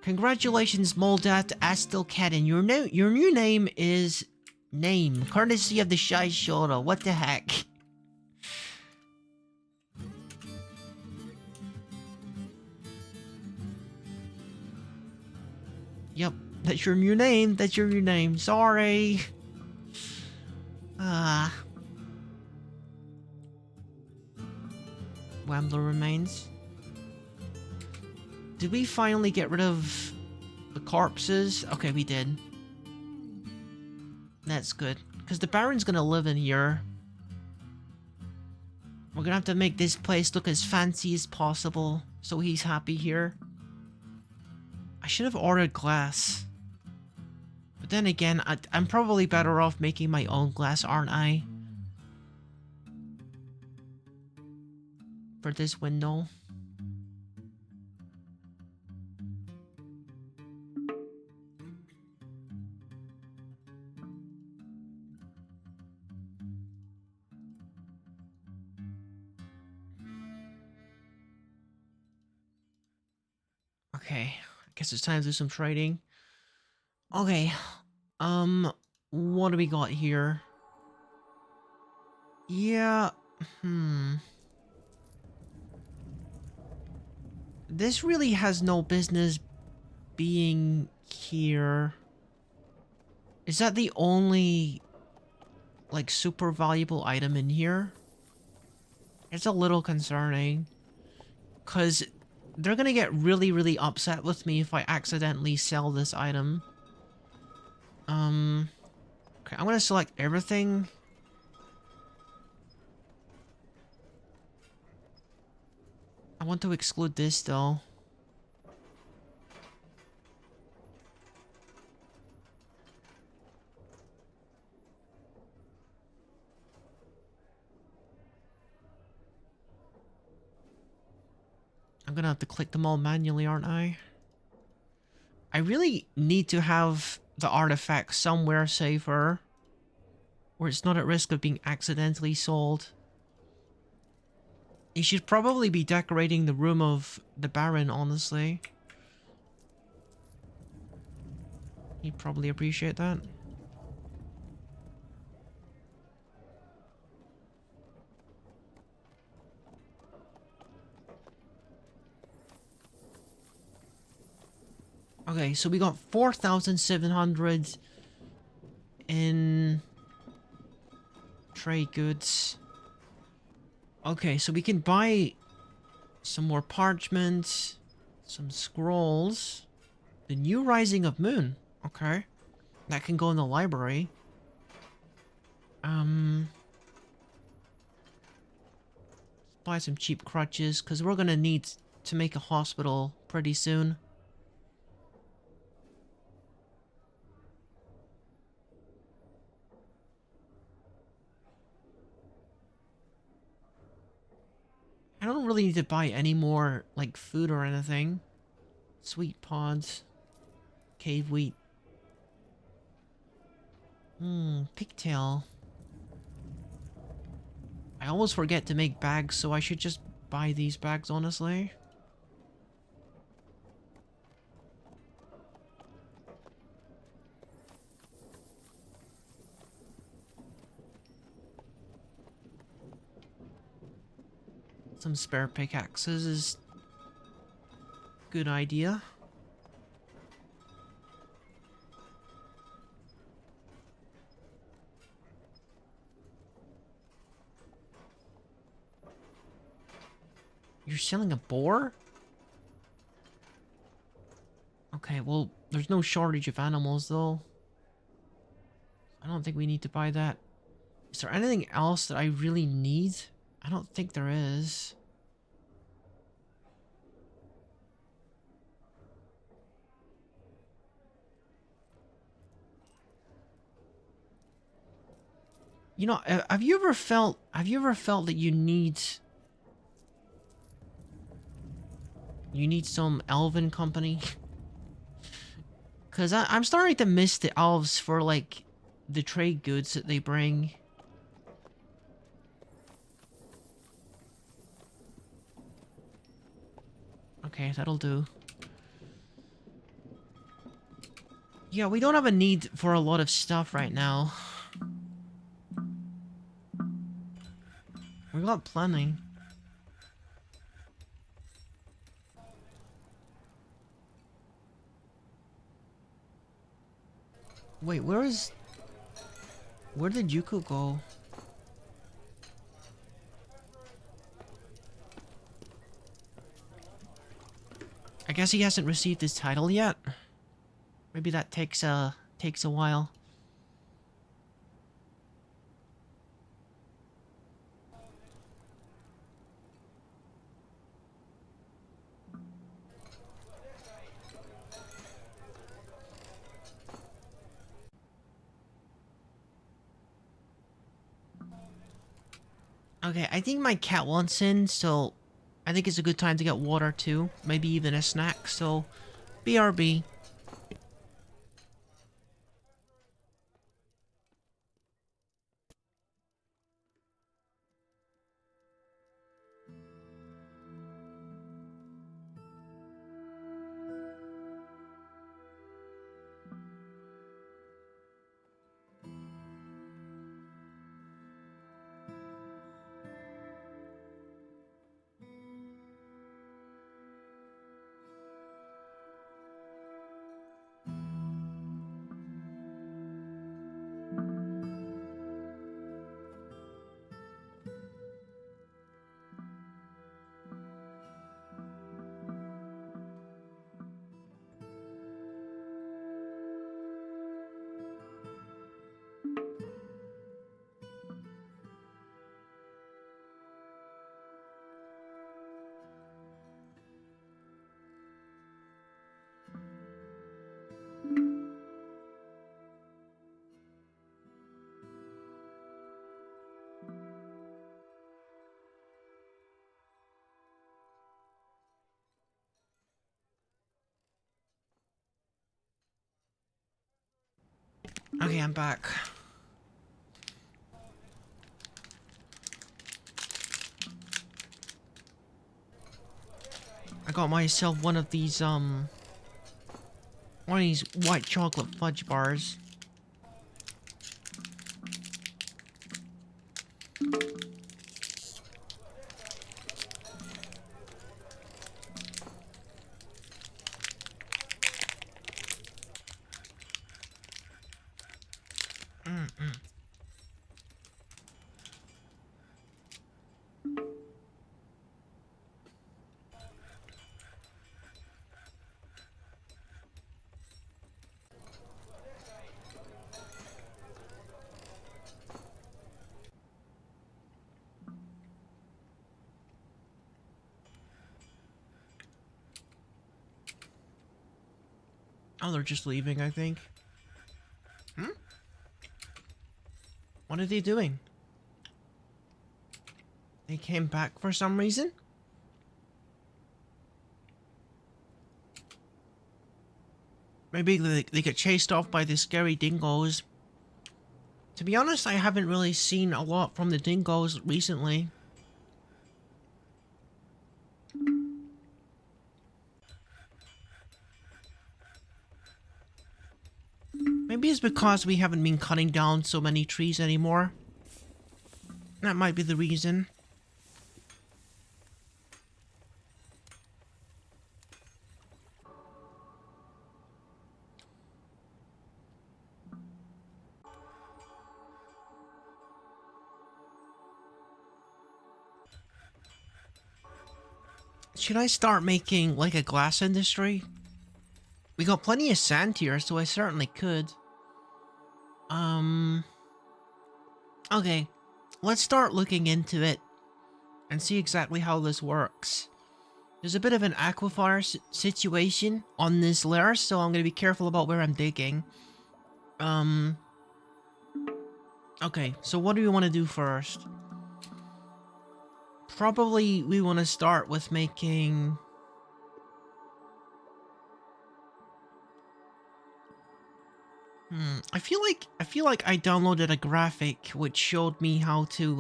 Congratulations, Moldat Astilkedin. Your new name is Name, courtesy of the Shy Shoulder. What the heck? Yep, that's your new name. That's your new name. Sorry. Wambler remains. Did we finally get rid of the corpses? Okay, we did. That's good. Because the Baron's gonna live in here. We're gonna have to make this place look as fancy as possible, so he's happy here. I should have ordered glass. But then again, I'm probably better off making my own glass, aren't I? For this window. Okay, I guess it's time to do some trading. Okay, what do we got here? Yeah, This really has no business being here. Is that the only, like, super valuable item in here? It's a little concerning. Because they're gonna get really, really upset with me if I accidentally sell this item. Okay, I'm gonna select everything. I want to exclude this, though. I'm gonna have to click them all manually, aren't I? I really need to have the artifact somewhere safer, where it's not at risk of being accidentally sold. He should probably be decorating the room of the Baron, honestly. He'd probably appreciate that. Okay, so we got 4,700 in trade goods. Okay, so we can buy some more parchment, some scrolls. The new Rising of Moon. Okay. That can go in the library. Buy some cheap crutches, because we're gonna need to make a hospital pretty soon. I don't really need to buy any more, like, food or anything. Sweet pods. Cave wheat. Pigtail. I always forget to make bags, so I should just buy these bags, honestly. Some spare pickaxes is a good idea. You're selling a boar? Okay, well, there's no shortage of animals, though. I don't think we need to buy that. Is there anything else that I really need? I don't think there is. You know, have you ever felt that you need some elven company? Cause I'm starting to miss the elves for, like, the trade goods that they bring. Okay, that'll do. Yeah, we don't have a need for a lot of stuff right now. We got plenty. Wait, where did Yuko go? I guess he hasn't received his title yet. Maybe that takes a while. Okay, I think my cat wants in, so I think it's a good time to get water too. Maybe even a snack, so BRB. Okay, I'm back. I got myself one of these white chocolate fudge bars. Oh, they're just leaving, I think. Hmm? What are they doing? They came back for some reason? Maybe they get chased off by the scary dingoes. To be honest, I haven't really seen a lot from the dingoes recently. Maybe it's because we haven't been cutting down so many trees anymore. That might be the reason. Should I start making, like, a glass industry? We got plenty of sand here, so I certainly could. Okay. Let's start looking into it and see exactly how this works. There's a bit of an aquifer situation on this layer, so I'm gonna be careful about where I'm digging. Okay, so what do we want to do first? Probably we want to start with making... I feel like I downloaded a graphic which showed me how to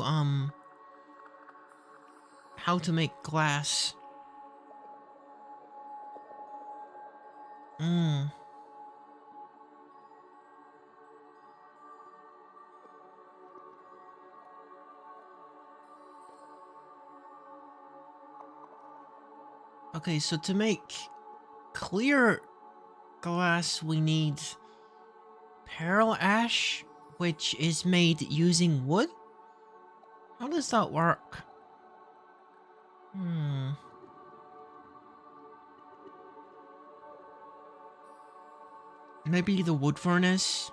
make glass. Okay, so to make clear glass we need pearl ash, which is made using wood? How does that work? Maybe the wood furnace?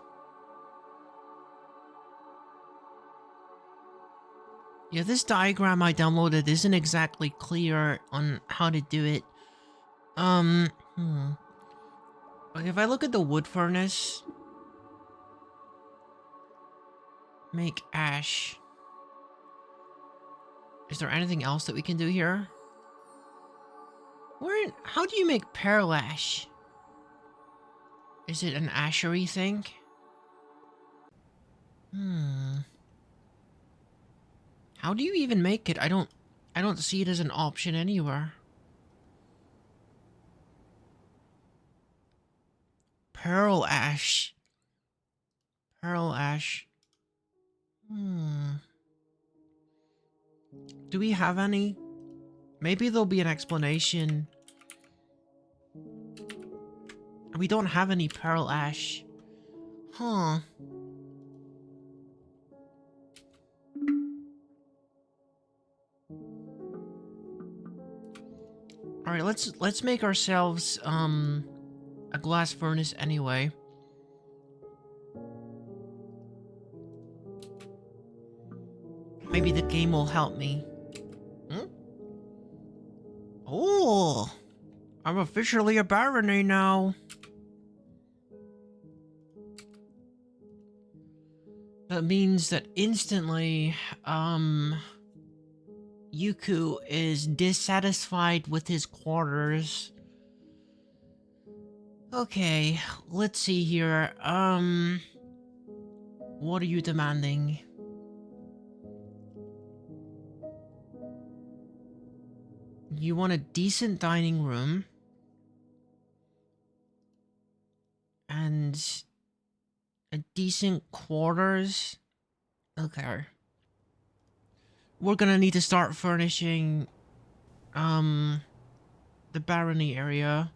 Yeah, this diagram I downloaded isn't exactly clear on how to do it. Like if I look at the wood furnace... Make ash. Is there anything else that we can do here? How do you make pearl ash? Is it an ashery thing? How do you even make it? I don't see it as an option anywhere. Pearl ash. Pearl ash. Do we have any? Maybe there'll be an explanation. We don't have any pearl ash. Huh. Alright, let's make ourselves a glass furnace anyway. Maybe the game will help me. Oh, I'm officially a barony now. That means that instantly, Yuku is dissatisfied with his quarters. Okay, let's see here. What are you demanding? You want a decent dining room and a decent quarters? Okay. We're gonna need to start furnishing, the barony area.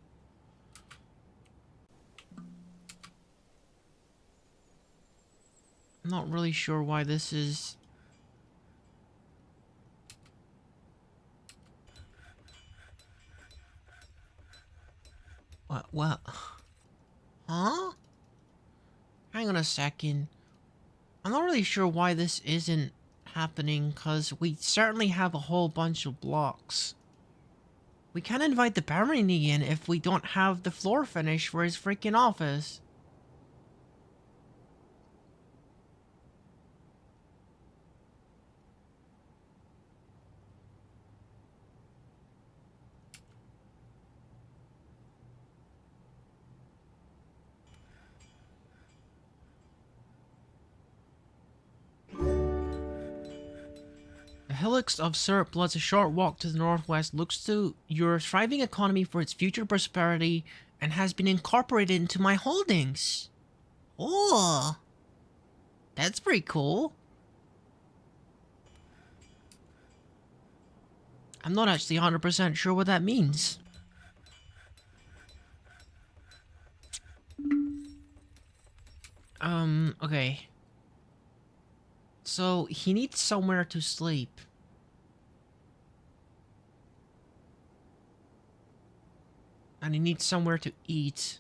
I'm not really sure why this is... What? Huh? Hang on a second. I'm not really sure why this isn't happening, because we certainly have a whole bunch of blocks. We can't invite the barony in if we don't have the floor finish for his freaking office. The hillocks of Surplus, a short walk to the northwest, looks to your thriving economy for its future prosperity and has been incorporated into my holdings. Oh, that's pretty cool. I'm not actually 100% sure what that means. Okay. So, he needs somewhere to sleep. And he needs somewhere to eat.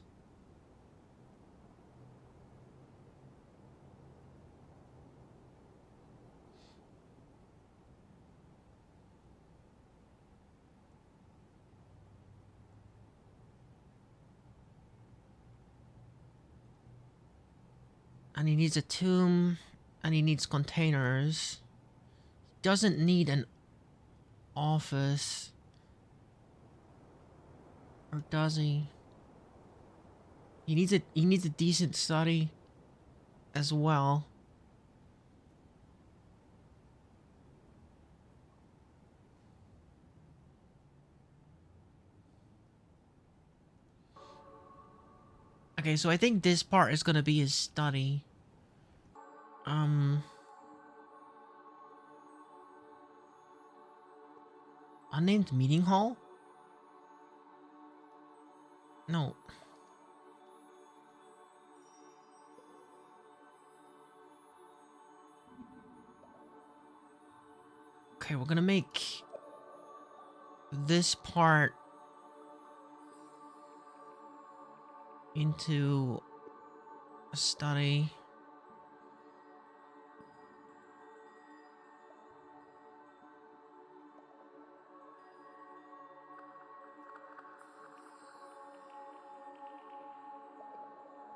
And he needs a tomb. And he needs containers. He doesn't need an office. Or does he? He needs a decent study as well. Okay, so I think this part is gonna be his study. Unnamed meeting hall? No. Okay, we're gonna make this part into a study.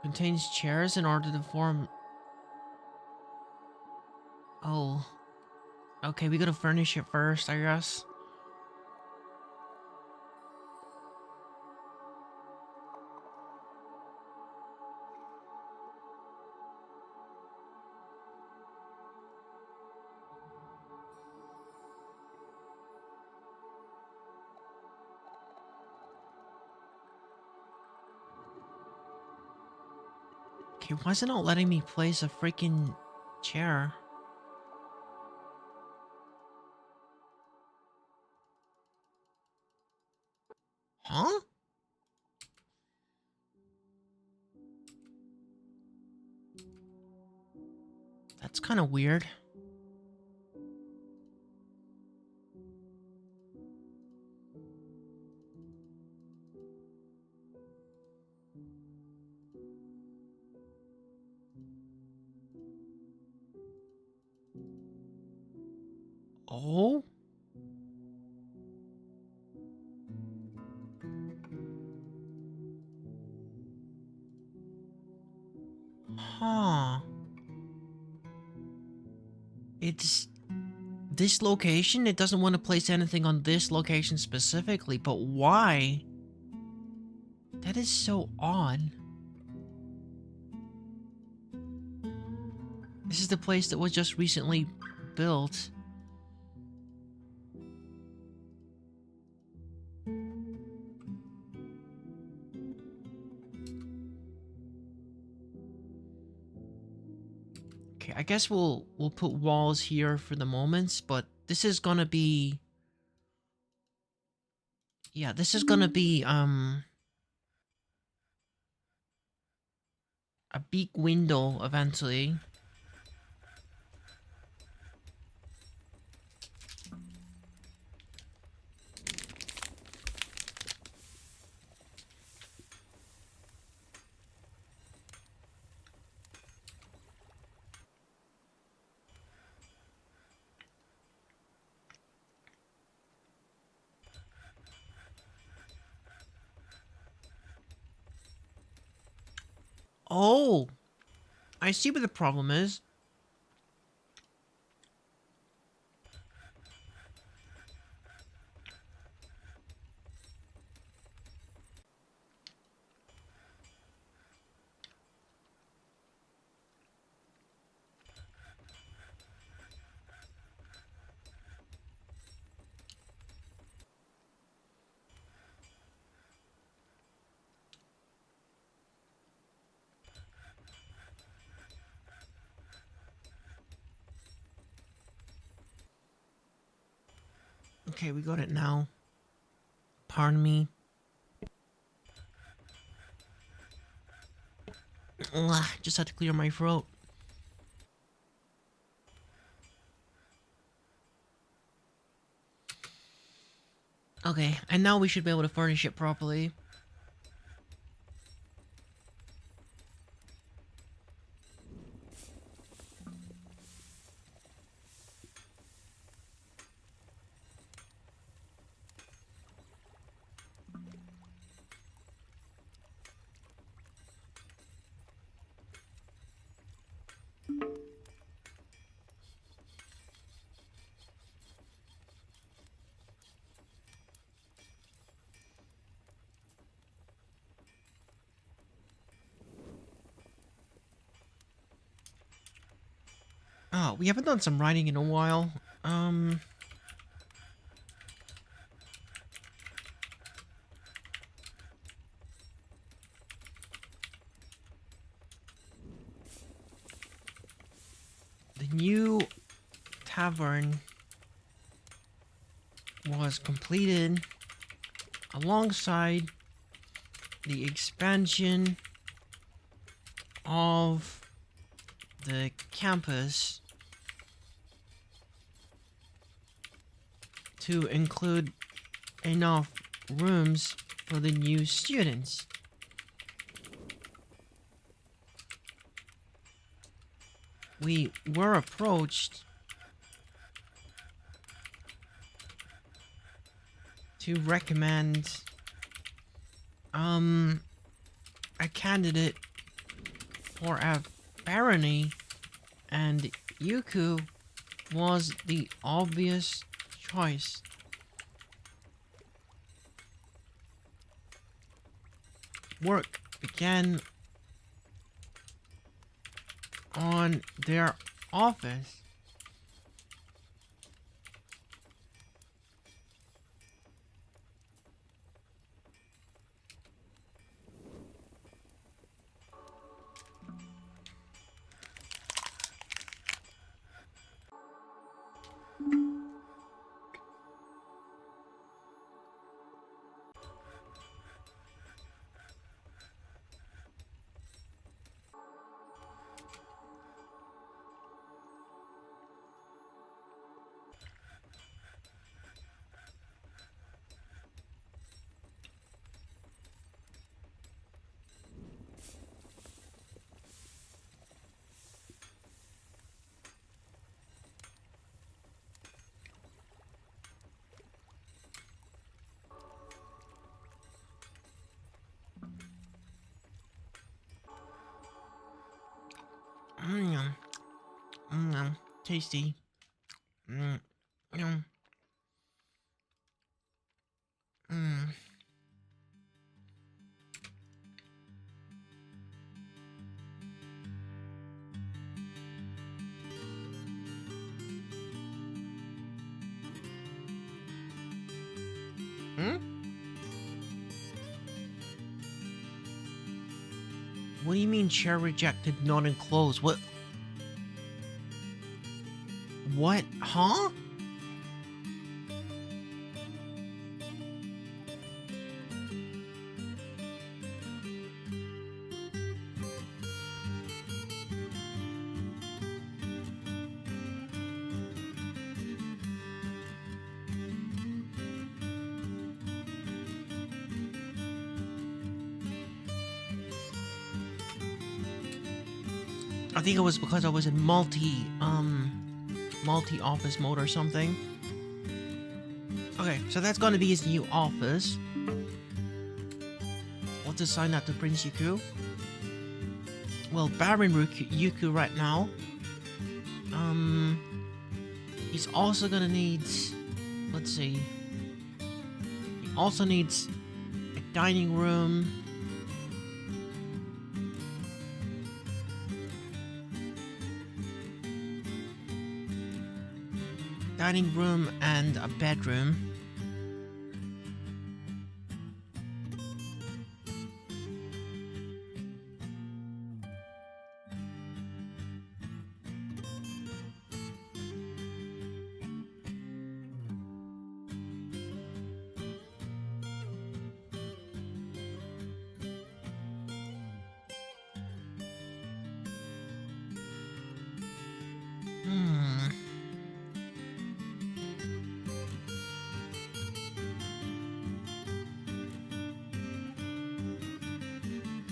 Contains chairs in order to form... Oh. Okay, we gotta furnish it first, I guess. Okay, why is it not letting me place a freaking chair? Huh? That's kind of weird. Oh? Huh. It's this location. It doesn't want to place anything on this location specifically, but why? That is so odd. This is the place that was just recently built. Okay, I guess we'll put walls here for the moments, but this is gonna be, yeah, this is gonna be a big window eventually. Oh, I see what the problem is. Okay, we got it now. Pardon me. Ugh, just had to clear my throat. Okay, and now we should be able to furnish it properly. Oh, we haven't done some writing in a while. The new tavern was completed alongside the expansion of the campus to include enough rooms for the new students. We were approached to recommend a candidate for a barony, and Yuku was the obvious choice. Work began on their office. Mmm, tasty. Mmm, mmm, mmm. Hmm? What do you mean chair rejected, not enclosed? What? What? Huh? I think it was because I was in multi-office mode or something. Okay, so that's gonna be his new office. Let's assign that to Prince Yuku. Well, Baron Yuku right now. He's also gonna need... Let's see. He also needs a dining room. Dining room and a bedroom.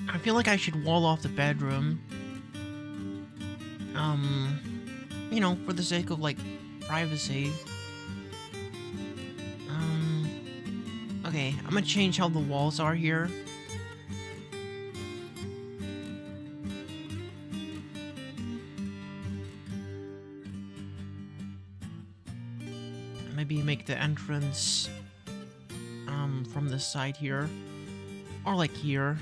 I feel like I should wall off the bedroom. You know, for the sake of, like, privacy. Okay, I'm gonna change how the walls are here. Maybe make the entrance, from the side here. Or, like, here.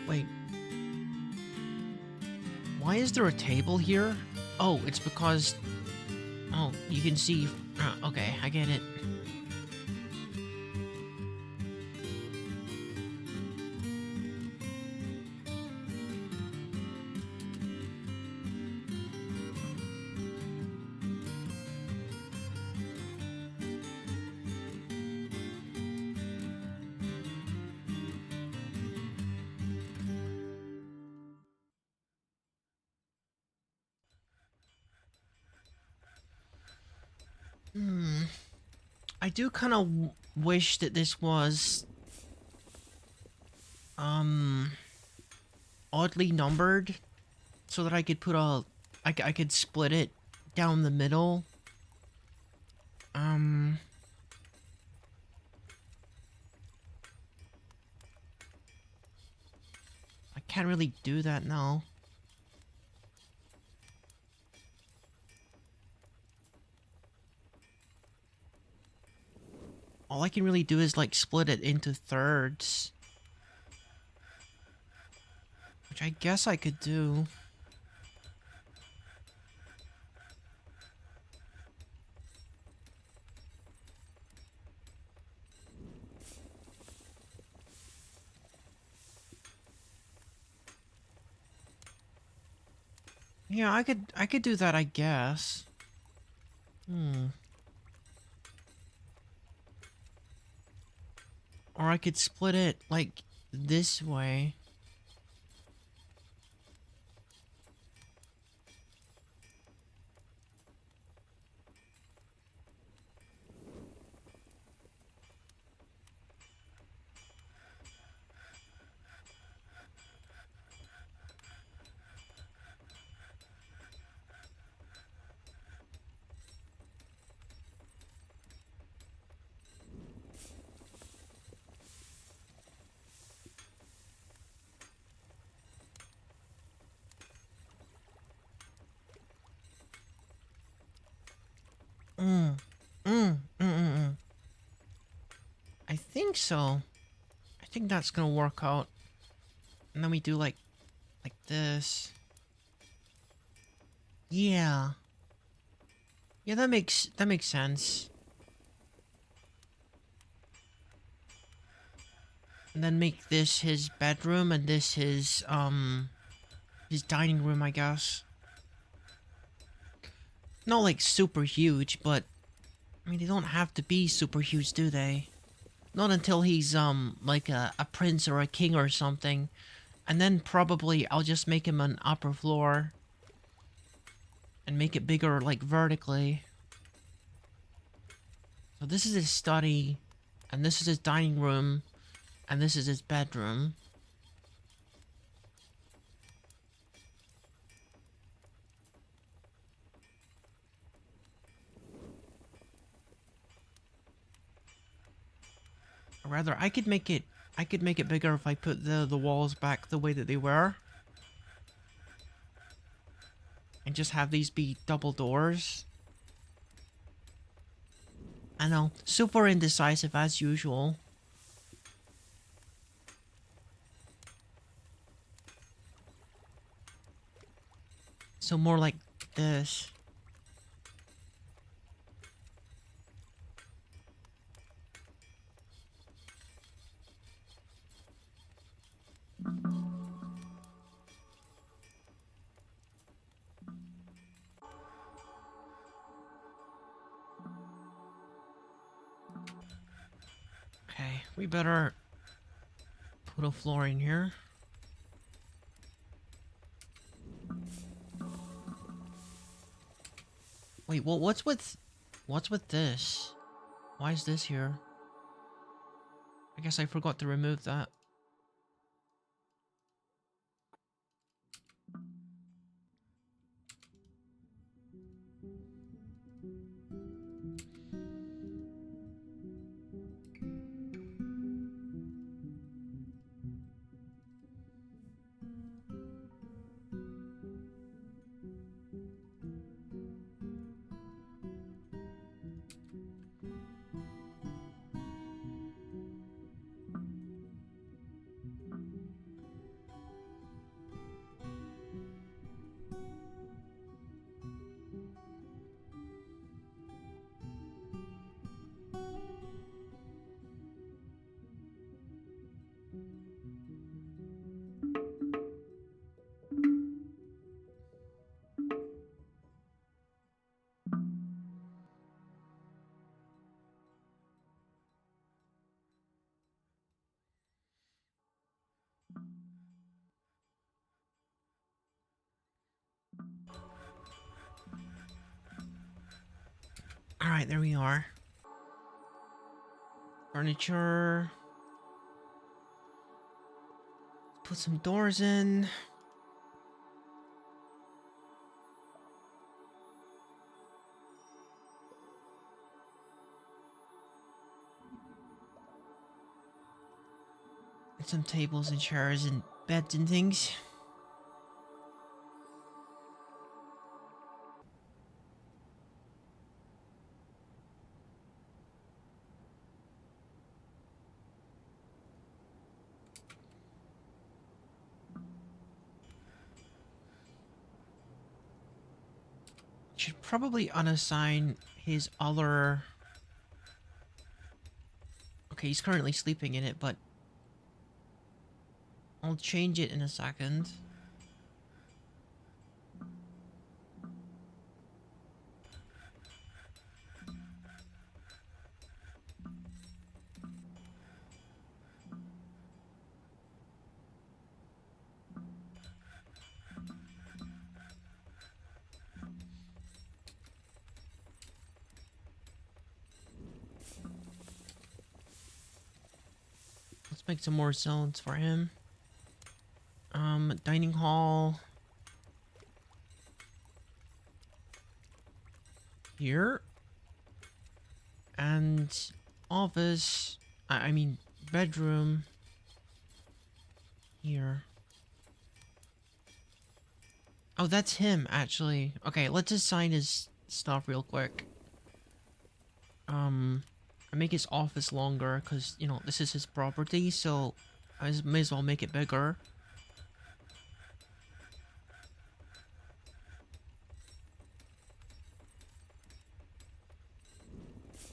Wait. Why is there a table here? Oh, it's because... Oh, you can see... okay, I get it. I do kind of wish that this was oddly numbered so that I could put a I could split it down the middle Um... I can't really do that now. All I can really do is like split it into thirds. Which I guess I could do. Yeah, I could do that, I guess. Or I could split it like this way. I think so. I think that's gonna work out. And then we do like this. Yeah. Yeah, that makes sense. And then make this his bedroom and this his dining room, I guess. Not like super huge, but I mean they don't have to be super huge, do they? Not until he's like a prince or a king or something. And then probably I'll just make him an upper floor. And make it bigger like vertically. So this is his study. And this is his dining room. And this is his bedroom. Or rather, I could make it bigger if I put the walls back the way that they were. And just have these be double doors. I know, super indecisive as usual. So more like this. Okay, we better put a floor in here. Wait, well, what's with this? Why is this here? I guess I forgot to remove that. Alright, there we are. Furniture. Put some doors in. some tables and chairs and beds and things. Should probably unassign his other... Okay, he's currently sleeping in it, but I'll change it in a second. Let's make some more zones for him. Dining hall. Here. And office. I mean, bedroom. Here. Oh, that's him, actually. Okay, let's assign his stuff real quick. I make his office longer, because, you know, this is his property, so I may as well make it bigger.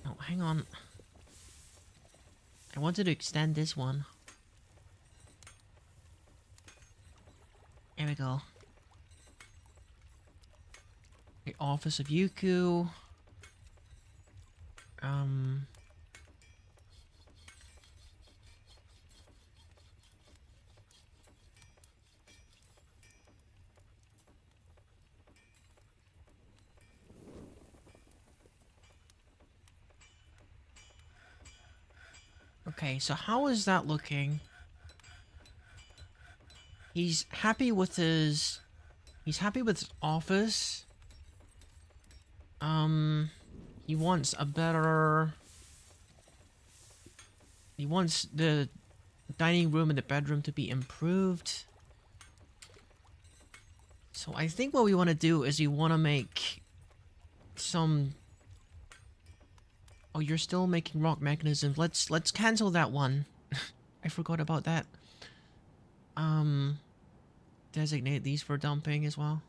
Oh, hang on. I wanted to extend this one. There we go. The office of Yuku. Okay, so how is that looking? He's happy with his... He's happy with his office. He wants a better... He wants the dining room and the bedroom to be improved. So I think what we want to do is we want to make some... Oh, you're still making rock mechanisms. Let's cancel that one. I forgot about that. Designate these for dumping as well.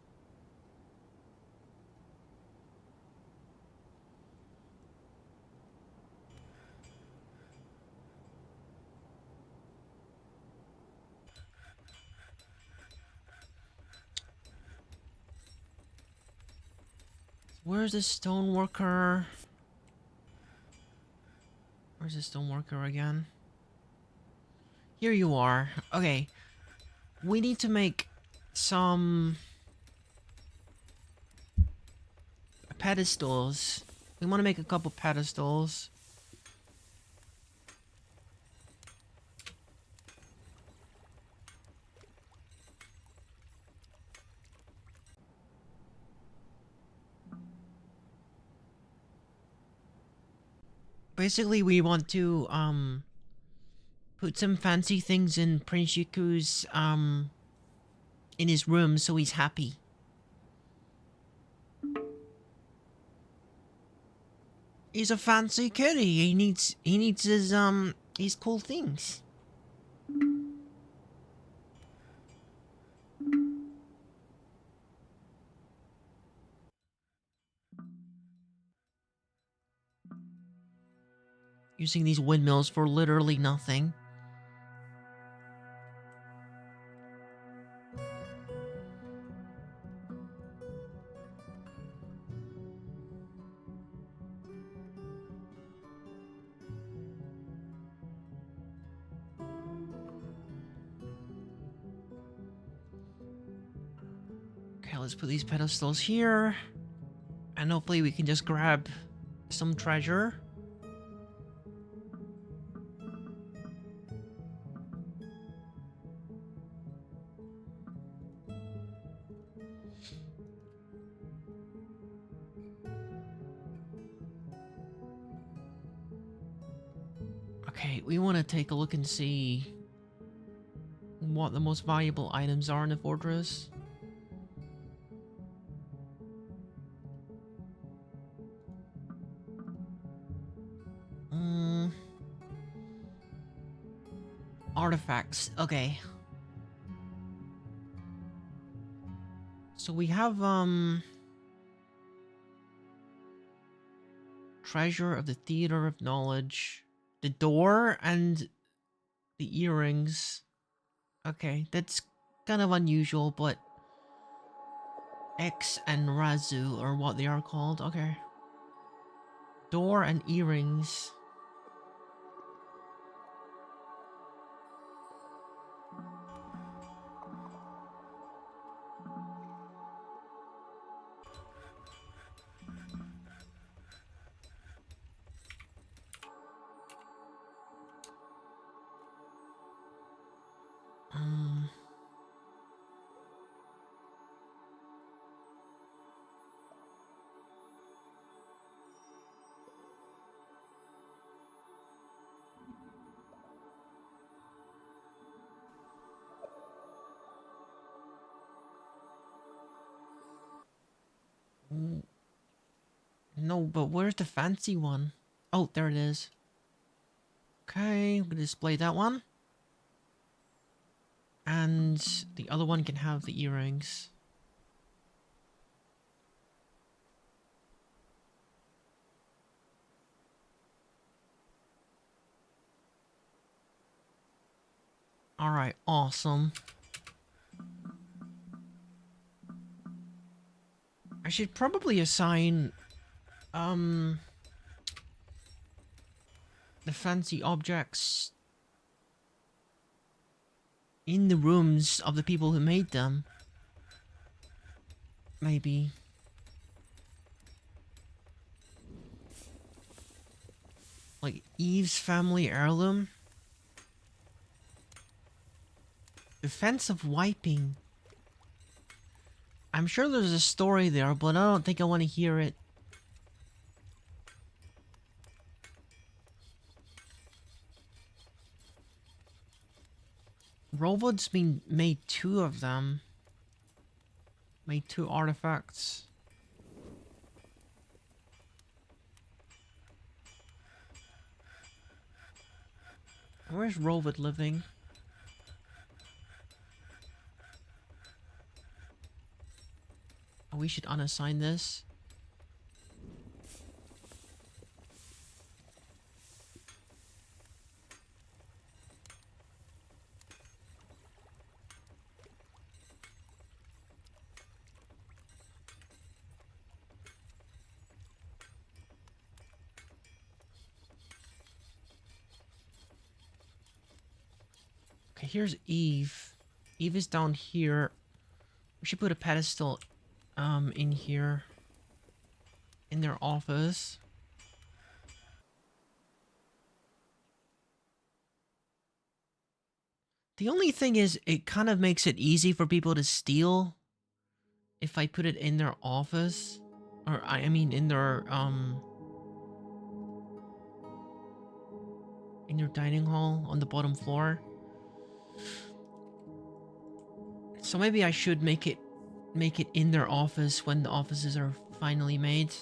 Where's the stoneworker? Where's the stoneworker again? Here you are. Okay. We need to make some pedestals. We want to make a couple pedestals. Basically, we want to put some fancy things in Prince Yiku's in his room so he's happy. He's a fancy kitty. He needs his cool things. Using these windmills for literally nothing. Okay, let's put these pedestals here. And hopefully we can just grab some treasure. Okay, we want to take a look and see what the most valuable items are in the fortress. Artifacts. Okay. So we have Treasure of the Theater of Knowledge, the door, and the earrings. Okay, that's kind of unusual, but X and Razu are what they are called. Okay. Door and earrings. Um, no, but where's the fancy one? Oh, there it is. Okay, I'm gonna display that one. And the other one can have the earrings. Alright, awesome. I should probably assign the fancy objects in the rooms of the people who made them. Maybe. Like Eve's family heirloom. Defense of wiping. I'm sure there's a story there, but I don't think I want to hear it. Robots made 2 of them. Made 2 artifacts. Where's Robot living? Oh, we should unassign this. Okay, here's Eve. Eve is down here. We should put a pedestal in here. In their office. The only thing is, it kind of makes it easy for people to steal if I put it in their office. Or, I mean, in their dining hall on the bottom floor. So maybe I should make it in their office when the offices are finally made.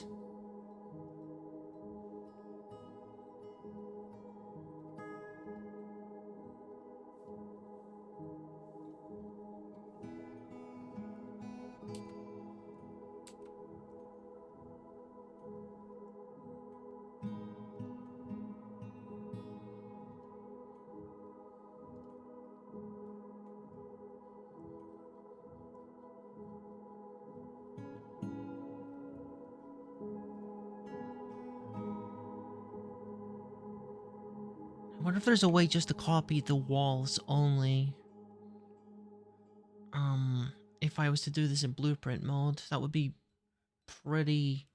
I wonder if there's a way just to copy the walls only. If I was to do this in blueprint mode, that would be pretty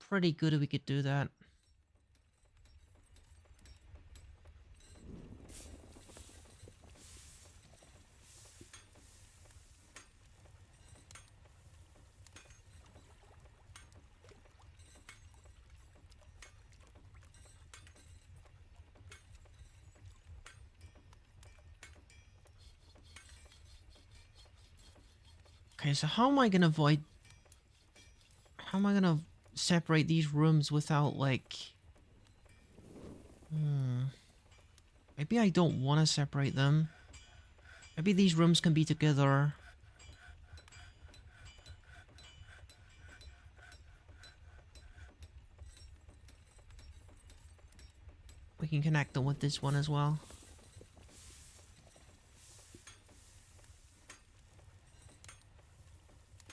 good if we could do that. Okay, so how am I gonna avoid... How am I gonna separate these rooms without, like... Maybe I don't want to separate them. Maybe these rooms can be together. We can connect them with this one as well.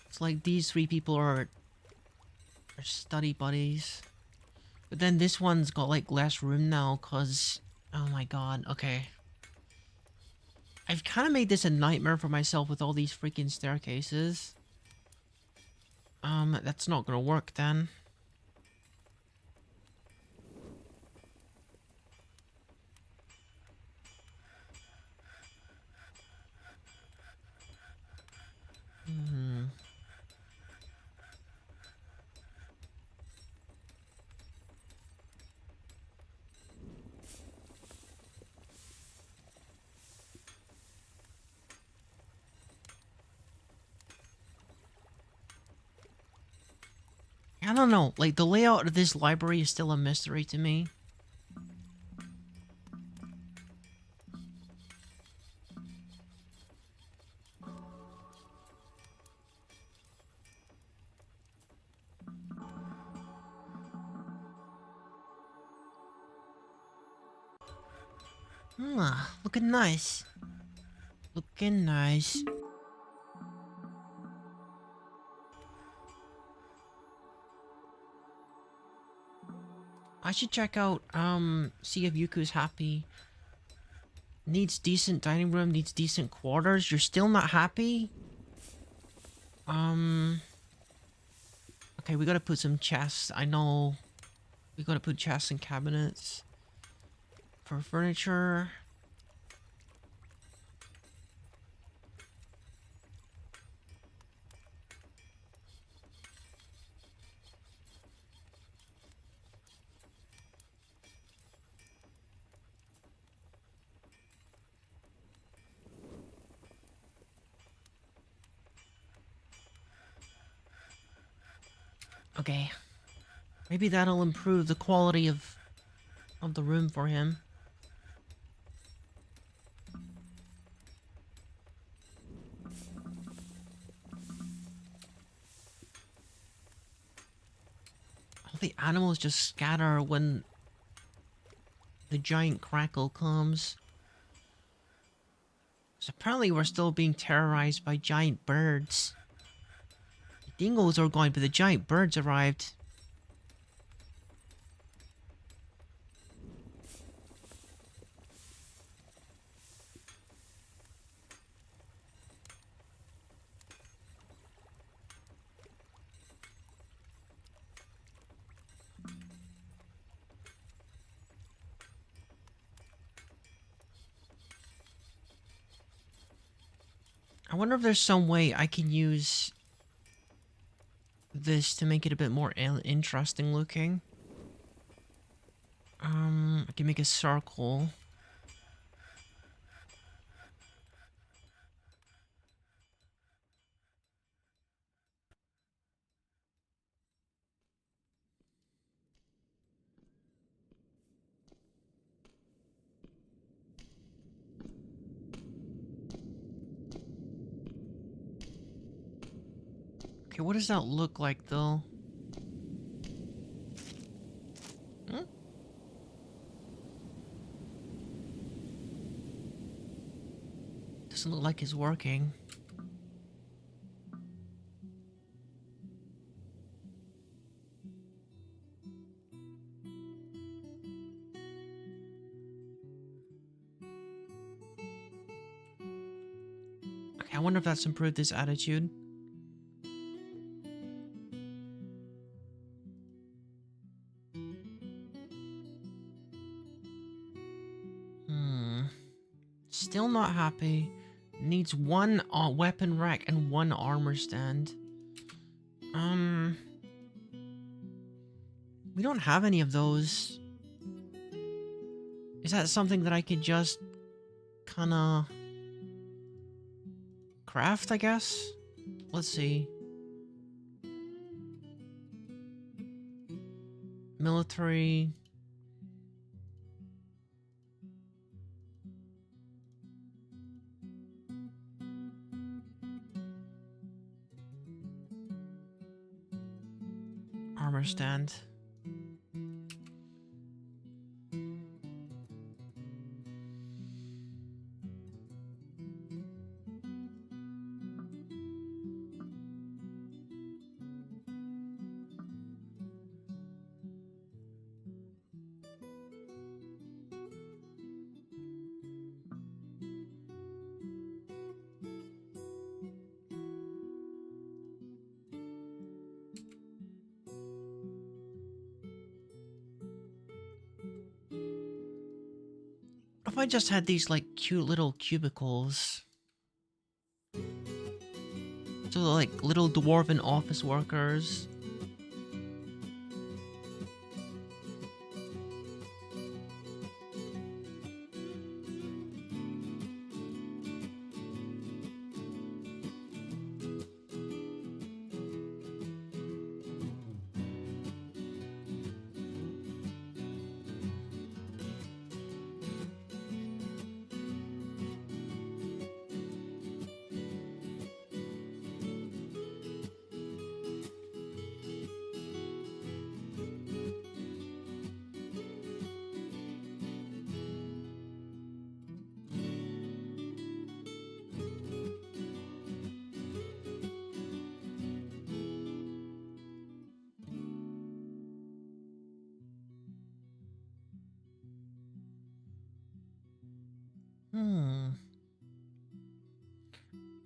It's like these three people are study buddies. But then this one's got like less room now because... Oh my god, okay. I've kind of made this a nightmare for myself with all these freaking staircases. That's not gonna work then. I don't know, like the layout of this library is still a mystery to me. Looking nice. Looking nice. I should check out, see if Yuku's happy. Needs decent dining room, needs decent quarters. You're still not happy? Okay, we gotta put some chests. I know. We gotta put chests and cabinets. For furniture. Okay. Maybe that'll improve the quality of the room for him. All the animals just scatter when the giant crackle comes. So apparently we're still being terrorized by giant birds. The dingoes are gone, but the giant birds arrived. I wonder if there's some way I can use this to make it a bit more interesting looking. I can make a circle. Okay, what does that look like though? Doesn't look like it's working. Okay, I wonder if that's improved his attitude. Still not happy. Needs one weapon rack and one armor stand. We don't have any of those. Is that something that I could just kinda craft, I guess? let's see. Military. Armor stand. If I just had these like cute little cubicles. So like little dwarven office workers.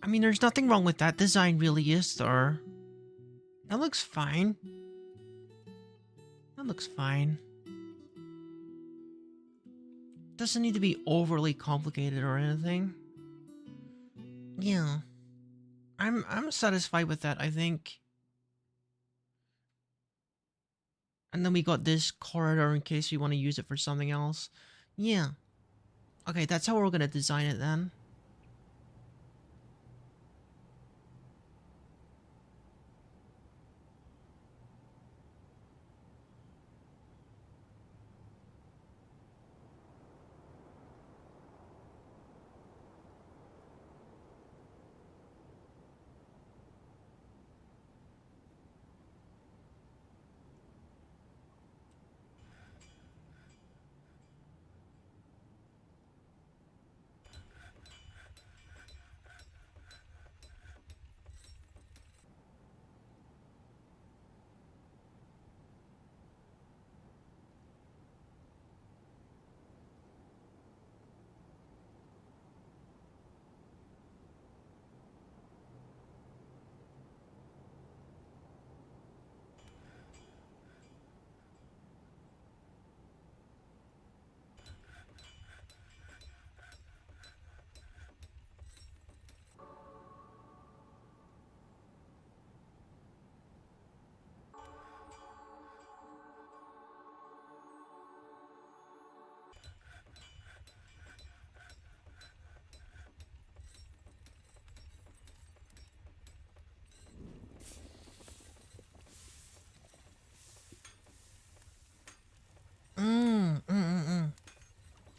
I mean, there's nothing wrong with that design, really, is there? That looks fine. That looks fine. Doesn't need to be overly complicated or anything. Yeah. I'm satisfied with that, I think. And then we got this corridor in case we want to use it for something else. Yeah. Okay, that's how we're gonna design it then.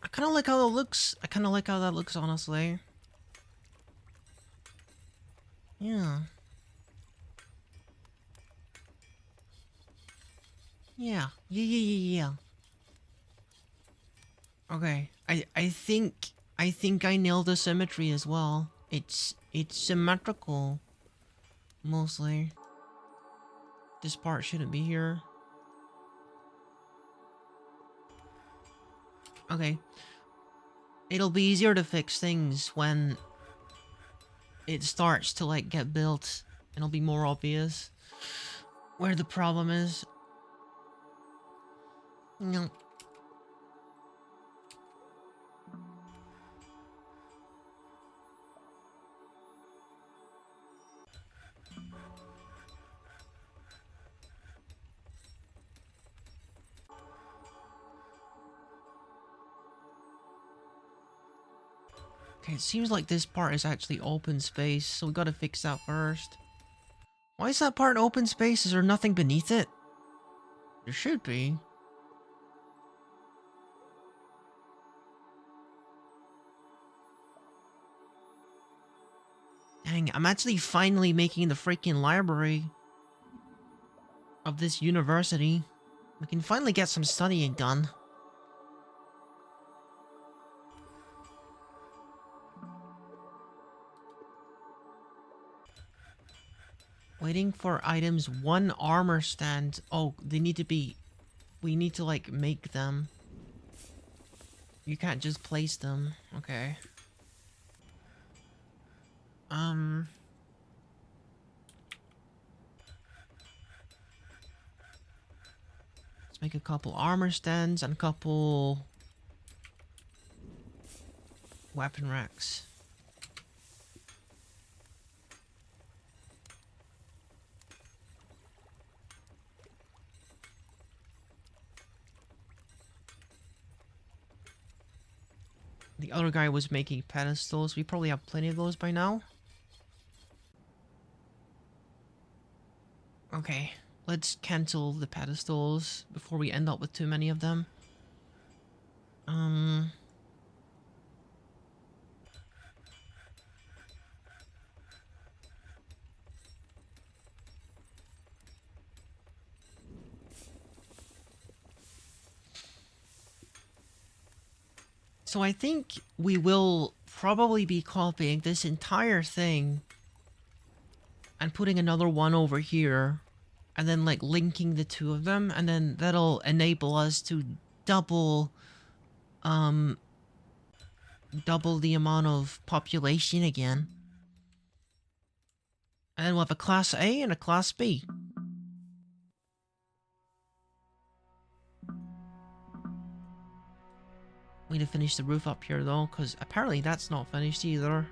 I kind of like how it looks. I kind of like how that looks, honestly. Yeah. Yeah. Yeah. Okay. I think I nailed the symmetry as well. It's symmetrical. Mostly. This part shouldn't be here. Okay. It'll be easier to fix things when it starts to like get built. It'll be more obvious where the problem is. No. Okay, it seems like this part is actually open space, so we gotta fix that first. Why is that part open space? Is there nothing beneath it? There should be. Dang, I'm actually finally making the freaking library of this university. We can finally get some studying done. Waiting for items. 1 armor stand. Oh, they need to be... We need to, like, make them. You can't just place them. Okay. Let's make a couple armor stands and a couple... weapon racks. The other guy was making pedestals. We probably have plenty of those by now. Okay, let's cancel the pedestals before we end up with too many of them. So I think we will probably be copying this entire thing and putting another one over here and then like linking the two of them, and then that'll enable us to double the amount of population again. And then we'll have a class A and a class B. We need to finish the roof up here though, because apparently that's not finished either.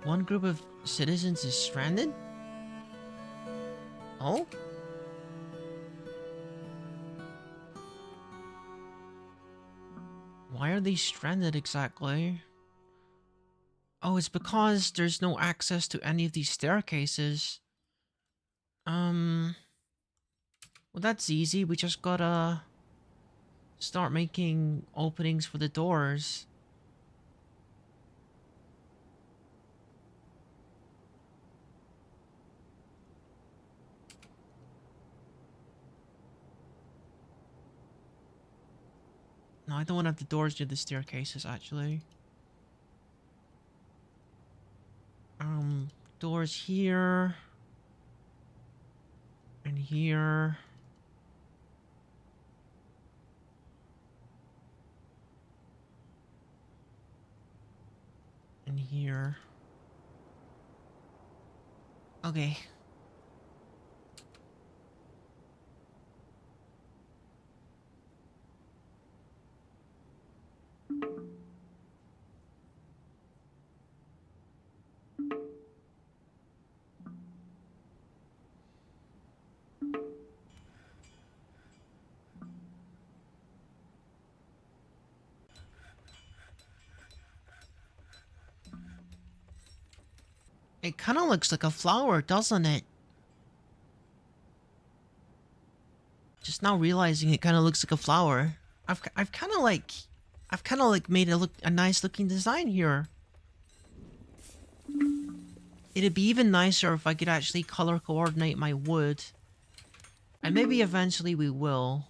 One group of citizens is stranded? Oh? Why are they stranded exactly? Oh, it's because there's no access to any of these staircases. Well, that's easy. We just gotta start making openings for the doors. No, I don't want to have the doors near the staircases, actually. Doors here. And here. And here. Okay. It kind of looks like a flower, doesn't it? Just now realizing it kind of looks like a flower. I've kind of like made it look a nice looking design here. It'd be even nicer if I could actually color coordinate my wood. And maybe eventually we will.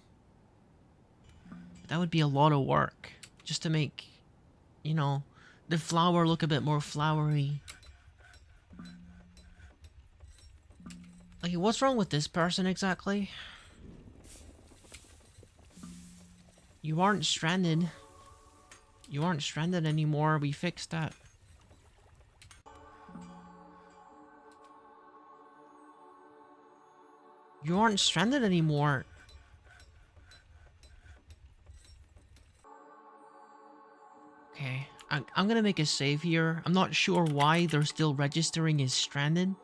But that would be a lot of work. Just to make, you know, the flower look a bit more flowery. Like, what's wrong with this person exactly? You aren't stranded. You aren't stranded anymore. We fixed that. You aren't stranded anymore. Okay. I'm gonna make a save here. I'm not sure why they're still registering as stranded.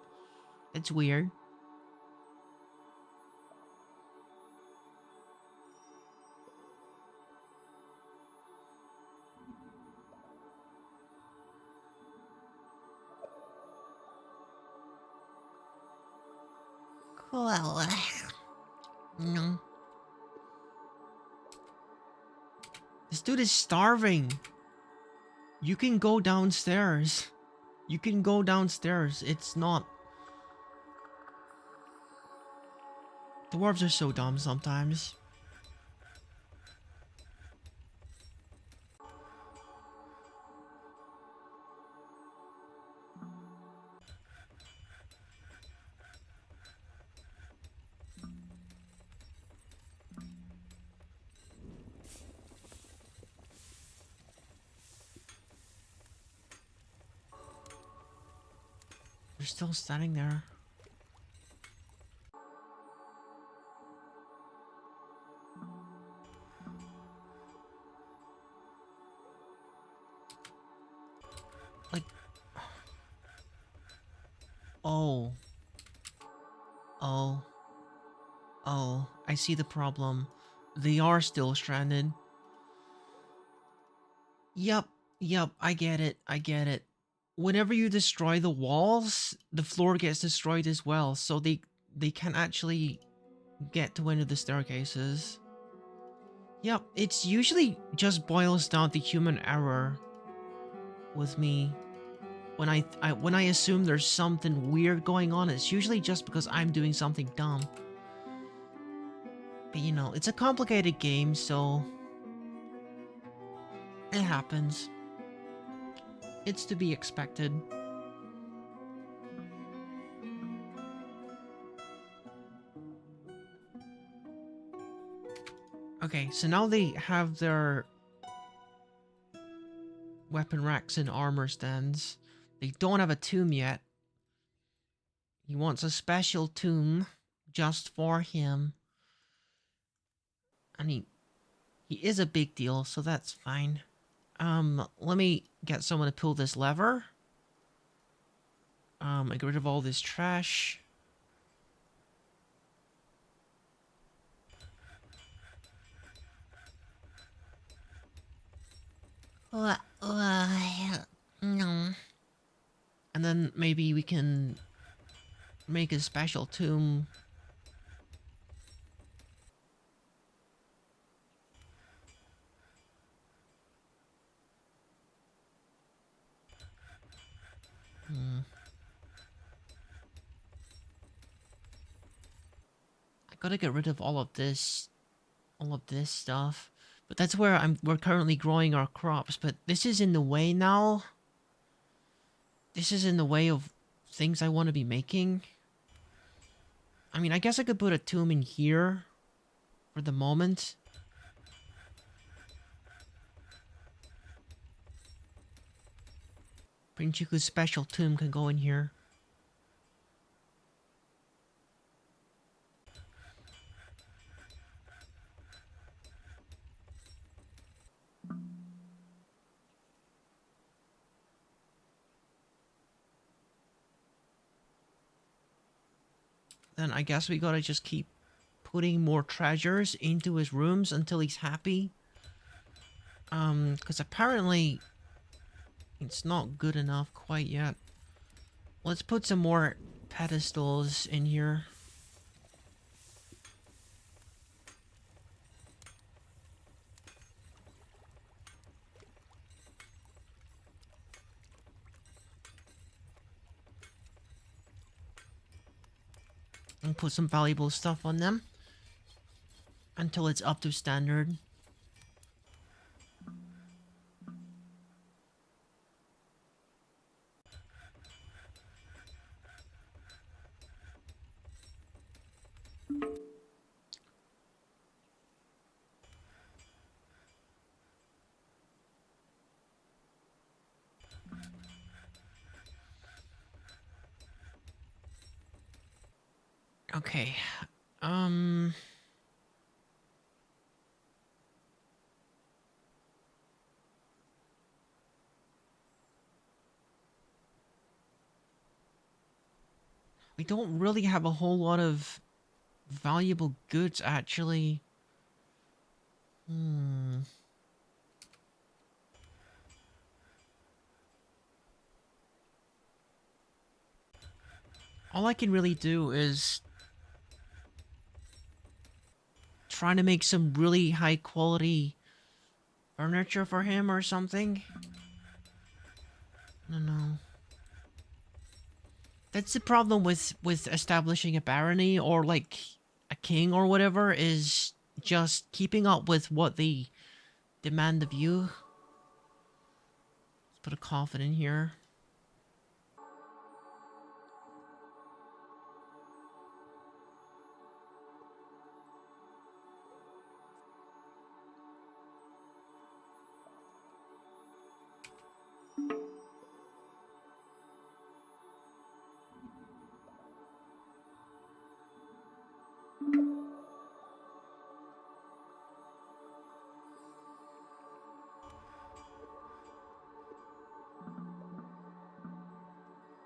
It's weird. Well, no. This dude is starving. You can go downstairs. You can go downstairs. It's not... Dwarves are so dumb sometimes. They're still standing there. Like... Oh. Oh. Oh. I see the problem. They are still stranded. Yep. Yep. I get it. I get it. Whenever you destroy the walls, the floor gets destroyed as well. So they can't actually get to any of the staircases. Yep. It's usually just boils down to human error with me. When I assume there's something weird going on, it's usually just because I'm doing something dumb. But you know, it's a complicated game, so it happens. It's to be expected. Okay, so now they have their weapon racks and armor stands. They don't have a tomb yet. He wants a special tomb just for him. And he is a big deal, so that's fine. Let me get someone to pull this lever. I get rid of all this trash. No. And then maybe we can make a special tomb. I gotta get rid of all of this stuff. But that's where we're currently growing our crops, but this is in the way now. This is in the way of things I want to be making. I mean, I guess I could put a tomb in here for the moment. Princhuku's special tomb can go in here. Then I guess we gotta just keep putting more treasures into his rooms until he's happy. Because apparently it's not good enough quite yet. Let's put some more pedestals in here. And put some valuable stuff on them until it's up to standard. Okay. Um... We don't really have a whole lot of valuable goods, actually. Hmm. All I can really do is trying to make some really high quality furniture for him or something. I don't know. That's the problem with establishing a barony or like a king or whatever, is just keeping up with what they demand of you. Let's put a coffin in here.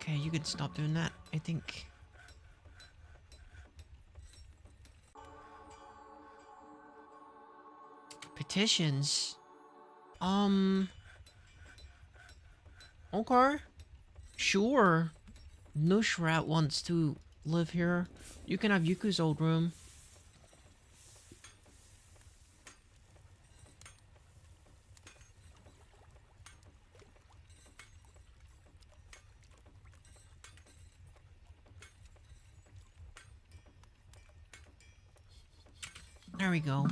Okay, you can stop doing that, I think. Petitions? Okay. Sure. Nushrat wants to live here. You can have Yuku's old room. There we go.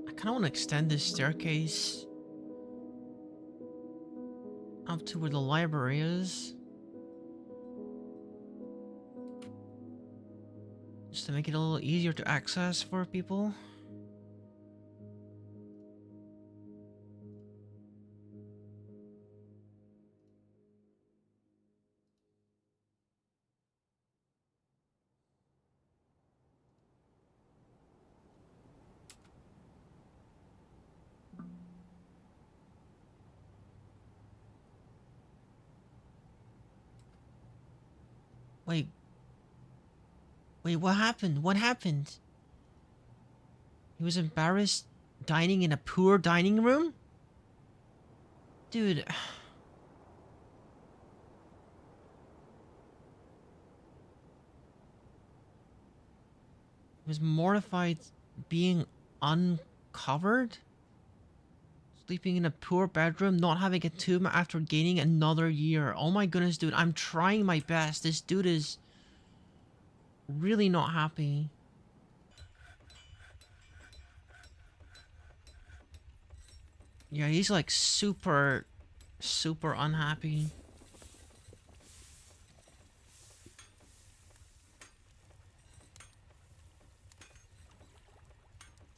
I kind of want to extend this staircase up to where the library is. Just to make it a little easier to access for people. Wait. Wait, what happened? What happened? He was embarrassed dining in a poor dining room? Dude. He was mortified being uncovered? Sleeping in a poor bedroom, not having a tomb after gaining another year. Oh my goodness, dude. I'm trying my best. This dude is really not happy. Yeah, he's like super unhappy.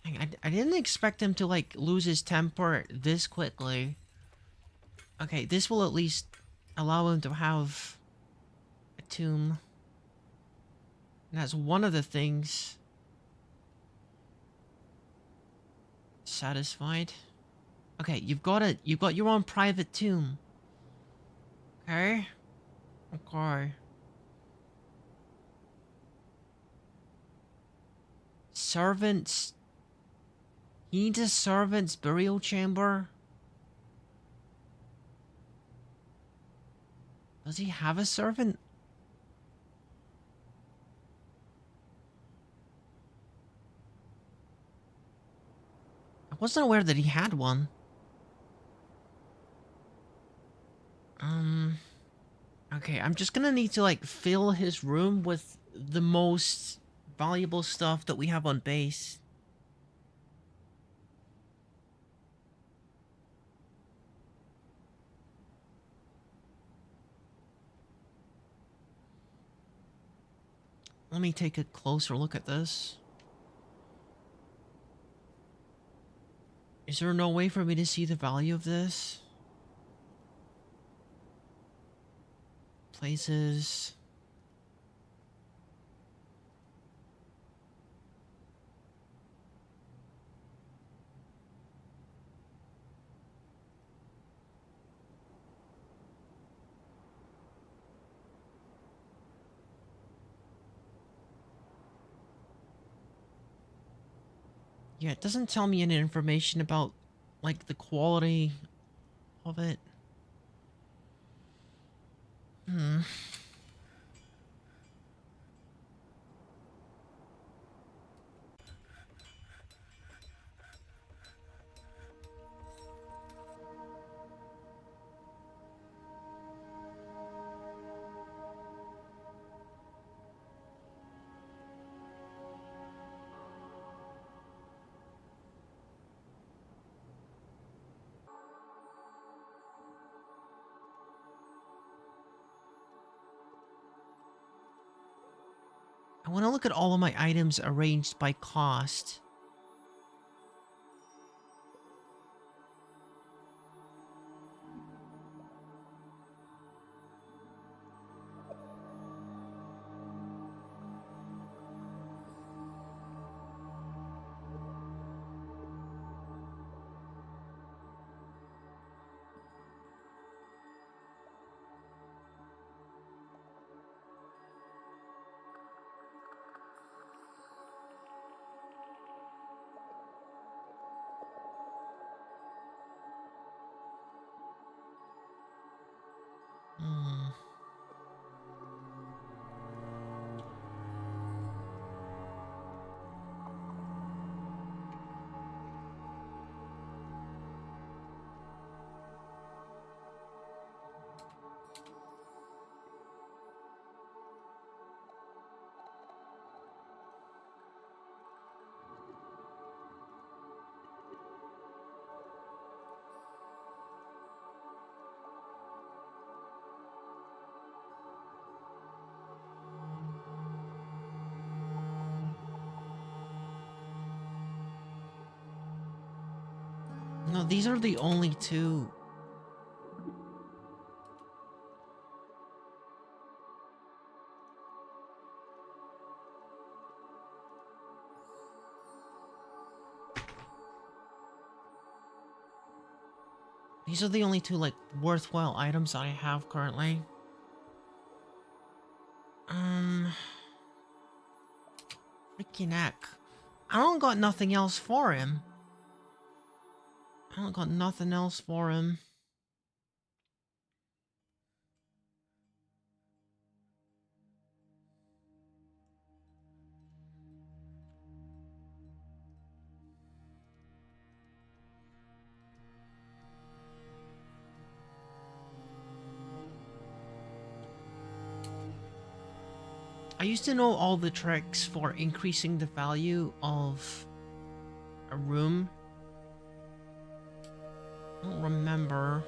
Dang, I didn't expect him to like lose his temper this quickly. Okay, this will at least allow him to have a tomb. And that's one of the things. Satisfied. Okay, you've got your own private tomb. Okay? Okay. Servants. He needs a servant's burial chamber. Does he have a servant? I wasn't aware that he had one. Okay, I'm just gonna need to, like, fill his room with the most valuable stuff that we have on base. Let me take a closer look at this. Is there no way for me to see the value of this? Places. Yeah, it doesn't tell me any information about, like, the quality of it. I want to look at all of my items arranged by cost. Hmm. No, these are the only two. These are the only two, like, worthwhile items I have currently. Freaking heck. I don't got nothing else for him. I don't got nothing else for him. I used to know all the tricks for increasing the value of a room. I don't remember.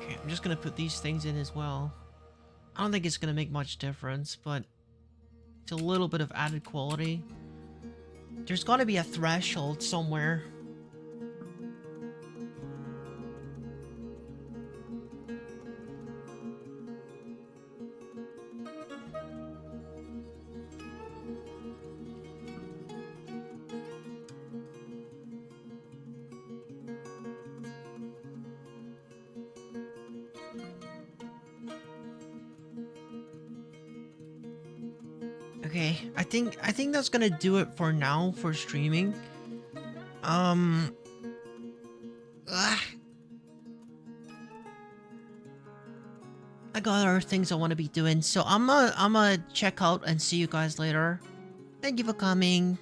Okay, I'm just gonna put these things in as well. I don't think it's gonna make much difference, but it's a little bit of added quality. There's gotta be a threshold somewhere. Okay, I think that's gonna do it for now for streaming. Um, ah, I got other things I want to be doing, so I'm gonna check out and see you guys later. Thank you for coming.